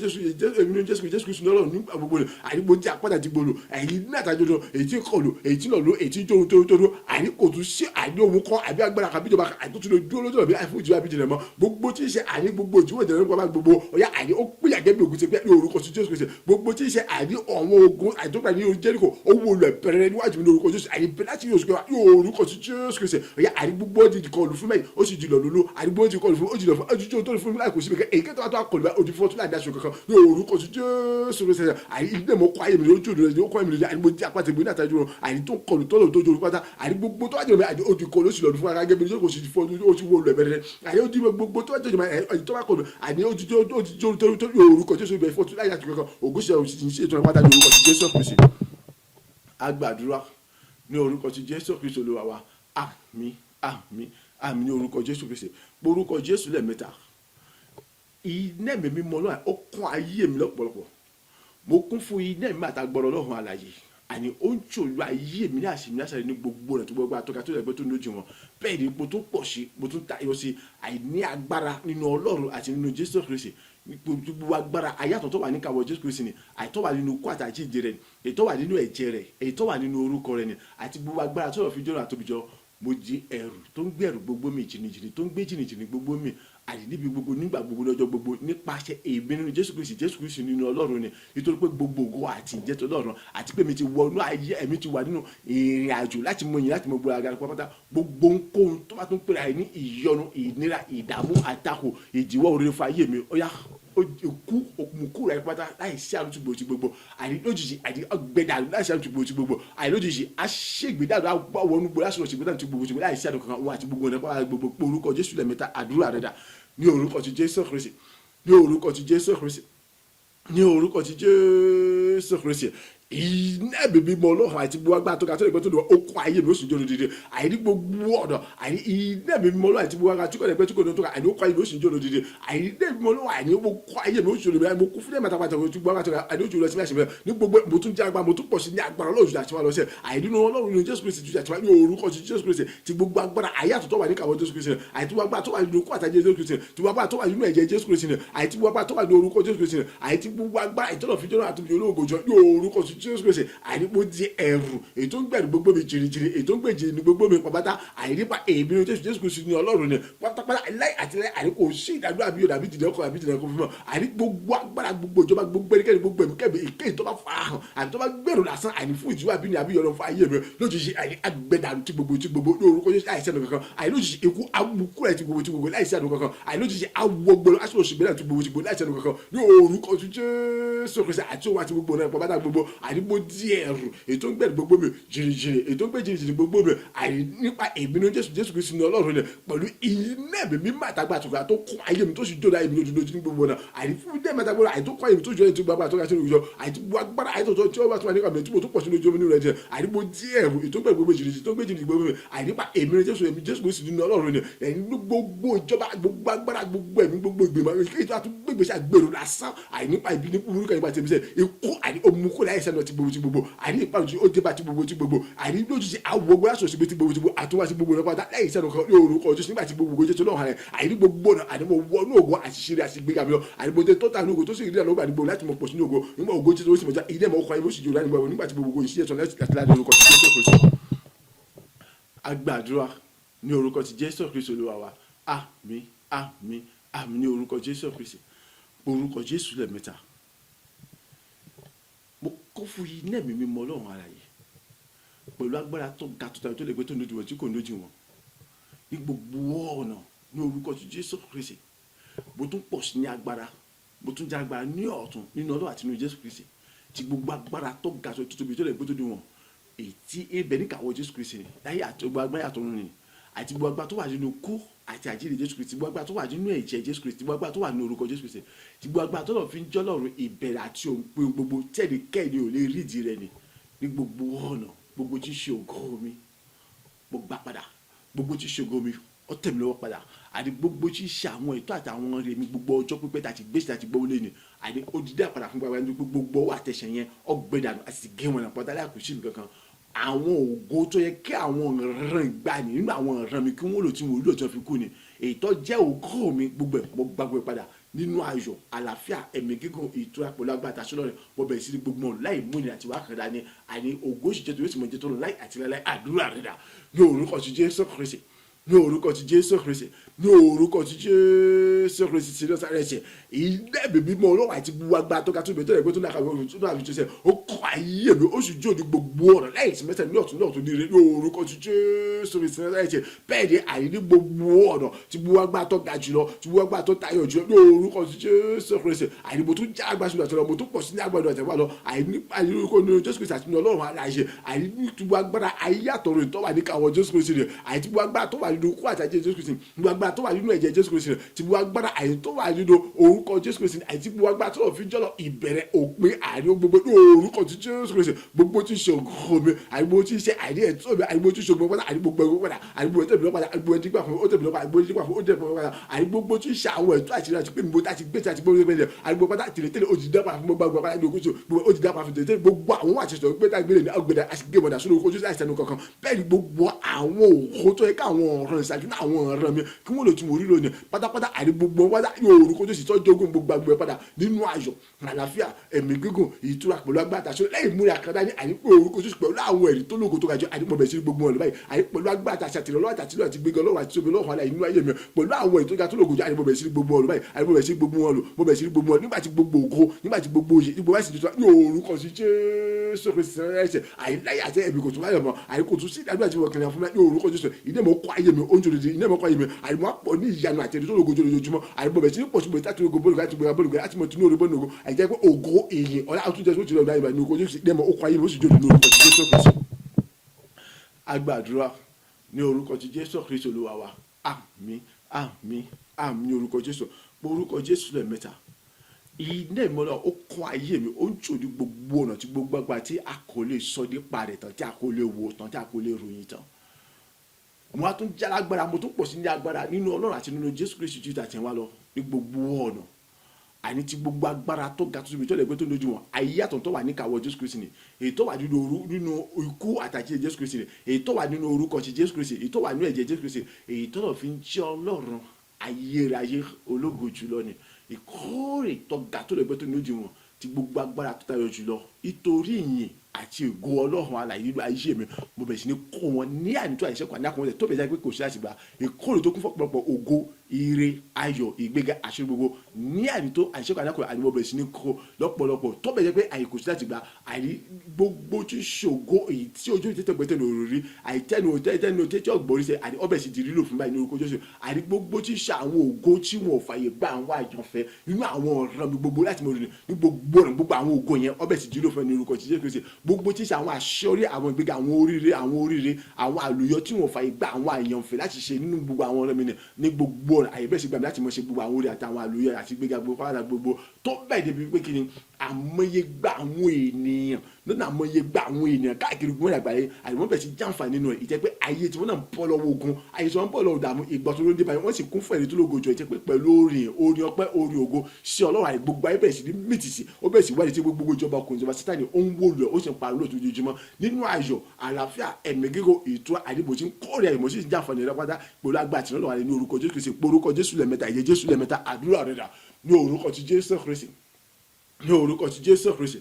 [SPEAKER 2] Jésù Kristi lọ́rọ̀ nígbà gbogbo rẹ̀ àní mo jẹ́ àpáta tí gbòòrò àní ní àtàjọ rẹ̀ èyí tí kọlù èyí tí lọ́lọ́ èyí tí tóru àní kò tún sí àní ohun kan àbí agbára kan bíjọba àní tó tún lè dúró lójú ọ̀bí àìfún ìjọba bíjì rẹ̀ mọ́ gbogbo tí ń ṣe àní gbogbo ìjìwọ̀ ìjọba nípa gbogbo ọ̀yá àní ó pínyà gẹ́gẹ́ bí ogun ti pẹ́ ní orúkọ Jésù Kristi gbogbo tí ń ṣe àní ọ̀wọ́n ogun àìtọ́gbà ní Jẹ́ríkò owó olùẹ̀ pẹ̀rẹ̀ níwájú ní orúkọ Jésù àní láti orúkọ Jésù Kristi ọ̀yá àní gbogbo ti kọlù fún mẹ́yìn ó sì jìlọ lólo àní gbogbo ti kọlù fún ó jìlọ fún ojújó tó fún mi láì kò sí bẹ́ẹ̀ èyí kẹ́tọ́ tó kọlù bá ojú fún ọtún láì dáṣọ kankan ní orúkọ Jésù Kristi àní ilé mọ́ kọ́ ayé mi lójú òdòdó ní ó kọ́ ayé mi lójú àní mo jẹ́ àpáta ìgbóni àtàjú rọ àní tó kọlù tọ́lọ̀ tó jòrò pátá àní gbogbo tó wájú mi àní ojú kọlù ó sì lọ́dún fún ara gẹ́gẹ́ bí ó sì fọ́ ó sì wọ́ lẹ́bẹ̀rẹ̀ àní ó dìbò gbogbo tó wájú mi àní tó bá kọlù àní ojú tó orúkọ Jésù bẹ̀ fọ́tún láì dáṣọ kankan ògúnṣe òṣìṣẹ́ pátá ní orúkọ Jésù Kristi agbàdúrà ní orúkọ Jésù Kristi Olúwa wa àmín àmín àmín ní orúkọ Jésù Kristi orúkọ Jésù lẹ́ẹ̀mẹ́ta iná ẹ̀mí mímọ́ náà ó kún ayé mi lọ́pọ̀lọpọ̀ mo kún fún iná ẹ̀mí àtàgbọ̀rọ̀ Ọlọ́run alààyè àní ó ń ṣòro ayé mi ní àṣìmí àṣàlẹ̀ ní gbogbo rẹ̀ tó gbogbo àtọ́ka tó lẹ́gbẹ́ tó ń lójú wọn bẹ́ẹ̀ ni mo tún pọ̀ sí mo tún tayọ sí àìní agbára nínú Ọlọ́run àti nínú Jésù Kristi gbogbo agbára ayàtọ̀ tó wà ní kàwọ́ Jésù Kristi ni àìtọ́ wà nínú kó àtàjíǹde rẹ̀ èyí tó wà nínú ẹ̀jẹ̀ rẹ̀ èyí tó wà nínú orúkọ rẹ̀ ni àti gbogbo agbára tó lọ fi jọ́nà àtòbíjọ́ mo jí ẹrù tó ń gbẹ̀rù gbogbo mi jìnnìjìnnì tó ń gbé jìnnìjìnnì gbogbo mi àti níbi gbogbo nígbà gbogbo lọ́jọ́ gbogbo nípasẹ̀ èmi nínú Jésù Kristi nínú Ọlọ́run ni nítorí pé gbogbo ògo àti ìjẹ́ tó lọ́run àti pé mi ti wọnú ayé ẹ̀mí ti wà nínú ìrìn àjò láti mọ yìí láti mọ gbogbo agara pápátá gbogbo nkóhun tó bá tún pèrè àìní ìyọnu ìnira ìdààmú àtakò ìdíwọ́ orí fún ayé mi ó yá òkú òkùnkùn rẹ pátá láì sí àrùn tìgbò tí gbogbo àìní lójijì àìní ọgbẹdàlú láì sí àrùn tìgbò tí gbogbo àìní lójijì aṣègbèdàlú àwọn gbogbo láti lọ ṣègbèdàlú tí gbogbo tí láì sí àrùn kankan wọn àti gbogbo nípa gbogbo pé orúkọ Jésù lẹ́ẹ̀mẹ́ta àdúrà rẹ̀ dà ní orúkọ ti Jésù Kristi ní orúkọ ti Jésù Kristi ní orúkọ ti Jésù Kristi iná ẹ̀mí mímọ́ Ọlọ́run àti gbogbo agbára tó ga tó lè gbọ́ tó lè wọ́n okun ayé mi ó sì jẹ́ olódìdí àìní gbogbo ọ̀dọ̀ àìní iná ẹ̀mí mímọ́ Ọlọ́run àti gbogbo agbára tó lè gbọ́ tó ga àìní okun ayé mi ó sì jẹ́ olódìdí àìní iná ẹ̀mí mímọ́ Ọlọ́run àìní okun ayé mi ó sì olódìdí mo kún fún ẹ̀mẹ́ta pàtàkì tó gbọ́ agbára tó ga àìní ojú lọ sí ẹ̀sìn ní gbogbo mo tún jẹ́ agbára mo tún pọ̀ sí ní agbára Ọlọ́run àti wọn lọ sí àìní Ọlọ́run ní Jésù Kristi ju àti wọn ní orúkọ ti Jésù Kristi ti gbogbo agbára ayàtọ̀ tó wà ní kàwọ́ Jésù Kristi àti gbogbo agbára tó wà nínú kó àtàjẹ́ Jésù Kristi ti gbogbo agbára tó wà nínú ẹ̀jẹ̀ Jésù Kristi àti gbogbo agbára tó wà nínú orúkọ Jésù Kristi àti gbogbo agbára ìtọ́nà fi jọ́nà àtúnjẹ olóògùnjọ ní orúkọ ti Jésù Kristi àìní mo di ẹrù èyí tó ń gbẹ̀rù gbogbo mi jìnnìjìnnì èyí tó ń gbèjì ní gbogbo mi pàpàtà àìnípa èmi ní Jésù Kristi ní Ọlọ́run ni pátápátá láì àti láì àìní kò sí ìdádúró àbíyọ̀ àbí jìnnà ọkọ̀ àbí jìnnà ọkọ̀ fún mi àìní gbogbo agbára gbogbo ìjọba gbogbo ẹnikẹ́ni gbogbo ẹ̀mí kẹ́mi èké tó bá farahàn àbí tó bá gbẹ̀rù lásán àìní fún ìjìwà àbí ní àbíyọ̀ fún ayé mi lójijì àìní agbẹ̀dàrú tí gbogbo ní orúkọ Jésù láìsí ẹnu kankan àìní lójijì ikú amukúrẹ̀ tí gbogbo láìsí ẹnu kankan àìní lójijì awọgbọ̀n aṣọ òṣìbẹ̀rẹ̀ tí gbogbo láìsí ẹnu kankan ní orúkọ Jésù Kristi àti òun àti gbogbo náà pàpàtà gbogbo àìní mo di ẹrù èyí tó ń gbẹ̀rù gbogbo mi jìnnìjìnnì ètò ń gbé jìnnìjìnnì gbogbo mi àyè nípa èmi ní Jésù Kristi ní Ọlọ́run ni pẹ̀lú iná ẹ̀mí mímọ́ àtàgbà àtùkà tó kún ayé mi tó sì jóná ayé mi lójúlójú ní gbogbo náà àyè fún ilé mẹ́ta gbọ́dọ̀ àyè tó kún ayé mi tó jọ ẹni tó gbàgbà àtọ́ka sínú ìjọ àyè tó gbọ́ agbára àyè tó tí wọ́n bá tún wà nípa mi tí mo tó pọ̀ sínú ojú omi nínú rẹ̀ jẹ́ àyè mo dí ẹ̀rù ètò ń gbé gbogbo jìnnìjìnnì tó ń gbé jìnnìjìnnì gbogbo mi àyè nípa èmi ní Jésù Kristi ní Ọlọ́run ni ẹ̀yin gbogbo ìjọba gbogbo agbára gbogbo ẹ̀mí gbogbo ìgbìmọ̀ èyí tó a tún gbégbèsè àgbèrò lásán àyè nípa ìbí ní burúkú nípa tèmi sẹ́ ikú àyè omukúrẹ́ àyè sẹ́nu ti gbogbo àyè nípa ó dé bá ti gbogbo àyè lójijì awọgbọ́n aṣọ òṣèlú ti gbogbo àtúwá sí gbogbo rẹ̀ pátá lẹ́yìn sẹ́nu kan ní orúkọ Jésù nígbà tí gbogbo Jésù náà hàn àyè ní gbogbo náà àyè mo wọnú ògo àṣìṣe àṣìgbéga mi lọ àyè mo tẹ tọ́ta ní ògo tó sì rí ìdílé àlọ́gbà nígbò láti mọ pọ̀ sínú ògo nígbà ògo Jésù ó sì mọ̀já ilé ẹ̀mọ́ ọkọ̀ ayé ó sì jòrò láti nígbà tí gbogbo ìṣiṣẹ́ sọ̀rọ̀ láti láti orúkọ ti Jésù Kristi. Agbàdúrà ní orúkọ ti Jésù Kristi Olúwa wa àmín àmín àmín ní orúkọ Jésù Kristi orúkọ Jésù lẹ́ẹ̀mẹ́ta mo kún fún iná ẹ̀mí mímọ́ Ọlọ́run alààyè pẹ̀lú agbára tó ga tó tàbí tó lè gbé tó lójú wọn tí kò lójú wọn ní gbogbo ọ̀nà ní orúkọ ti Jésù Kristi bó tún pọ̀ sí ní agbára bó tún jẹ́ agbára ní ọ̀tún nínú Ọlọ́run àti nínú Jésù Kristi tí gbogbo agbára tó ga tó tóbi tó lè gbé tó lójú wọn èyí tí ebẹ̀ ní kàwọ́ Jésù Kristi ni láyé àti gbogbo agbára àtọ̀run ni àti gbogbo agbára tó wà nínú kú àti àjíǹde Jésù Kristi gbogbo agbára tó wà nínú ẹ̀jẹ̀ Jésù Kristi gbogbo agbára tó wà nínú orúkọ Jésù Kristi tí gbogbo agbára tó lọ fi ń jọ́ lọ́run ìbẹ̀rẹ̀ àti òpin gbogbo tẹ́lẹ̀ kẹ́ni ò lè rí ìdí rẹ̀ ni ní gbogbo ọ̀nà gbogbo tí ṣe ògo mi mo gbà padà gbogbo tí ṣe ògo mi ó tẹ̀ mí lọ́wọ́ padà àti gbogbo tí ṣe àwọn ètò àtàwọn ọ̀rẹ́ mi gbogbo ọjọ́ pípẹ́ tàti gbèsè tàti gbówó lé ni àti odidi àpàdà fún gbàgbà gbogbo àtẹ̀sẹ̀ yẹn ọgbẹ́dànù àti gé wọn pátá láàkúṣì mi kankan àwọn ògo tó yẹ kí àwọn ọ̀ràn gbà ní nínú àwọn ọ̀ràn mi kí wọ́n lò tí wọ́n lò tí wọ́n fi kú ni èyí tó jẹ́ ògo mi gbogbo ẹ̀ mo gbàgbé padà nínú ayọ̀ àlàáfíà ẹ̀mí gígùn ìtura pẹ̀lú agbára àtàṣọ rẹ̀ mo bẹ̀rẹ̀ sí ní gbogbo ọ̀run láì múni àti wákàtí dání àní ògo òṣìṣẹ́ tó yóò sì mọ̀ jẹ́ tó lọ láì àti láì àdúrà rẹ̀ dà ní orúkọ ti Jésù Kristi ní orúkọ ti Jésù Kristi ní orúkọ ti Jésù Kristi ti lọ sáré ẹsẹ̀ ilé bèbí mọ ọlọ́wọ́ àti gbogbo agbára tó ga tó bẹ̀rẹ̀ tó rẹ̀ pé tó náà kàwé tó náà fi tó sẹ́ ó kọ́ ayé mi ó sì jó ní gbogbo ọ̀nà láì sí mẹ́sẹ̀ ní ọ̀tún ní ire ní orúkọ ti Jésù Kristi lọ sáré ẹsẹ̀ bẹ́ẹ̀ ni àìní gbogbo ọ̀nà tí gbogbo agbára tó ga jùlọ tí gbogbo agbára tó tayọ jùlọ ní orúkọ ti Jésù Kristi àìní mo tún já agbára sínú àtẹ̀lọ́ mo tún pọ̀ sí ní agbára àtẹ̀wá lọ àìní orúkọ ní Jésù Kristi àti ní Ọlọ́run aláṣẹ àìní gbogbo agbára ayé àtọ̀rọ̀ ìtọ́wà ní káwọn Jésù Kristi rẹ̀ àìní gbogbo agbára tó wà nínú kú àtàjẹ́ Jésù Kristi gbogbo agbára tó wà nínú ẹ̀jẹ̀ Jésù Kristi rẹ̀ ti gbogbo agbára àìní tó wà nínú orúkọ Jésù Kristi àìní gbogbo agbára tó wà fi jọ́lọ̀ ìbẹ̀rẹ̀ òpin àìní gbogbo ní orúkọ ti Jésù Kristi gbogbo tí ṣe ògùn mi àìní gbogbo tí ṣe àìní ẹ̀tọ́ mi àìní gbogbo tí ṣe ògùn mi àìní gbogbo ẹ̀gbọ́n padà àìní gbogbo ẹ̀tọ́ mi lọ́padà àìní gbogbo ẹ̀dígbà fún ó tẹ̀mí lọ́padà àìní gbogbo ẹ̀dígbà fún ó tẹ̀mí lọ́padà àìní gbogbo tí ṣe àwọn ẹ̀tọ́ àti ìrìnàjò pé mo ti gbé tí a ti gbé orí àìní gbogbo pátá tìrẹ̀tẹ̀lẹ̀ ó ti dá pàfún gbogbo àgbà pátá ní ogójì gbogbo ó ti dá pàfún tìrẹ̀tẹ̀lẹ̀ gbogbo àwọn àṣìṣe pé tá gbélé ní agbèdè àṣìgbé mọ̀dà sórí ojú àìsàn kankan bẹ́ẹ̀ ni gbogbo àwọn òkú tó yẹ káwọn ọ̀ràn ìṣáájú náà àwọn ọ̀ràn mi kí wọ́n lè tún orí lónìí pátápátá àìní gbogbo pátá yóò orúkọ tó sì tọ́jú ogun gbogbo àgbẹ̀ padà nínú ayọ̀ àlàáfíà ẹ̀mí gígùn ìtura pẹ̀lú agbára àtàṣọ lẹ́yìn múra kan dání àìní pé orúkọ tó sì pẹ̀lú àwọn ẹ̀rí tó lógo tó gajọ àìní pọ̀ bẹ̀ sí gbogbo ọ̀lẹ́ báyìí àìní pẹ̀lú agbára àtàṣà tìrọ̀ lọ́wọ́ àtàtìlọ́ àti gbégan lọ́wọ́ àti tóbi lọ́wọ́ àlàyé nínú ayé mi pẹ̀lú àwọn ẹ̀rí tó ga tó lógo jọ àìní pọ̀ bẹ̀ sí gbogbo ọ̀lẹ́ báyìí àìní pọ̀ bẹ̀ sí gbogbo wọn lò pọ̀ bẹ̀ sí gbogbo wọn nígbà tí gbogbo ògo nígbà tí gbogbo òye gbogbo ẹ̀sìn tuntun ní orúkọ sí Jésù Kristi ẹ̀ṣẹ̀ àìláyà àti ẹ̀bí kò tún láyọ̀ mọ́ àìkò tún sí ìdájọ́ àti ìwọ̀kìnrin fún mi ní orúkọ Jésù ìdí mọ̀ kọ́ ayé mi oúnjẹ òdìdí ìdí mọ̀ kọ́ ayé mi àìmọ́ pọ̀ ní ìyanu àti ẹ̀rí tó lógo lójoojúmọ́ àìmọ́ bẹ̀ sí ní pọ̀ṣùpọ̀ láti ogo bọ́ọ̀lù láti gbéra bọ́ọ̀lù láti mọ̀ tún ní orí bọ́ọ̀lù ogo àìjẹ́ pé ògo èyí ọ̀la àtúnjẹ tó ti lọ ìgbà ní orúkọ Jésù ìdí mọ̀ ó kọ́ ayé mi ó sì jòdì ní orúkọ Jésù Kristi. Agbàdúrà ní orúkọ ti Jésù Kristi Olúwa wa àmín àmín àmín ní orúkọ Jésù pé orúkọ Jésù lẹ́ẹ̀mẹ́ta iná ìmọ̀lá ó kún ayé mi ó ń jòdì gbogbo ọ̀nà tí gbogbo agbára tí a kò lè sọ nípa rẹ̀ tán tí a kò lè wò tán tí a kò lè ròyìn tán mo á tún já lágbára mo tún pọ̀ sí ní agbára nínú Ọlọ́run àti nínú Jésù Kristi ju ìtàtẹ̀ wa lọ ní gbogbo ọ̀nà àní tí gbogbo agbára tó ga tó tóbi tó lè gbé tó lójú wọn ayé àtọ̀ tó wà ní kàwọ́ Jésù Kristi ni èyí tó wà nínú ikú àtàkì Jésù Kristi ni èyí tó wà nínú orúkọ ti Jésù Kristi èyí tó wà nínú ẹ̀jẹ̀ Jésù Kristi èyí tó lọ fi ń jẹ́ Ọlọ́run ayérayé ológo jùlọ ni ìkórè tó ga tó lè gbé tó lójú wọn tí gbogbo agbára tó tayọ jùlọ nítorí ìyìn àti ògo Ọlọ́run alààyè nínú ayé mi mo bẹ̀rẹ̀ sí ní kó wọn ní ànító àìṣẹ́kù àníàkùnrin tó bẹ̀rẹ̀ sí pé kò sí láti gbà ìkórè tó kún fún ọ̀pọ̀lọpọ̀ ògo ire ayọ̀ ìgbéga àṣírí gbogbo ní ànító àìṣẹ́kù àníàkùnrin àní mo bẹ̀rẹ̀ sí ní kó lọ́pọ̀lọpọ̀ tó bẹ̀rẹ̀ pé àyè kò sí láti gbà àní gbogbo tí ṣògo èyí tí ojú ìtẹ́tẹ́ gbẹ́tẹ́ lórí rí àìtẹ́nu tẹ́tẹ́ ọ̀gbọ́n rí àní ọbẹ̀ sì di lílò fún báyìí ní orúkọ Jésù àní gbogbo tí ṣe àwọn ògo tí wọn ò fàyè gba àwọn àjànfẹ́ nínú àwọn ọ̀ràn mi gbogbo láti mọ̀ ní gbogbo ọ̀ràn gbogbo àwọn ògo yẹn ọbẹ̀ sì di lílò fún ní orúkọ Jésù gbogbo tí ṣe àwọn àṣeyọrí àwọn ìgbéga àwọn oríire àwọn àlùyọ tí wọn fàyè gba àwọn àyànfẹ́ láti ṣe nínú gbogbo àwọn ọ̀rẹ́ mi ní gbogbo ọ̀nà àyẹ̀bẹ̀ sí gbàgbé láti mọ̀ ṣe gbogbo àwọn orí àtàwọn àlùyọ àti ìgbéga gbogbo fáwọn gbogbo tó bẹ́ẹ̀ débi pé kí ni àmọye gba àwọn ènìyàn lọ́nà àmọye gba àwọn ènìyàn káàkiri gbọ́n àgbáyé àyẹ̀wọ́n bẹ̀ sí jàǹfà nínú ẹ̀ ìjẹ́ pé ayé tí wọ́n náà ń bọ́ lọ́wọ́ ogun ayé tí wọ́n ń bọ́ lọ́wọ́ dààmú ìgbà tó ló ń dé báyìí wọ́n sì kún fún ẹ̀rí tó lógo jọ ìjẹ́ pé pẹ̀lú orin ọpẹ́ orin ògo sí Ọlọ́run àyè gbogbo ayé bẹ̀rẹ̀ sí ní mìtìsì ó bẹ̀rẹ̀ sí wáyé tí gbogbo ìjọba ọkùnrin ìjọba Sátánì ó ń wó lọ ó sì ń pariwo lóòótọ́ ojoojúmọ́ nínú ayọ̀ àlàáfíà ẹ̀mí gígùn ìtura àdìbò tí ń kórè àyè mọ̀ sí jàǹfààní rẹ̀ pátá pẹ̀lú agbára àti lọ́wọ́ ní orúkọ Jésù Kristi porúkọ Jésù lẹ́mẹ́ta ìyẹn Jésù lẹ́mẹ́ta àdúrà rẹ̀ dà ní orúkọ ti Jésù Kristi ní orúkọ ti Jésù Kristi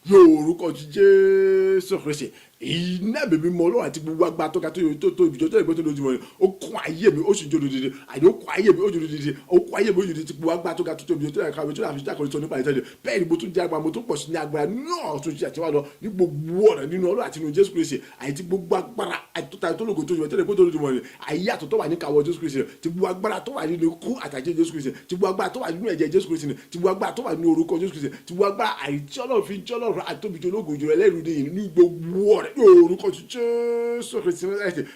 [SPEAKER 2] ní orúkọ ti Jésù Kristi iná bèbí mọ Ọlọ́run àti gbogbo agbára tó ga tó ìbìjọ tó ìgbẹ́ tó lójúmọ́ ni ó kún ayé mi ó sì jó lódìdí àní ó kún ayé mi ó jó lódìdí ó kún ayé mi ó jó lódìdí gbogbo agbára tó ga tó ìbìjọ tó ìkàwé tó láfi jákòó tó nípa ìtẹ́lẹ̀ bẹ́ẹ̀ ni mo tún jẹ́ agbára mo tún pọ̀ sí ní agbára náà tó ṣe àtiwá lọ ní gbogbo ọ̀nà nínú Ọlọ́run àti nínú Jésù Kristi àti gbogbo agbára tó lógo tó ìbìjọ tó ìgbẹ́ tó lójúmọ́ ni ayé àtọ̀ tó wà ní kàwọ́ Jésù Kristi ti gbogbo agbára tó wà nínú ikú àtàjẹ́ Jésù Kristi ti gbogbo agbára tó wà nínú ẹ̀jẹ̀ Jésù Kristi ti gbogbo agbára tó wà nínú orúkọ Jésù Kristi ti gbogbo agbára àìtí Ọlọ́run fi jẹ́ Ọlọ́run àtòbìjọ ológo ìjọ ẹlẹ́rìí ní gbogbo ọ̀rẹ́ ní orúkọ Jésù Kristi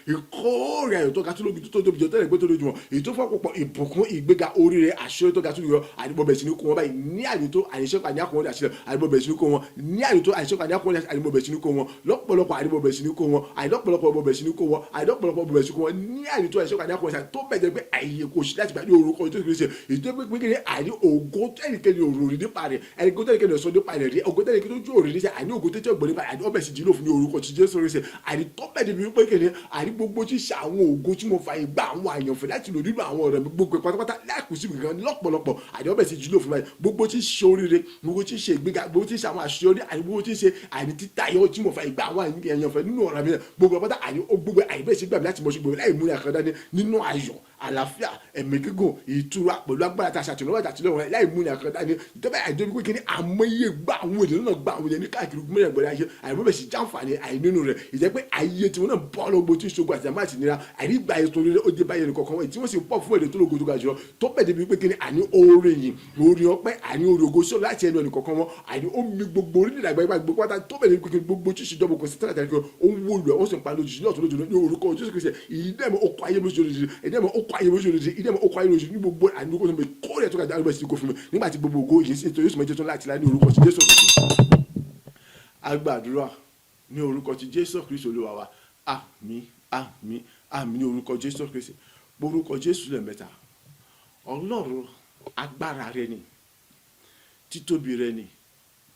[SPEAKER 2] ìkórè ayọ̀ tó ga tó lóbi tó tóbi jọ tẹ́lẹ̀ gbé tó lójú wọn èyí tó fọ́pọ̀ ìbùkún ìgbéga oríire àṣírí tó ga tó yọ àdìbọ̀bẹ̀ sínú kó wọn báyìí ní àyètó àyèṣẹ́kọ̀ àníàkùnrin àṣírí àdìbọ̀bẹ̀ sínú kó wọn ní àyètó àyèṣẹ́kọ̀ àníàkùnrin àdìbọ̀bẹ̀ sínú kó wọn lọ́pọ̀lọpọ̀ àdìbọ̀bẹ̀ sínú kó wọn àìlọ́pọ̀lọpọ̀ bọ̀bẹ̀ sínú kó wọn àìlọ́pọ̀lọpọ̀ bọ̀bẹ̀ sínú kó wọn ní àyètó àyèṣẹ́kọ̀ àníàkùnrin tó bẹ̀jẹ̀ pé àyè kò sí láti gbà ní orúkọ Jésù Kristi èyí tó pé kí àyè ògo tẹ́nìkẹ́ni òròrí nípa rẹ̀ ẹnìkó tẹ́nìkẹ́ni ọ̀sọ́ nípa rẹ̀ rí ògo tẹ́nìkẹ́ni ojú òrìrí sí àní ògo tẹ́tẹ́ ògbọ́n nípa àyè ọbẹ̀ sì dínú fún ní orúkọ orúkọ ti Jésù Kristi àní tó bẹ́ẹ̀ débi wípé kìíní àní gbogbo tí ṣe àwọn ògo tí mo fa ìgbà àwọn àyànfẹ́ láti lò nínú àwọn ọ̀rẹ́ mi gbogbo pátápátá láìkùsí nǹkan lọ́pọ̀lọpọ̀ àní ọbẹ̀ sì jùlọ fún mi gbogbo tí ṣe oríire gbogbo tí ṣe ìgbéga gbogbo tí ṣe àwọn àṣeyọrí àní gbogbo tí ṣe àní títayọ tí mo fa ìgbà àwọn àyànfẹ́ nínú ọ̀rẹ́ mi gbogbo pátá àní gbogbo àyè bẹ́ẹ̀ ṣe gbà mí láti mọ̀ ṣe gbogbo láì múlẹ̀ kan dání nínú ayọ̀ àlàáfíà ẹ̀mí gígùn ìtura pẹ̀lú agbára tá a ṣàtìlọ́wọ́ àtàtìlọ́wọ́ láì múlẹ̀ kan dání ìjọba àìdóbi pé kí ni àmọye gba àwọn èdè náà gba àwọn èdè ní káàkiri gbọ́dọ̀ gbọ́dọ̀ ayé àìmọ́bẹ̀ sí jàǹfààní àìnínú rẹ̀ ìjẹ́ pé ayé tí wọ́n náà bọ́ lọ́gbọ́ tí ìṣògo àti àmọ́ àtìnira àìrígbà ètò orílẹ̀ ó dé báyìí ní kọ̀ọ̀kan wọ́n tí wọ́n sì pọ̀ fún èdè tó lógo tó ga jùlọ tó bẹ̀ débi pé kí ni àní oore yìí oore ọpẹ́ àní oore ògo sọ láti ẹnu ẹnì kọ̀ọ̀kan wọn àní ó mi gbogbo orílẹ̀ àgbáyé gbogbo pátá tó bẹ̀ débi pé kí ni gbogbo tí ìṣèjọba kò sí tẹ́lẹ̀ tẹ́lẹ̀ kí ó ń wó lù ẹ̀ ó sì ń pa lójijì náà tó lójijì ní orúkọ Jésù Kristi ìdẹ́mọ̀ okọ̀ ayé lójijì ìdẹ́mọ̀ okọ̀ ayé lójijì ìdẹ́mọ̀ okọ̀ ayé lójijì ní gbogbo àní orúkọ tó ń bẹ kórè tó ga dáhùn bẹ̀ sí kò fún mi nígbà tí gbogbo ògo yìí sì tó yóò sì mọ jẹ́ tó láti láì ní orúkọ ti Jésù Kristi. Agbàdúrà ní orúkọ ti Jésù Kristi Olúwa wa àmín àmín àmín ní orúkọ Jésù Kristi orúkọ Jésù lẹ́ẹ̀mẹ́ta Ọlọ́run agbára rẹ ni títóbi rẹ ni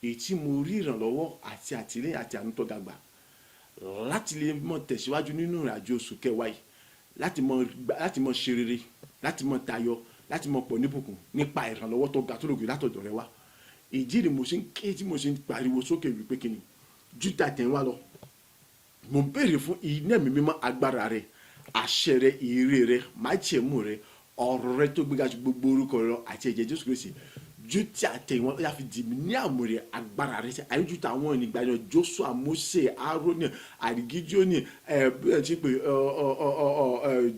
[SPEAKER 2] èyí tí mo rí ìrànlọ́wọ́ àti àtìlẹ́yìn àti àánú tó ga gbà láti lè mọ tẹ̀síwájú nínú ìrìnàjò oṣù kẹwàá yìí láti mọ ṣe rere láti mọ tayọ láti mọ pọ̀ níbùkún nípa ìrànlọ́wọ́ tó ga tó lògì látọ̀dọ̀ rẹ wá ìdí ni mo ṣe ń ké tí mo ṣe ń pariwo sókè wípé kí ni jútà tẹ̀ ń wá lọ mo ń béèrè fún iná mi mímọ́ agbára rẹ àṣẹ rẹ ìrè rẹ májẹ̀mú rẹ ọ̀rọ̀ rẹ tó gbéga ju gbogbo orúkọ rẹ lọ àti ẹ̀jẹ̀ Jésù Kristi jútà tẹ̀ wọ́n yà fi dì mí ní àmúrè agbára rẹ sẹ́ àyè jútà àwọn ènìyàn yẹn Joshua Mose Aaroni àdìgíjóni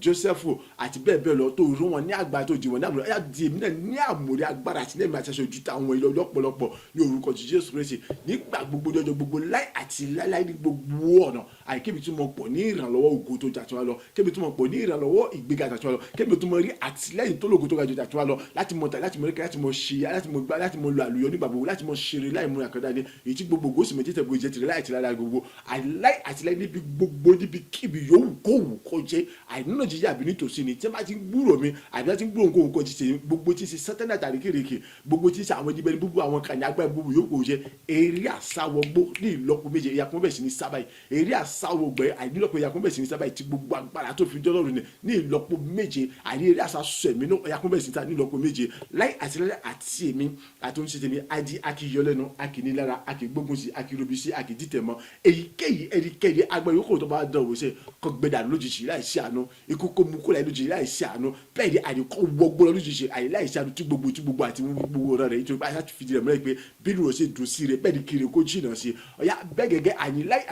[SPEAKER 2] Joseph àti bẹ́ẹ̀ bẹ́ẹ̀ lọ tó rún wọn ní àgbà tó dì wọ́n ní àmúrè yà dì mí náà ní àmúrè agbára àti lẹ́mìí àti aṣọ jútà àwọn ènìyàn lọ́pọ̀lọpọ̀ ní orúkọ Jésù Kristi nígbà gbogbo lọ́jọ́ gbogbo láì àti láíláí ní gbogbo ọ̀nà àìkébi tí mo pọ̀ ní ìrànlọ́wọ́ ògo tó jà tí wọ́n lọ kébi tí mo pọ̀ ní ìrànlọ́wọ́ ìgbéga jà tí wọ́n lọ kébi tí mo rí àtìlẹ́yìn tó lógo tó ga jà tí wọ́n lọ láti mọ̀ láti mọ̀ láti mọ̀ ṣe láti mọ̀ gbá láti mọ̀ lo àlùyọ nígbà gbogbo láti mọ̀ ṣeré láì múra kan dáadé èyí tí gbogbo gòsì méjì tẹ̀ bó jẹ́ tirẹ̀ láì tìlára gbogbo àtìlẹ́yìn níbi gbogbo níbi kíbi yòówù kówù kó jẹ́ àìnúnà jíjẹ́ àbí nítòsí ni tí wọ́n bá ti ń gbúrò mi àbí wọ́n ti ń gbúrò nǹkan kó ti ṣe gbogbo tí ṣe sátánà àtàrí kéréke gbogbo tí ṣe àwọn ẹni bẹ́ẹ̀ gbogbo àwọn kàní agbára gbogbo yòówù kó jẹ́ eré àsáwọgbó ní ìlọ́po méje ìyàkùn bẹ̀ sí ní sábàyì eré àsáwọgbẹ́ àìnílọ́pọ̀ ìyàkùn bẹ̀ sí ní sábàyì tí gbogbo agbára tó fi dọ́lọ́rùn ní ìlọ́po méje àìní eré àsásùẹ̀mí náà ìyàkùn bẹ̀ sí ní ìlọ́po méje láì àtìlẹ́yìn àti èmi àti oúnjẹ tèmi adi akiyọlẹ́nu akinilára akigbógun sí akirobi sí akidítẹ̀mọ́ èyíkéyìí ẹnikẹ́ni agbára yòókù tó bá dán òwe sẹ́ kọ́ gbẹdà lójijì láì sí àánú ikú kó mú kó láì lójijì láì sí àánú bẹ́ẹ̀ ni àdìkọ́ wọgbọ́ lójijì àyè láì sí àánú tí gbogbo àti gbogbo ọ̀rọ̀ rẹ̀ nítorí pé aṣáájú fìdí rẹ̀ mọ́lẹ̀ pé bínú rẹ̀ ṣe dùn sí rẹ̀ bẹ́ẹ̀ ni kiri kó jìnnà sí ọ̀yá bẹ́ẹ̀ gẹ́gẹ́ àyè láì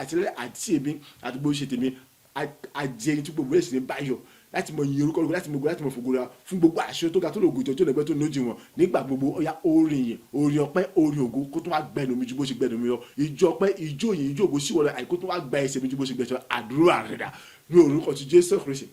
[SPEAKER 2] àti èmi àti gbogbo ṣe tèmi àjẹyìn tí gbogbo rẹ̀ sì ní báyọ̀ láti mọ iye orúkọ láti mọ láti mọ fògùrà fún gbogbo àṣẹ tó ga tó lògùn tó lẹgbẹ tó lójì wọn nígbà gbogbo ọyá orin yìí orin ọpẹ́ orin ògo kó tó wá gbẹnu mi ju bó ṣe gbẹnu mi lọ ìjọ ọpẹ́ ìjọ yìí ìjọ ògo síwọlẹ àìkó tó wá gba ẹsẹ̀ mi ju bó ṣe gbẹsẹ àdúrà rẹ dà ní orúkọ ti Jésù Kristi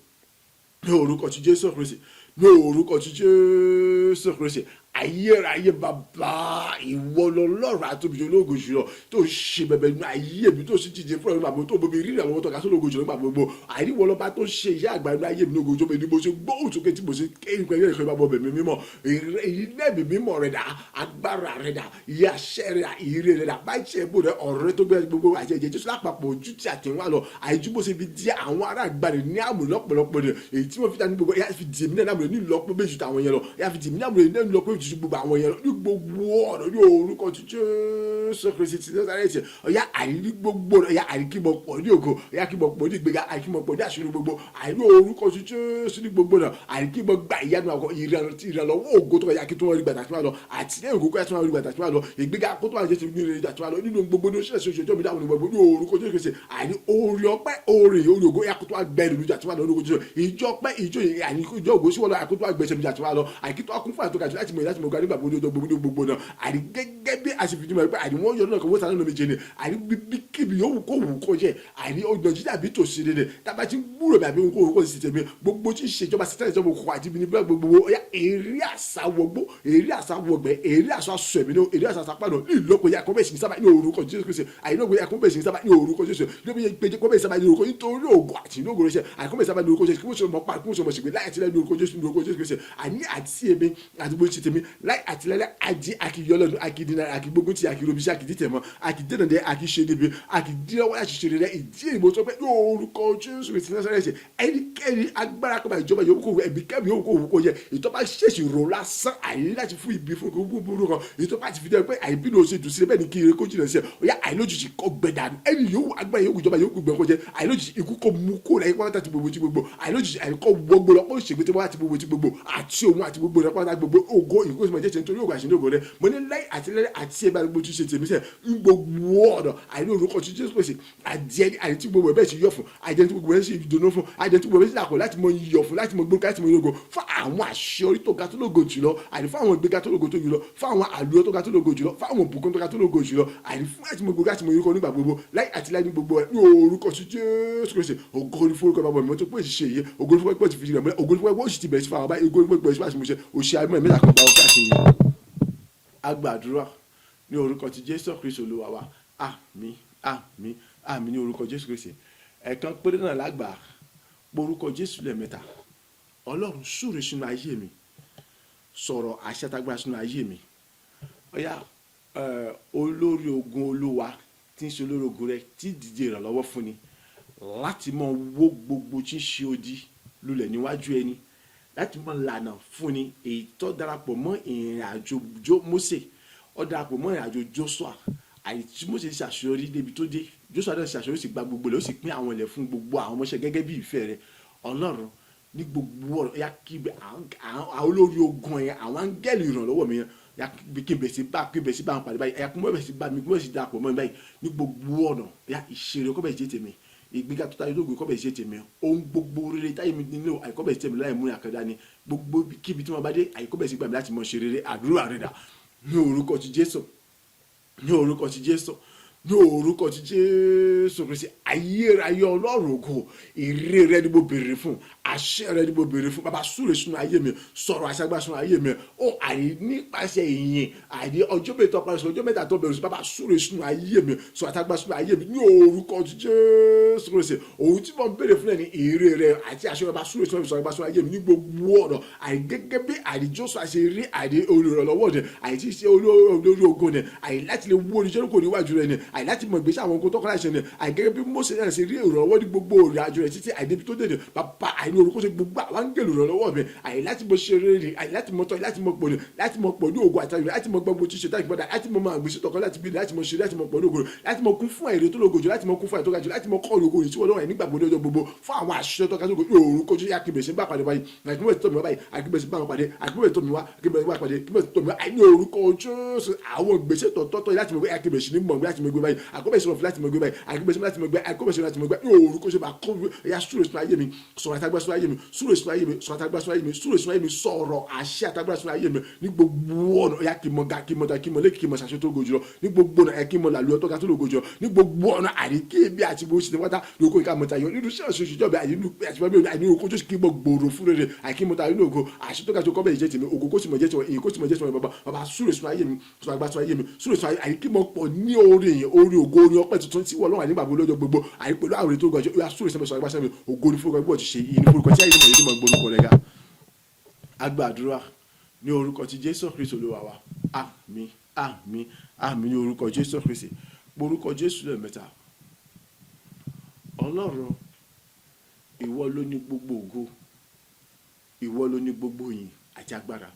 [SPEAKER 2] ní orúkọ ti Jésù Kristi ní orúkọ ti Jésù Kristi ayérayé bàbá ìwọ lọ́lọ́run àtòbíjọ ológo jùlọ tó ṣe bẹ̀bẹ̀ nínú ayé mi tó sì jíjẹ fún ẹ̀rọ àbò tó bomi rí ìrànlọ́wọ́ tó ga sólógo jùlọ nígbà gbogbo àìríwọ lọ́ba tó ṣe iṣẹ́ àgbà nínú ayé mi lógo jọmọ ìdíbò ṣe gbóhùn sókè tí mo ṣe kéyìn pẹ̀lú ẹ̀kọ́ ìbábọ̀ bẹ̀mí mímọ́ ilé mímọ́ rẹ̀ dà agbára rẹ̀ dà iye àṣẹ rẹ̀ ìrè rẹ̀ dà báyìí ṣe bò rẹ̀ ọ̀rọ̀ rẹ̀ tó gbé gbogbo àti ẹ̀jẹ̀ Jésù lápapọ̀ ojú tí àtẹ̀wá lọ àìjúbó ṣe fi di àwọn ará àgbàrè ní àmì lọ́pọ̀lọpọ̀ rẹ̀ èyí tí wọ́n fi ta ní gbogbo ẹ̀yà fi dì mí náà ní ìlọ́pọ̀ méjì tó àwọn yẹn lọ ẹ̀yà fi dì mí náà ní ìlọ́pọ̀ méjì tó gbogbo àwọn yẹn lọ ní gbogbo ọ̀rọ̀ ní orúkọ tí Jésù Kristi ti Násárẹ́tì ọ̀yá àìrí gbogbo ọ̀yá àìríkìmọ̀ pọ̀ ní ògo ọ̀yá kìmọ̀ pọ̀ ní ìgbéga àìríkìmọ̀ pọ̀ ní àṣírí gbogbo àìrí orúkọ tí Jésù ní gbogbo náà àìríkìmọ̀ gba ìyanu àkọ ìrànlọ́wọ́ ògo tó yà kí tó wọ́n rí gbàtà tí wọ́n lọ àtìlẹ́yìn ògo kó tó wọ́n rí gbàtà tí wọ́n lọ ìgbéga kó tó wọ́n jẹ́ ti ní ìrìn tí wọ́n lọ nínú gbogbo ní oṣù ṣoṣo mi dáhùn gbogbo ní orúkọ Jésù Kristi àìrí orí ọpẹ́ orí ògo yà kó tó wọ́n gbẹ ìlú jà tí wọ́n lọ orúkọ Jésù ìjọ ọpẹ́ ìjọ ìjọ ògo sí wọn lọ àkótó àgbẹ̀ṣẹ̀ mi jà tí wọ́n lọ àìkítọ́ ọkùnrin fún àtọ́ka láti mọ̀ nígbà gbogbo náà àrí gẹ́gẹ́ bí àṣìfìdí mọ̀ pé àrí wọ́n yọ náà kò wọ́n sáré lómi jẹ ni àrí bíbí kíbi yóò kó wù kó jẹ àrí ọgbọ̀n jíjà bí tòṣì ni tábà tí gbúrò bí àbí wọn kó wù kó sì tẹ̀mí gbogbo tí ìṣèjọba sítẹ́lẹ̀ ìjọba òkùnkùn àti ibi ní bẹ́ẹ̀ gbogbo ọ̀yà èrè àsáwọ̀gbó èrè àsáwọ̀gbẹ́ èrè àsáwọ̀sẹ̀mí ní èrè àsáwọ̀pánà ní ìlọ́pọ̀ yà kó bẹ̀ sí sábà ní orúkọ Jésù Kristi àìlọ́gbọ̀ yà kó bẹ̀ sí sábà ní orúkọ Jésù lóbi yẹn péjẹ kó bẹ̀ sábà ní orúkọ nítorí ògùn àti ní ògùn rẹ̀ àìkó bẹ̀ sábà ní orúkọ Jésù kí wọ́n sọ mọ́ pa kí wọ́n sọ mọ́ ṣègbè láì àtìlẹ́ ní orúkọ Jésù ní orúkọ Jésù Kristi àní àti èmi àti bó ṣe tèmi láì àtìlẹ́ àjí akíyọlẹ́nu akídínà dára àkìgbógun ti àkìròbíṣẹ́ àkìdítẹ̀mọ́ àkìdẹ́nàdẹ́ àkìṣedebe àkìdílọ́wọ́ àṣìṣe rẹ̀ ìdí èyí mo sọ pé lórúkọ Jésù Kristi Násárẹ́tì ẹnikẹ́ni agbára kọ́ba ìjọba yòókù ẹ̀bíkẹ́mi yòókù kò yẹ ìtọ́ba ṣèṣì rò lásán àìní láti fún ibi fún búburú kan ìtọ́ba ti fi dẹ́ pé àìbínú oṣù dùn sílẹ̀ bẹ́ẹ̀ ni kí ire kó jìnnà sí ẹ̀ ọ̀yá àìlójijì kọ́ gbẹ̀dànù ẹni yòówù agbára yòókù ìjọba yòókù gbẹ̀ kó jẹ àìlójijì ikú kó mú kó láyé pátá ti gbogbo àìlójijì àìkọ́ gbogbo lọ ó ṣègbè tí wọ́n ti gbogbo àti òun àti gbogbo rẹ̀ pátá gbogbo ògo ìkóso ìmọ̀jẹ́ nítorí ògo àṣìní ògo rẹ̀ mo ní láì àti lẹ́rẹ́ àti ẹ̀bá gbogbo tí ṣe tèmi sẹ́ ń gbogbo ọ̀dọ̀ àìní orúkọ tí Jésù pèsè àjẹ́ àìní tí gbogbo ẹ̀ bẹ́ẹ̀ ṣe yọ̀ fún àjẹ́ tí gbogbo ẹ̀ ṣe dùnú fún àjẹ́ tí gbogbo ẹ̀ ṣe dàpọ̀ láti mọ iyọ̀ fún láti mọ gbórúkọ láti mọ yọgọ fún àwọn àṣeyọrí tó ga tó lógo jùlọ àìní fún àwọn ìgbéga tó lógo tó jùlọ fún àwọn àlùyọ tó ga tó lógo jùlọ fún àwọn òbùkún tó ga tó lógo jùlọ àìní fún láti mọ gbogbo láti mọ yọgọ nígbà gbogbo láì àti láì ní gbogbo ẹ̀ ní orúkọ tí Jésù Kristi ògo ní forúkọ bàbá mi tó pé ìṣe yìí ògo ní forúkọ tí fi rẹ̀ mọ́lẹ̀ ògo ní forúkọ tí ti bẹ̀rẹ̀ sí fún àwọn báyìí ògo ní forúkọ tí mo ṣe òṣì àìmọ́ ẹ̀mẹ́ta kan bá ọkọ̀ àṣeyìn. Agbàdúrà ní orúkọ tí Jésù Kristi Olúwa wa àmín àmín àmín ní orúkọ Jésù Kristi ẹ̀kan péré náà lágbà porúkọ Jésù lẹ́ẹ̀mẹ́ta Ọlọ́run súre sínú ayé mi sọ̀rọ̀ àṣẹ tágbára sínú ayé mi ọ̀yá olórí ogun Olúwa tí ń ṣe olórí ogun rẹ tí dìde ìrànlọ́wọ́ fún ni láti mọ wó gbogbo tí ń ṣe odi lulẹ̀ níwájú ẹni láti mọ lànà fún ni èyí tó darapọ̀ mọ́ ìrìn àjò Mósè ó darapọ̀ mọ́ ìrìn àjò Jóṣúà àìtí Mósè ṣàṣeyọrí débi tó dé Jóṣúà náà ṣàṣeyọrí sì gba gbogbo rẹ̀ ó sì pín àwọn ilẹ̀ fún gbogbo àwọn ọmọọṣẹ́ gẹ́gẹ́ bí ìfẹ́ rẹ̀ Ọlọ́run ní gbogbo ọ̀rọ̀ ya kí àwọn olórí ogun yẹn àwọn áńgẹ́lì ìrànlọ́wọ́ mi yẹn ya kí n bẹ̀ sí bá wọn pàdé báyìí ya kí n bẹ̀ sí bá mi kí n bẹ̀ sí darapọ̀ mọ́ mi báyìí ní gbogbo ọ̀nà ya ìṣeré kọ́ bẹ̀ sí tèmi ìgbéga tó táyé lóògùn kọ́bẹ̀ ṣe tèmi ohun gbogbo rere táyé mi nílò àìkọ́bẹ̀ ṣe tèmi láì mú àkàndá ni gbogbo kíbi tí wọ́n bá dé àìkọ́bẹ̀ ṣe gbà mí láti mọ̀ ṣe rere àdúrà rẹ̀ dà ní orúkọ ti Jésù ní orúkọ ti Jésù ní orúkọ ti Jésù Kristi ayérayé Ọlọ́run ògo ire rẹ ni mo béèrè fún àṣẹ rẹ ni mo béèrè fún bàbá súre sínú ayé mi sọ̀rọ̀ àṣàgbà sínú ayé mi ó àyè nípasẹ̀ ìyìn àyè ọjọ́ mẹ́ta ọ̀pọ̀lọpọ̀ ọjọ́ mẹ́ta tó bẹ̀rù sí bàbá súre sínú ayé mi sọ̀rọ̀ àṣàgbà sínú ayé mi ní orúkọ ti Jésù Kristi òun tí mo béèrè fún ẹ ní ire rẹ àti àṣẹ bàbá súre sínú àṣàgbà sínú ayé mi ní gbogbo ọ̀nà àyè gẹ́gẹ́ bí àyè Jóṣúà ṣe rí àyè olùrànlọ́wọ́ rẹ àyè tí ṣe olórí ogun rẹ àyè láti lè wó oníṣẹ́ kò níwájú rẹ ni àyè láti mọ ìgbésẹ̀ àwọn ogun tó kọ́ra ṣe ni àyè gẹ́gẹ́ bí Mósè náà ṣe rí ìrànlọ́wọ́ ní gbogbo òrìn àjò rẹ títí àyè tó dé bàbá àyè orúkọ ṣe gbogbo àwọn áńgẹ́lì ìrànlọ́wọ́ mi àyè láti mọ ṣe rere àyè láti mọ tọ́ láti mọ pọ̀ láti mọ pọ̀ ní ògùn àtàwọn láti mọ gbogbo tí ṣe táyì gbọ́dọ̀ láti mọ máa gbèsè tọkọ láti bí láti mọ ṣe láti mọ pọ̀ ní ògùn láti mọ kún fún àìrè tó lógo jù láti mọ kún fún àìrè tó ga jù láti mọ kọ́ ògùn ìṣúwọ́ lọ́wọ́ ẹ̀ nígbàgbọ́ lọ́jọ́ gbogbo fún àwọn àṣìṣe tó ga tó gbogbo orúkọ tí akíbẹ̀ ṣe bá pàdé báyìí àkíbẹ̀ tó mi wá báyìí àkíbẹ̀ ṣe bá wọn pàdé àkíbẹ̀ tó mi wá àkíbẹ̀ wá pàdé àkíbẹ̀ tó mi wá àìní orúkọ Jésù àwọn gbèsè tọ̀tọ̀ láti mọ gbé àkíbẹ̀ ṣe ní mọ̀ gbé láti mọ gbé báyìí àkíbẹ̀ ṣe láti mọ gbé báyìí àkíbẹ̀ ṣe láti mọ gbé àkíbẹ̀ ṣe láti mọ gbé orúkọ ṣe bá kọ́ ẹ̀yà súrè sínú ayé mi sọ̀rọ̀ àtàgbà sínú ayé mi súrè sínú ayé mi sọ̀rọ̀ àtàgbà sínú ayé mi súrè sínú ayé mi sọ̀rọ̀ àṣẹ àtàgbà sínú ayé mi ní gbogbo ọ̀nà ẹ̀yà kí mọ ga kí mọ da kí mọ lẹ́kì kí mọ ṣàṣẹ tó go jùlọ ní gbogbo ọ̀nà ẹ̀kí mọ làlúyọ tó ga tó lógo jùlọ ní gbogbo ọ̀nà àríkè bí àti bó ṣe wáta lóko ìka mọ̀ta yọ nínú ṣọ́ọ̀ṣì ìjọba àyínú oko tó kí mọ gbòòrò fún rere àìkí mọ̀ta nínú ògo àṣẹ tó ga tó kọ́ bẹ́ẹ̀ jẹ́ tèmi ògo kó sì mọ̀ jẹ́ tiwọn èyí kó sì mọ̀ jẹ́ tiwọn bàbá súrè sínú ayé mi sọ̀rọ̀ àgbà sínú ayé mi súrè sínú àyíkí mọ̀ pọ̀ ní orí ògo orin ọpẹ́ tuntun tí wọ́n lọ́wọ́ nígbàgbọ́ lọ́jọ́ gbogbo àyí pẹ̀lú àwòrán tó gọjọ́ yóò súrè sínú sọ̀rọ̀ àgbà sínú ògo ní fúrúkọ gbọ́ ti ṣe yìí ní fúrúkọ tí àyè mọ̀ yìí mọ̀ gbónúkọ rẹ̀ ga agbàdúrà ní orúkọ ti Jésù Kristi Olúwa wa àmín àmín àmín ní orúkọ Jésù Kristi orúkọ Jésù lẹ́ẹ̀mẹ́ta Ọlọ́run ìwọ ló ní gbogbo ògo ìwọ ló ní gbogbo ìyìn àti agbára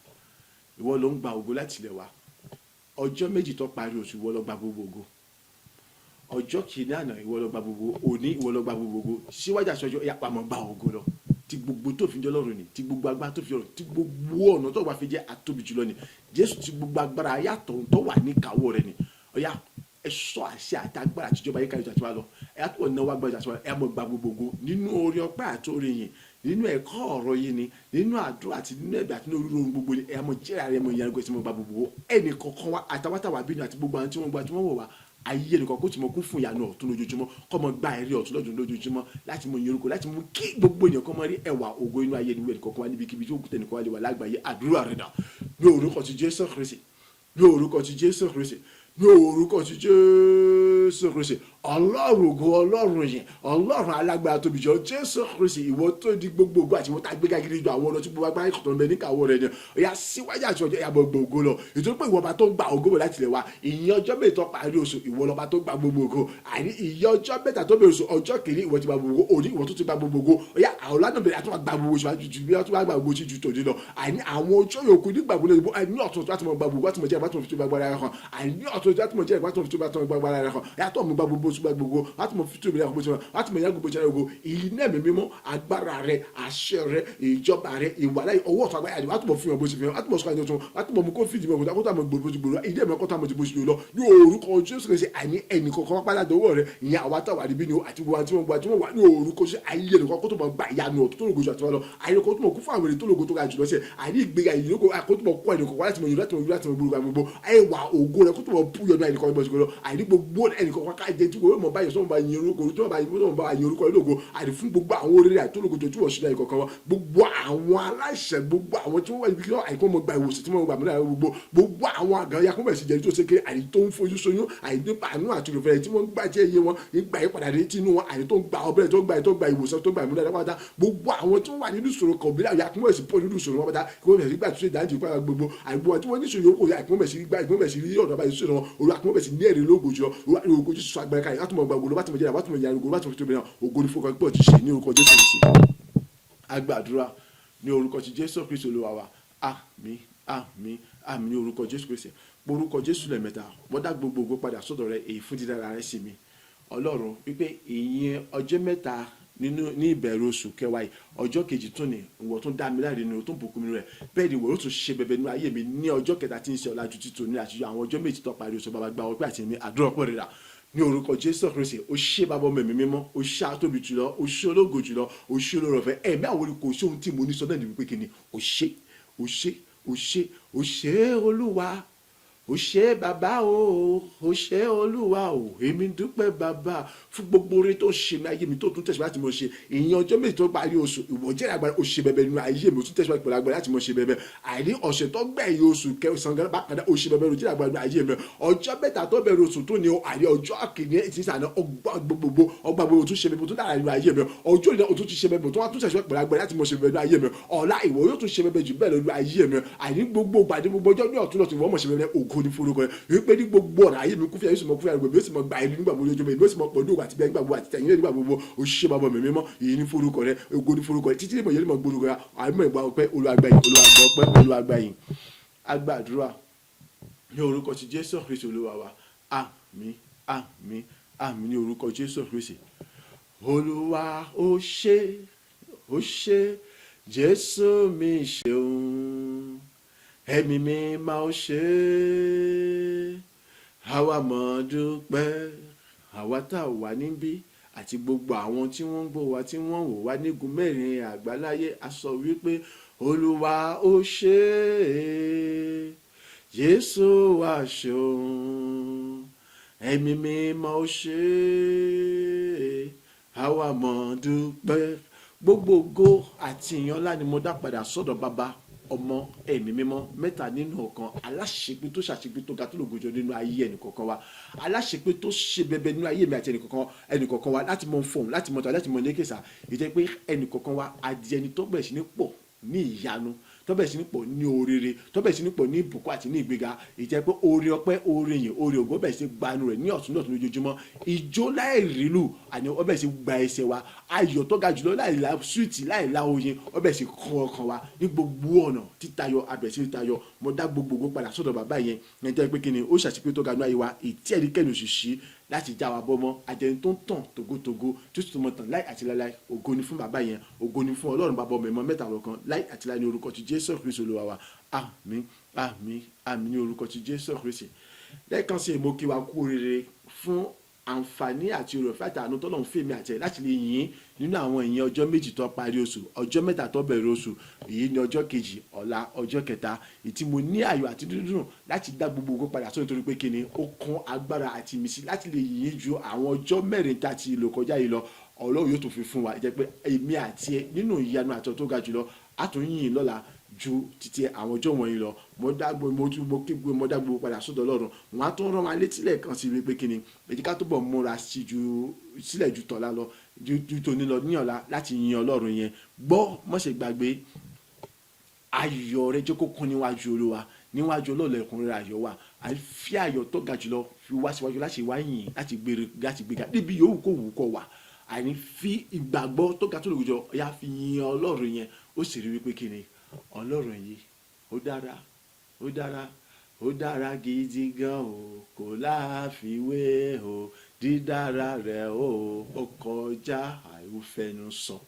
[SPEAKER 2] ìwọ ló ń gba ògo láti ilẹ̀ wa ọjọ́ méjì tó parí oṣù ìwọ ló gba gbogbo ògo ọjọ́ kìíní àná ìwọ ló gba gbogbo òní ìwọ ló gba gbogbo ògo síwájú àṣọjọ́ ìyapa mọ̀ gba ògo lọ ti gbogbo tó fi jẹ́ Ọlọ́run ni ti gbogbo agbára tó fi ọ̀rọ̀ ti gbogbo ọ̀nà tó wà fi jẹ́ àtóbi jùlọ ni Jésù ti gbogbo agbára ayàtọ̀ tó wà ní kàwọ́ rẹ̀ ni ọ̀yà ẹ̀ṣọ́ àṣẹ àti agbára àtijọba yìí káyọ̀ àtiwá lọ ẹ̀yà tó náwó agbára àtiwá ẹ̀ mọ̀ gba gbogbo ògo nínú orí ọpẹ́ àti orí yìn nínú ẹ̀kọ́ ọ̀rọ̀ yìí ni nínú àdúrà àti nínú ẹ̀bẹ̀ àti nínú orí ohun gbogbo ni ẹ̀ mọ̀ jẹ́rìí ààrẹ mọ̀ ìyàrá gbèsè mọ̀ gba gbogbo ẹnì kọ̀ọ̀kan wa àtàwátàwà bínú àti gbogbo àwọn tí wọ́n gba tí wọ́n wọ̀ wá ayé ẹnìkan kó tí mo kún fún ìyanu ọ̀tún lójoojúmọ́ kọ́ mọ gba ẹ̀rí ọ̀tún lọ́dún lójoojúmọ́ láti mọ ìyẹrùkọ láti mú kí gbogbo ènìyàn kọ́ mọ rí ẹwà ògo inú ayé níwẹ̀ nìkan kan wá níbikíbi tí ó kú tẹnìkan wá lè wà lágbàáyé àdúrà rẹ̀ dà ní orúkọ ti Jésù Kristi ní orúkọ ti Jésù Kristi ní orúkọ ti Jésù Kristi ọlọ́run ògo ọlọ́run yẹn ọlọ́run alágbára tóbi jọ Jésù Kristi ìwọ tó di gbogbo ògo àti ìwọ tá a gbé gàgìrì ju àwọn ọ̀nà tí gbogbo agbára ìkọ̀tọ̀ ń bẹ níkàwọ́ rẹ ni ọ̀yà síwájú àti ọjọ́ ìyàbọ̀ gbogbo lọ ìtorí pé ìwọ ọba tó ń gba ògo bọ̀ láti lè wa ìyẹn ọjọ́ mẹ́ta parí oṣù ìwọ lọ́ba tó gba gbogbo ògo àní ìyẹn ọjọ́ mẹ́ta tó bẹ̀rẹ̀ oṣù ọjọ́ kìíní ìwọ ti gba gbogbo ògo òní ìwọ tó ti gba gbogbo ògo ọ̀yà àwọn lánàá bẹ̀rẹ̀ àtúwà gba gbogbo oṣù àjùjù bí wọ́n tún bá gba gbogbo oṣù ju tòní lọ àní àwọn ojú yòókù nígbàgbọ́ lẹ́yìn àní ọ̀tún tó láti mọ gba gbogbo láti mọ jẹ́ ìbátan fi tó gba gbára rẹ̀ hàn àní ọ̀tún tó láti mọ jẹ́ ìbátan fi tó gba gbára rẹ̀ hàn yàtọ̀ mú gba gbogbo oṣù gba gbogbo láti mọ fi tó ìbílẹ̀ àkókò tiwọn láti mọ ìyá gbogbo jẹ́ ògo ìyìn ẹ̀mí mímọ́ agbára rẹ̀ àṣẹ rẹ̀ ìjọba rẹ̀ ìwà láyé ọwọ́ ọ̀tún agbára rẹ̀ láti mọ fi hàn bó ti fi hàn láti mọ sọ àyẹ̀tún láti mọ mú kó fìdí mọ̀ kó tó àmọ́ gbòòrò ti gbòòrò ìdí ẹ̀mọ́ kó tó àmọ́ ti bó ti lọ ní orúkọ Jésù Kristi àní ẹnì kọ̀ọ̀kan pátá dọwọ́ rẹ̀ ìyẹn àwa táwa níbí ni àti gbogbo àti wọn wà ní orúkọ sí ayé ẹnì kọ̀ọ̀kan tó mọ̀ gba ìyanu ọ̀tún tó lògò jù àti wọn lọ àyè kó tó mọ̀ kú fún àwọn èrè tó lògò tó ga jù lọ sí àní ìgbéga ìyókò àkótó mọ̀ kó ẹnì kọ̀ọ̀kan láti mọ̀ yìí láti mọ̀ yìí láti mọ̀ gbogbo gbogbo ayé wà ògo rẹ̀ kó tó mọ̀ bú yọnu ẹnì kọ̀ọ̀kan bọ̀ lọ àní gbogbo ẹnì kọ̀ọ̀kan ká jẹ́ tí kò mọ̀ báyìí sọ́mọ̀ bá yin orúkọ tó mọ̀ bá yin orúkọ lógo àní fún gbogbo àwọn oríire àti ológo tó túbọ̀ sílẹ̀ ìkọ̀ọ̀kan wọn gbogbo àwọn aláìṣẹ̀ gbogbo àwọn tí wọ́n wà níbi kí wọ́n àìkọ́ mọ̀ gba ìwòsàn tí wọ́n gbà mílíọ̀nù gbogbo àwọn àgàn yakúnbẹ̀ sí jẹ́rí tó ṣe kéré àní tó ń fojú sóyún àní tó bá àánú àti olùfẹ́ tí wọ́n ń gbà jẹ́ iye wọn ìgbà yìí padà dé tinú wọn àní tó ń gba ọbẹ̀ tó gba ìwòsàn tó gba ìmúlẹ̀ pátá gbogbo àwọn tí wọ́n wà nínú ìṣòro kan bílẹ̀ yakúnbẹ̀ sí pọ̀ nínú ìṣòro wọn pátá kí wọ́n bẹ̀rẹ̀ sí gbà tó ṣe dájú pátá gbogbo àìgbọ́ tí wọ́n ní ìṣòro yòókù yakúnbẹ̀ sí gbà ìgbọ́n bẹ̀ sí rí ọ̀dọ̀ báyìí sọ̀rọ̀ olú akúnbẹ̀ sí ní èrè lógo jọ olú akúnbẹ̀ sí sọ agbára káyọ̀ láti mọ̀ gbàgbọ́ láti mọ̀ jẹ́ láti mọ̀ yàrá láti mọ̀ tó bẹ̀rẹ̀ ògo ní fọkàn pọ̀ ti ṣe ní orúkọ Jésù Kristi agbàdúrà ní orúkọ ti Jésù Kristi Olúwa wa àmín àmín àmín ní orúkọ Jésù Kristi orúkọ Jésù lẹ́ẹ̀mẹ́ta wọ́n dá gbogbo ògo padà sọ́dọ̀ rẹ èyí fún dídára rẹ sí mi Ọlọ́run wípé ìyẹn ọjọ́ mẹ́ta ní ìbẹ̀rù oṣù kẹwàá yìí ọjọ́ kejì tún ní ìwọ tún dá mi láre ní o tún bùkún mi rẹ̀ bẹ́ẹ̀ ni ìwọ yóò tún ṣe bẹ̀bẹ̀ nínú ayé mi ní ọjọ́ kẹta tí ń ṣe ọ̀làjú títò ní àtijọ́ àwọn ọjọ́ méjì tó parí oṣù bàbá gba ọpẹ́ àti ẹ̀mí àdúrà pọ̀ rẹ̀ rà ní orúkọ Jésù Kristi ó ṣe bàbá ọmọ ẹ̀mí mímọ́ ó ṣe àtóbi jùlọ ó ṣe ológo jùlọ ó ṣe olóró ọ̀fẹ́ ẹ̀mí àwọn olùkọ́ ṣé ohun tí mo ní sọ náà ní wípé kí ni ó ṣe Olúwa ó ṣe bàbá o ó ṣe Olúwa o èmi dúpẹ́ bàbá fún gbogbo oore tó ṣe ní ayé mi tó tún tẹ̀síwájú láti mọ̀ ṣe ìyẹn ọjọ́ méjì tó parí oṣù ìwọ jẹ́ agbára ó ṣe bẹ̀bẹ̀ nínú ayé mi ó tún tẹ̀síwájú pẹ̀lú agbára láti mọ̀ ṣe bẹ̀bẹ̀ àìní ọ̀sẹ̀ tó gbẹ̀yìn oṣù kẹsàn-án gan bákan náà ó ṣe bẹ̀bẹ̀ lójú agbára nínú ayé mi ọjọ́ mẹ́ta tó bẹ̀rẹ̀ oṣù tó ní àìní ọjọ́ kìíní ti sànà ọgbà gbogbo tún ṣe bẹ̀bẹ̀ tó dára nínú ayé mi ọjọ́ ìdá òtún ti ṣe bẹ̀bẹ̀ tó wá tún tẹ̀síwájú pẹ̀lú agbára láti mọ̀ ṣe bẹ̀bẹ̀ nínú ayé mi ọ̀la ìwọ yóò tún ṣe bẹ̀bẹ̀ jù bẹ́ẹ̀ lójú ayé mi àìní gbogbo gbàdé gbogbo ọjọ́ ní ọ̀tún lọ́tún ìwọ mọ̀ ṣe bẹ̀bẹ̀ ògo ní forúkọ wípé ní gbogbo ọ̀rọ̀ ayé mi kúfíà yóò sì mọ kúfíà gbogbo yóò sì mọ gbà ẹni nígbà gbogbo ojúmọ́ yóò sì mọ pọ̀jù àti bẹ́ẹ̀ nígbà gbogbo àti tẹ̀yìn nígbà gbogbo òṣìṣẹ́ bàbá mi mímọ́ èyí ní forúkọ rẹ ògo ní forúkọ rẹ títí ìmọ̀ yẹn ní mọ̀ gbórúkọ rẹ àmọ́ ìgbà ọpẹ́ olùwàgbàyìn agbàdúrà ní orúkọ ti Jésù Kristi Olúwa wa àmín àmín àmín ní orúkọ Jésù Kristi Olúwa ó ṣé Jésù mi ṣeun ẹ̀mí mi máa ṣe àwa mọ̀ dúpẹ́ àwa tá a wà níbí àti gbogbo àwọn tí wọ́n ń gbọ́ wa tí wọ́n wò wá nígun mẹ́rin àgbáláyé a sọ wípé Olúwa ó ṣé Jésù wá ṣeun ẹ̀mí mi máa ṣe àwa mọ̀ dúpẹ́ gbogbo ògo àti ìyìn ńlá ni mo dá padà sọ́dọ̀ bàbá ọmọ ẹ̀mí mímọ́ mẹ́ta nínú ọ̀kan aláṣepé tó ṣàṣepé tó ga tó lògójọ nínú ayé ẹnìkọ̀ọ̀kan wa aláṣepé tó ṣe bẹbẹ nínú ayé mi àti ẹnìkọ̀ọ̀kan wa láti mọ fọhùn láti mọ tọ́ láti mọ lékèsà ìjẹ́ pé ẹnìkọ̀ọ̀kan wa adìẹ ni tó bẹ̀rẹ̀ sí ní pọ̀ ní ìyanu tó bẹ̀rẹ̀ sí ní pọ̀ ní oríire tó bẹ̀rẹ̀ sí ní pọ̀ ní ìbùkún àti ní ìgbéga ìjẹ́ pé oore ọpẹ́ oore yìn oore ògo bẹ̀rẹ̀ sí gbanu rẹ̀ ní ọ̀tún lójoojúmọ́ ìjó láìrílù àní ó bẹ̀rẹ̀ sí gba ẹsẹ̀ wa ayọ̀ tó ga jùlọ láìla súwìtì láìla oyin ó bẹ̀rẹ̀ sí kọ́ ọkàn wa ní gbogbo ọ̀nà títayọ abẹ̀rẹ̀ sí tayọ mo dá gbogbo padà sọ́dọ̀ bàbá yẹn yẹn jẹ́ pé kí ni ó ṣàṣepé tó ga nínú ayé wa ìtí ẹ̀ríkẹ́ni òṣìṣì láti já wa bọ́ mọ́ ajẹni tó ń tàn togotogo tó sì tún mọ́ tàn láì àti láíláí ògo ni fún bàbá yẹn ògo ni fún Ọlọ́run bàbá ọmọ ẹ̀mọ́ mẹ́ta lọ́kan láì àti láí ní orúkọ ti Jésù Kristi Olúwa wa àmín àmín àmín ní orúkọ ti Jésù Kristi lẹ́ẹ̀kan sí mo kí wa kú oríire fún àǹfààní àti oore ọ̀fẹ́ àti àánú tọ́lọ́run fèmí àti ẹ̀ láti lè yìn nínú àwọn ìyẹn ọjọ́ méjì tó parí oṣù ọjọ́ mẹ́ta tó bẹ̀rẹ̀ oṣù èyí ní ọjọ́ kejì ọ̀la ọjọ́ kẹta ìtí mo ní ayọ̀ àti dídùn láti dá gbogbo ògo padà sórí nítorí pé kíni ó kún agbára àti ìmísí láti lè yìn ju àwọn ọjọ́ mẹ́rin tá a ti lò kọjá yìí lọ Ọlọ́run yóò tún fi fún wa jẹ́ pé èmi àti ẹ nínú ìyanu àti tó ga jùlọ á tún yìn lọ́la ju títí àwọn ọjọ́ wọ̀nyí lọ. Mo dá gbogbo padà sọ́dọ̀ Ọlọ́run. Wọ́n á tún rán wa létí lẹ́ẹ̀kan sí wípé kíni ẹ jẹ́ ká túbọ̀ múra sílẹ̀ ju tọ̀la lọ ju tòní lọ ní ọ̀la láti yin Ọlọ́run yẹn. Gbọ́ má ṣe gbàgbé ayọ̀ rẹ jẹ́ kó kún níwájú Olúwa, níwájú Ọlọ́run ẹ̀kúnrẹ́rẹ́ ayọ̀ wà. Àfi ayọ̀ tó ga jùlọ fi wá síwájú láti wá yìn láti gbéga níbi yòówù kó wù kó wà. Àní fi ìgbàgbọ́ tó ga tó lòjọ ya fi yin Ọlọ́run yẹn. Ó sì rí wípé kíni Ọlọ́run yìí ó dára gidi gan o, kò láfiwé o, dídára rẹ̀ o, ó kọjá àìfẹnusọ.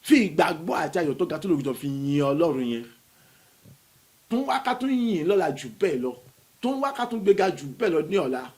[SPEAKER 2] Fi ìgbàgbọ́ àti ayọ̀ tó ga tó lòjọ fi yin Ọlọ́run yẹn. Tún wá ká tún yìn lọ́la jù bẹ́ẹ̀ lọ, tún wá ká tún gbéga jù bẹ́ẹ̀ lọ ní ọ̀la.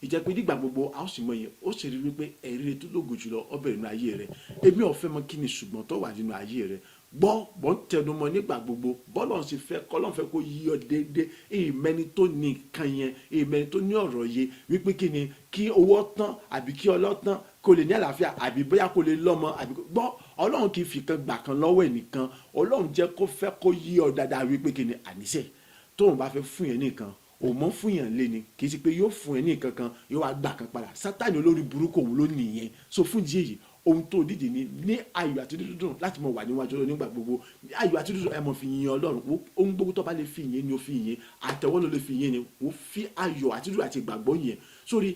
[SPEAKER 2] Ìjẹ́ pé nígbà gbogbo a ó sì mọ yẹn, ó sì rí wípé ẹ̀rí tó lógo jùlọ ó bẹ̀rẹ̀ nínú ayé rẹ̀. Èmi ò fẹ́ mọ kí ni ṣùgbọ́n tó wà nínú ayé rẹ̀. Gbọ́ bọ́ ń tẹnu mọ́ nígbà gbogbo bọ́lọ̀ sì fẹ́ kọ́lọ́n fẹ́ kó yí ọ déédéé. Ìmẹ́ni tó ní nǹkan yẹn, ìmẹ́ni tó ní ọ̀rọ̀ yẹ wípé kí ni kí owó tán àbí kí ọlọ́tán kó lè ní àlàáfíà àbí bóyá kó lè lọ́mọ àbí gbọ́ Ọlọ́run kì í fi kan gbà kan lọ́wọ́ ẹnìkan. Ọlọ́run jẹ́ kó fẹ́ kó yí ọ dáadáa wípé kí ni àníṣe tóun bá fẹ́ fún yẹn nìkan òmò fún yẹn lé ni kì í ṣe pé yóò fún ẹ ní nǹkan kan yóò wá gbà kan padà. Sátánì olórí burúkú òun ló nìyẹn. So fún ìdí èyí ohun tó dídì ní ayọ̀ àti dídùn láti mọ wà níwájú Ọlọ́run nígbà gbogbo. Ayọ̀ àti dídùn ẹ mọ̀ fi yin Ọlọ́run. Ohun gbogbo tó bá lè fi yẹn ni ó fi yẹn, àtẹ̀wọ́ ló lè fi yẹn ni ó fi ayọ̀ àti dídùn àti ìgbàgbọ́ yẹn sórí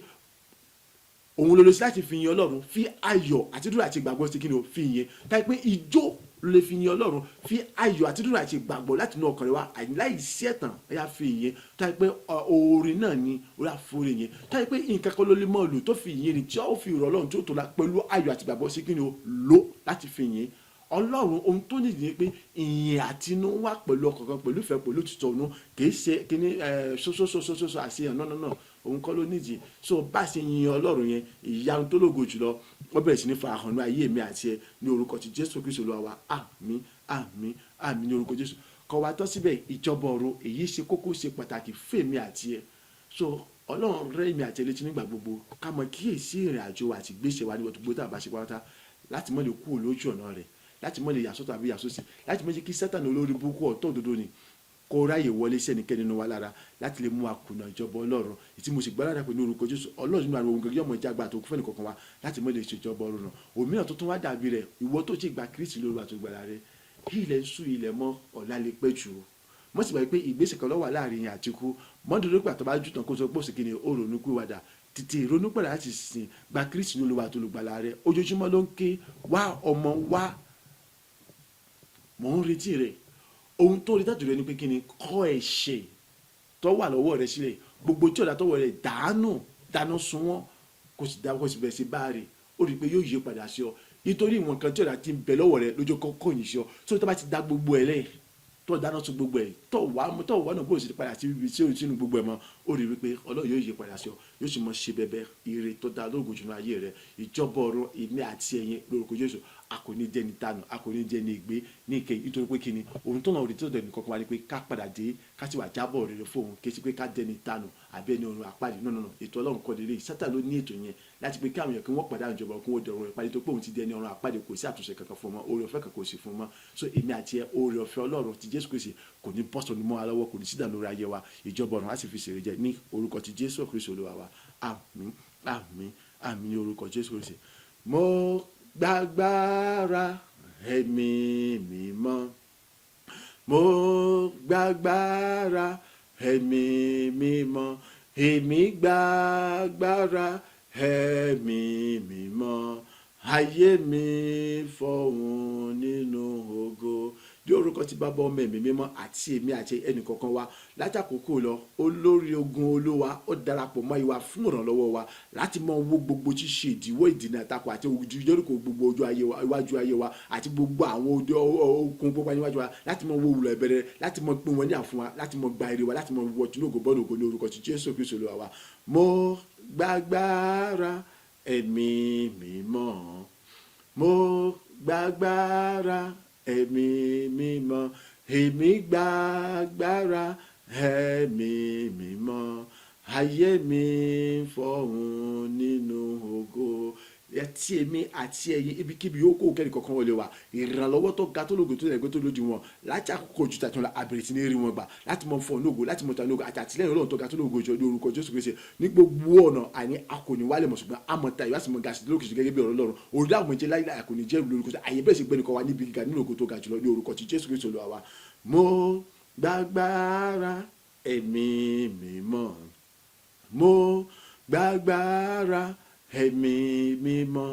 [SPEAKER 2] òun ló lè sí láti fi yin Ọlọ́run. Fi ayọ̀ àti dídùn àti ìgbàgbọ́ sí kí ni ó fi yẹn. Táyé pé ijó ló lè fi yin Ọlọ́run. Fi ayọ̀ àti dídùn àti ìgbàgbọ́ láti inú ọkàn rẹ wá láìsí ẹ̀tàn ẹ̀yà fi yẹn. Táyé pé orin náà ni orí àforí yẹn. Táyé pé nǹkan kan ló lè mọ́ lò tó fi yẹn ni tí ó fi rọ̀ Ọlọ́run tí ó tó la pẹ̀lú ayọ̀ àti ìgbàgbọ́ sí kí ni ó lò láti fi yẹn Ọlọ́run. Ohun tó nìdí ni pé ìyìn àtinúwá pẹ̀lú ọkàn kan pẹ̀lú ìfẹ́ pẹ̀lú òtítọ́ ọ̀nù kì í ṣe kí ni ṣoṣoṣoṣoṣo àṣeyàn náà òun kọ́ ló nídìí. So bá ṣe yin Ọlọ́run yẹn ìyanu tó lógo jùlọ wọ́n bẹ̀rẹ̀ sí ní fa àhànú ayé mi àti ẹ ní orúkọ ti Jésù Kristi Olúwa wa. Àmín àmín àmín ní orúkọ Jésù. Kọ́ wa tọ́ síbẹ̀ ìjọba ọ̀run èyí ṣe kókó ṣe pàtàkì fèmí àti ẹ. So Ọlọ́run rẹ́ mi àti ẹ létí nígbà gbogbo ká mọ kíyèsí ìrìn àjò àti gbèsè wa níwọ̀n tó gbó tàbá ṣe pátá láti mọ́ lè kú lójú ọ̀nà rẹ̀, láti mọ́ lè yàsọ́tọ̀ àbí yàsọ́sí, láti mọ́ jẹ́ kí Sátánì olórí burúkú ọ̀tọ̀ òdodo ni kó ráyè wọlé sẹ́nikẹ́ni nínú wa lára láti lè mú akùnà ìjọba Ọlọ́run. Ìtí mo sì gbọ́ lára pé ní orúkọ Jésù Ọlọ́run nínú àwọn ohun gẹ́gẹ́ ọmọ ìjàgbá tó fẹ́ nìkankan wa láti mọ́ lè ṣèjọba Ọlọ́run. Òmíràn tó tún wá dàbí rẹ̀ ìwọ tó ti gba Kristi lóru àtògbàlà rẹ̀ ilẹ̀ ń sú ilẹ̀ mọ́ ọ̀la lè pẹ́ jù ú. Mo sì gbà pé ìgbésẹ̀ kan ló wà láàrin yẹn àti ikú. Mọ́ndúró pé àtọ́bá jù tán kó sọ pé òsì kìíní ó ronú kú wàdà tètè ronú pẹ̀lú láti sìn gba Kristi lóru àtògbàlà rẹ̀. Ojoojúmọ́ ló ń ké wá ọmọ wá mò ń retí rẹ̀. Ohun tó rí dájú rẹ ni pé kí ni kọ́ ẹ̀ṣẹ̀ tó wà lọ́wọ́ rẹ sílẹ̀ gbogbo tí ọ̀dà tọwọ́ rẹ dáná sun wọ́n kò sì dáwọ́ sí bẹ̀rẹ̀ sí báàrẹ̀ ó rí i pé yóò yí padà sí ọ nítorí ìwọ̀n kan tí ọ̀dà ti ń bẹ lọ́wọ́ rẹ lójó kọ́kọ́ yìí sí ọ tó tó bá ti dá gbogbo ẹ̀ lẹ́yìn tó dáná sun gbogbo ẹ̀ tó wà náà bó sì padà sí ibi tí ó sínú gbogbo ẹ̀ mọ́ ó rí i pé Ọlọ́run yóò yí padà sí ọ yóò sì mọ ṣe bẹbẹ ire tó dá lóògùn jùlọ ayé rẹ. Ìjọba ọ̀run ìní àti ẹ̀yin lórúkọ Jésù a kò ní jẹ́ ní tànù a kò ní jẹ́ ní ìgbé ní ìkẹyìn nítorí pé kí ni ohun tó náà rí tó dẹ̀ ní kankan wá ní pé ká padà dé ká sì wà jábọ̀ rere fóun kí sí pé ká jẹ́ ní tànù àbí ẹni ọ̀run àpáàdé náà ètò Ọlọ́run kọ́ lélẹ́yìí Sátánì ló ní ètò yẹn láti pé káwọn èèyàn kí wọ́n padà ìjọba kí wọ́n dẹ̀rùn ìpàdé tó pé òun ti di ẹni ọ̀run àpáàdé kò sí àtúnṣe kankan fún ọmọ oore ọ̀fẹ́ kankan kò sí fún ọmọ. So èmi àti ẹ oore ọ̀fẹ́ Ọlọ́run ti Jésù Kristi kò ní bọ́sọ̀ ní mọ́ wa lọ́wọ́ kò ní sídà lórí ayé wa ìjọba ọ̀run á sì fi ṣèrè jẹ ní orúkọ ti Jésù Kristi Olúwa wa. Àmín àmín àmín ní orúkọ Jésù Kristi. Mo gbàgbára ẹ̀mí mímọ́, mo gbàgbára ẹ̀mí mímọ́, èmi gbàgbára ẹ̀mí mímọ́, ayé mi fọ̀hún nínú ògo. Ní orúkọ tí Bàbá ọmọ ẹ̀mí mímọ́ àti èmi àti ẹnì kọ̀ọ̀kan wa látàkókò lọ olórí ogun Olúwa ó darapọ̀ mọ́ ìwà fún ìrànlọ́wọ́ wa láti mọ owó gbogbo tí ṣe ìdíwọ́ ìdènà àtakò àti ìjọ́rùkọ gbogbo ojú ayé wa iwájú ayé wa àti gbogbo àwọn okun gbogbo níwájú wa láti mọ owó wùlọ ìbẹ̀rẹ̀ láti mọ pín wọn ní àfún wa láti mọ gba èrè wa láti mọ wọ tìǹbù bọ́ọ̀lù ògo ní orúkọ tí Jésù Kristi Olúwa wa. Mo gbàgbára ẹ̀mí mímọ́, mo gbàgbára ẹ̀mí mímọ́, èmi gbàgbára ẹ̀mí mímọ́, ayé mi fọ̀hún nínú ògo. tí èmi àti ẹ̀yin ibikíbi yóò kó kẹ́ni kankan wọlé wa ìrànlọ́wọ́ tó ga tó lógo tó lẹ́gbẹ́ tó lójú wọn láti àkókò ojú tàbí àbẹ̀rẹ̀ sí ní rí wọn gbà láti mọ fọ lógo láti mọ ta lógo àti àtìlẹ́yìn Ọlọ́run tó ga tó lógo jọ ní orúkọ Jésù Kristi ní gbogbo ọ̀nà àní akọni wálé mọ̀ ṣùgbọ́n àmọ̀ta ìwà sì mọ gàṣì lókè ṣù gẹ́gẹ́ bí ọ̀rọ̀ Ọlọ́run orí àwọn ìjẹ́ láyé àkọni jẹ́ lórúkọ àyè bẹ́ẹ̀ sì gbẹ́ni kan wá níbi gíga nínú ògo tó ga jùlọ ní orúkọ ti Jésù Kristi Olúwa wa. Mo gbàgbára ẹ̀mí mímọ́, mo gbàgbára ẹ̀mí mímọ́,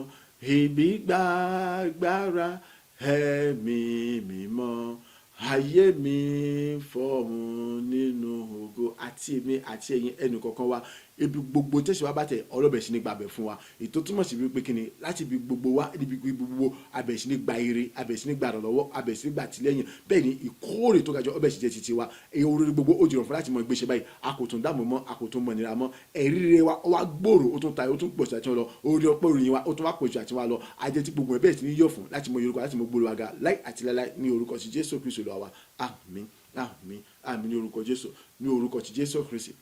[SPEAKER 2] èmi gbàgbára ẹ̀mí mímọ́, ayé mi fọ̀hún nínú ògo àti èmi àti ẹ̀yin ẹnì kọ̀ọ̀kan wa ibi gbogbo tẹ̀sí wa bá tẹ̀ ọlọ́bẹ̀ sí ní gba abẹ fún wa ètò túmọ̀ sí wípé kíni láti ibi gbogbo wa níbi gbogbo abẹ̀ sí ní gba ire abẹ̀ sí ní gba ìrànlọ́wọ́ abẹ̀ sí ní gba àtìlẹ́yìn bẹ́ẹ̀ ni ìkórè tó gajọ ọbẹ̀ sì jẹ́ titi wa orí gbogbo ó jùlọ fún láti mọ ìgbésẹ̀ báyìí àkótún dààmú mọ́ àkótún mọ̀ nira mọ́ ẹ̀rí rere wa ó wá gbòòrò ó tún tayọ ó tún pọ̀ sí àti wọn lọ orí ọpẹ́ òròyìn wa ó tún wá pọ̀ sí àti wọn lọ ajẹ́ tí gbogbo ẹ̀ bẹ́ẹ̀ sì ní yọ̀ fún láti mọ yorùbá láti mọ gbòòrò àga láì àti láíláí ní orúkọ ti Jésù Kristi Olúwa wa àmín àmín àmín ní orúkọ Jésù ní orúkọ ti Jésù Kristi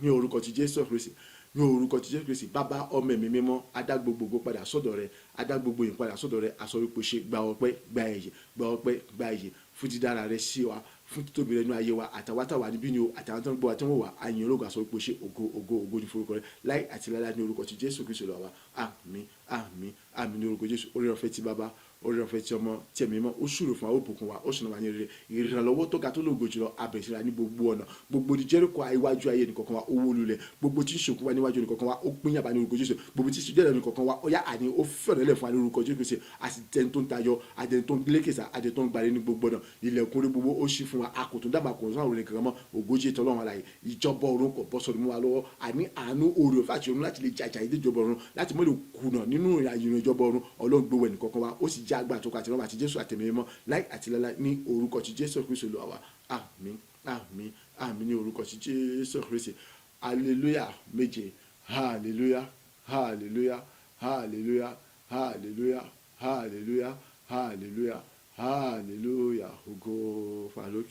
[SPEAKER 2] ní orúkọ ti Jésù Kristi ní orúkọ ti Jésù Kristi bàbá ọmọ ẹ̀mí mímọ́ adá gbogbo padà sọ́dọ̀ rẹ adá gbogbo yìí padà sọ́dọ̀ rẹ aṣọ wípé ṣe gba ọpẹ́ gba ẹ̀yẹ gba ọpẹ́ gba ẹ̀yẹ fún dídára rẹ sí wa fún títóbi rẹ nínú ayé wa àtàwátàwà níbí ni o àtàwọn tó ń gbọ́ wa tí wọ́n wà àyìn ológun aṣọ wípé ṣe ògo ògo ògo ní forúkọ rẹ láì àti láíláí ní orúkọ ti Jésù Kristi Olúwa wa àmín àmín àmín ní orúkọ Jésù orí ọ̀fẹ́ ti bàbá orí ọ̀fẹ́ tí ọmọ tí ẹ̀mí mọ́ ó ṣùrù fún wa ó bùkún wa ó sì náà wà ní rere ìrànlọ́wọ́ tó ga tó lóògùn jùlọ abẹ̀síra ní gbogbo ọ̀nà gbogbo ní Jẹ́ríkò iwájú ayé nìkankan wa ó wó lulẹ̀ gbogbo tí ń ṣòkú wa níwájú nìkankan wa ó pín yàbá ní orúkọ Jésù gbogbo tí ń ṣùjẹ́rẹ̀ nìkankan wa ó yá àní ó fẹ̀rẹ̀lẹ̀ fún wa ní orúkọ Jésù àtẹni tó ń tayọ àtẹni tó ń lékèsà àtẹni tó ń gbalẹ̀ ní gbogbo ọ̀nà ilẹ̀kùn rí gbogbo ó ṣí fún wa àkòtún dábàá kò sọ́run ní kankan mọ́ ògójì tọ́lọ́run àlàyé ìjọba ọ̀run kò bọ́ sọ̀rọ̀ mú wa lọ́wọ́ àní àánú oore ọ̀fẹ́ àti ọ̀run láti lè jàjà ìdí ìjọba ọ̀run láti mọ́ lè kùnà nínú ìrìn ìjọba ọ̀run Ọlọ́run gbowó ẹnì kankan wa ó sì já àgbà tó kà àti rọ́mà àti Jésù àtẹ̀mí mọ́ láì àti láíláí ní orúkọ ti Jésù Kristi Olúwa wa àmín àmín àmín ní orúkọ ti Jésù Kristi hallelujah méje hallelujah hallelujah hallelujah hallelujah hallelujah hallelujah hallelujah ògo fàlókè.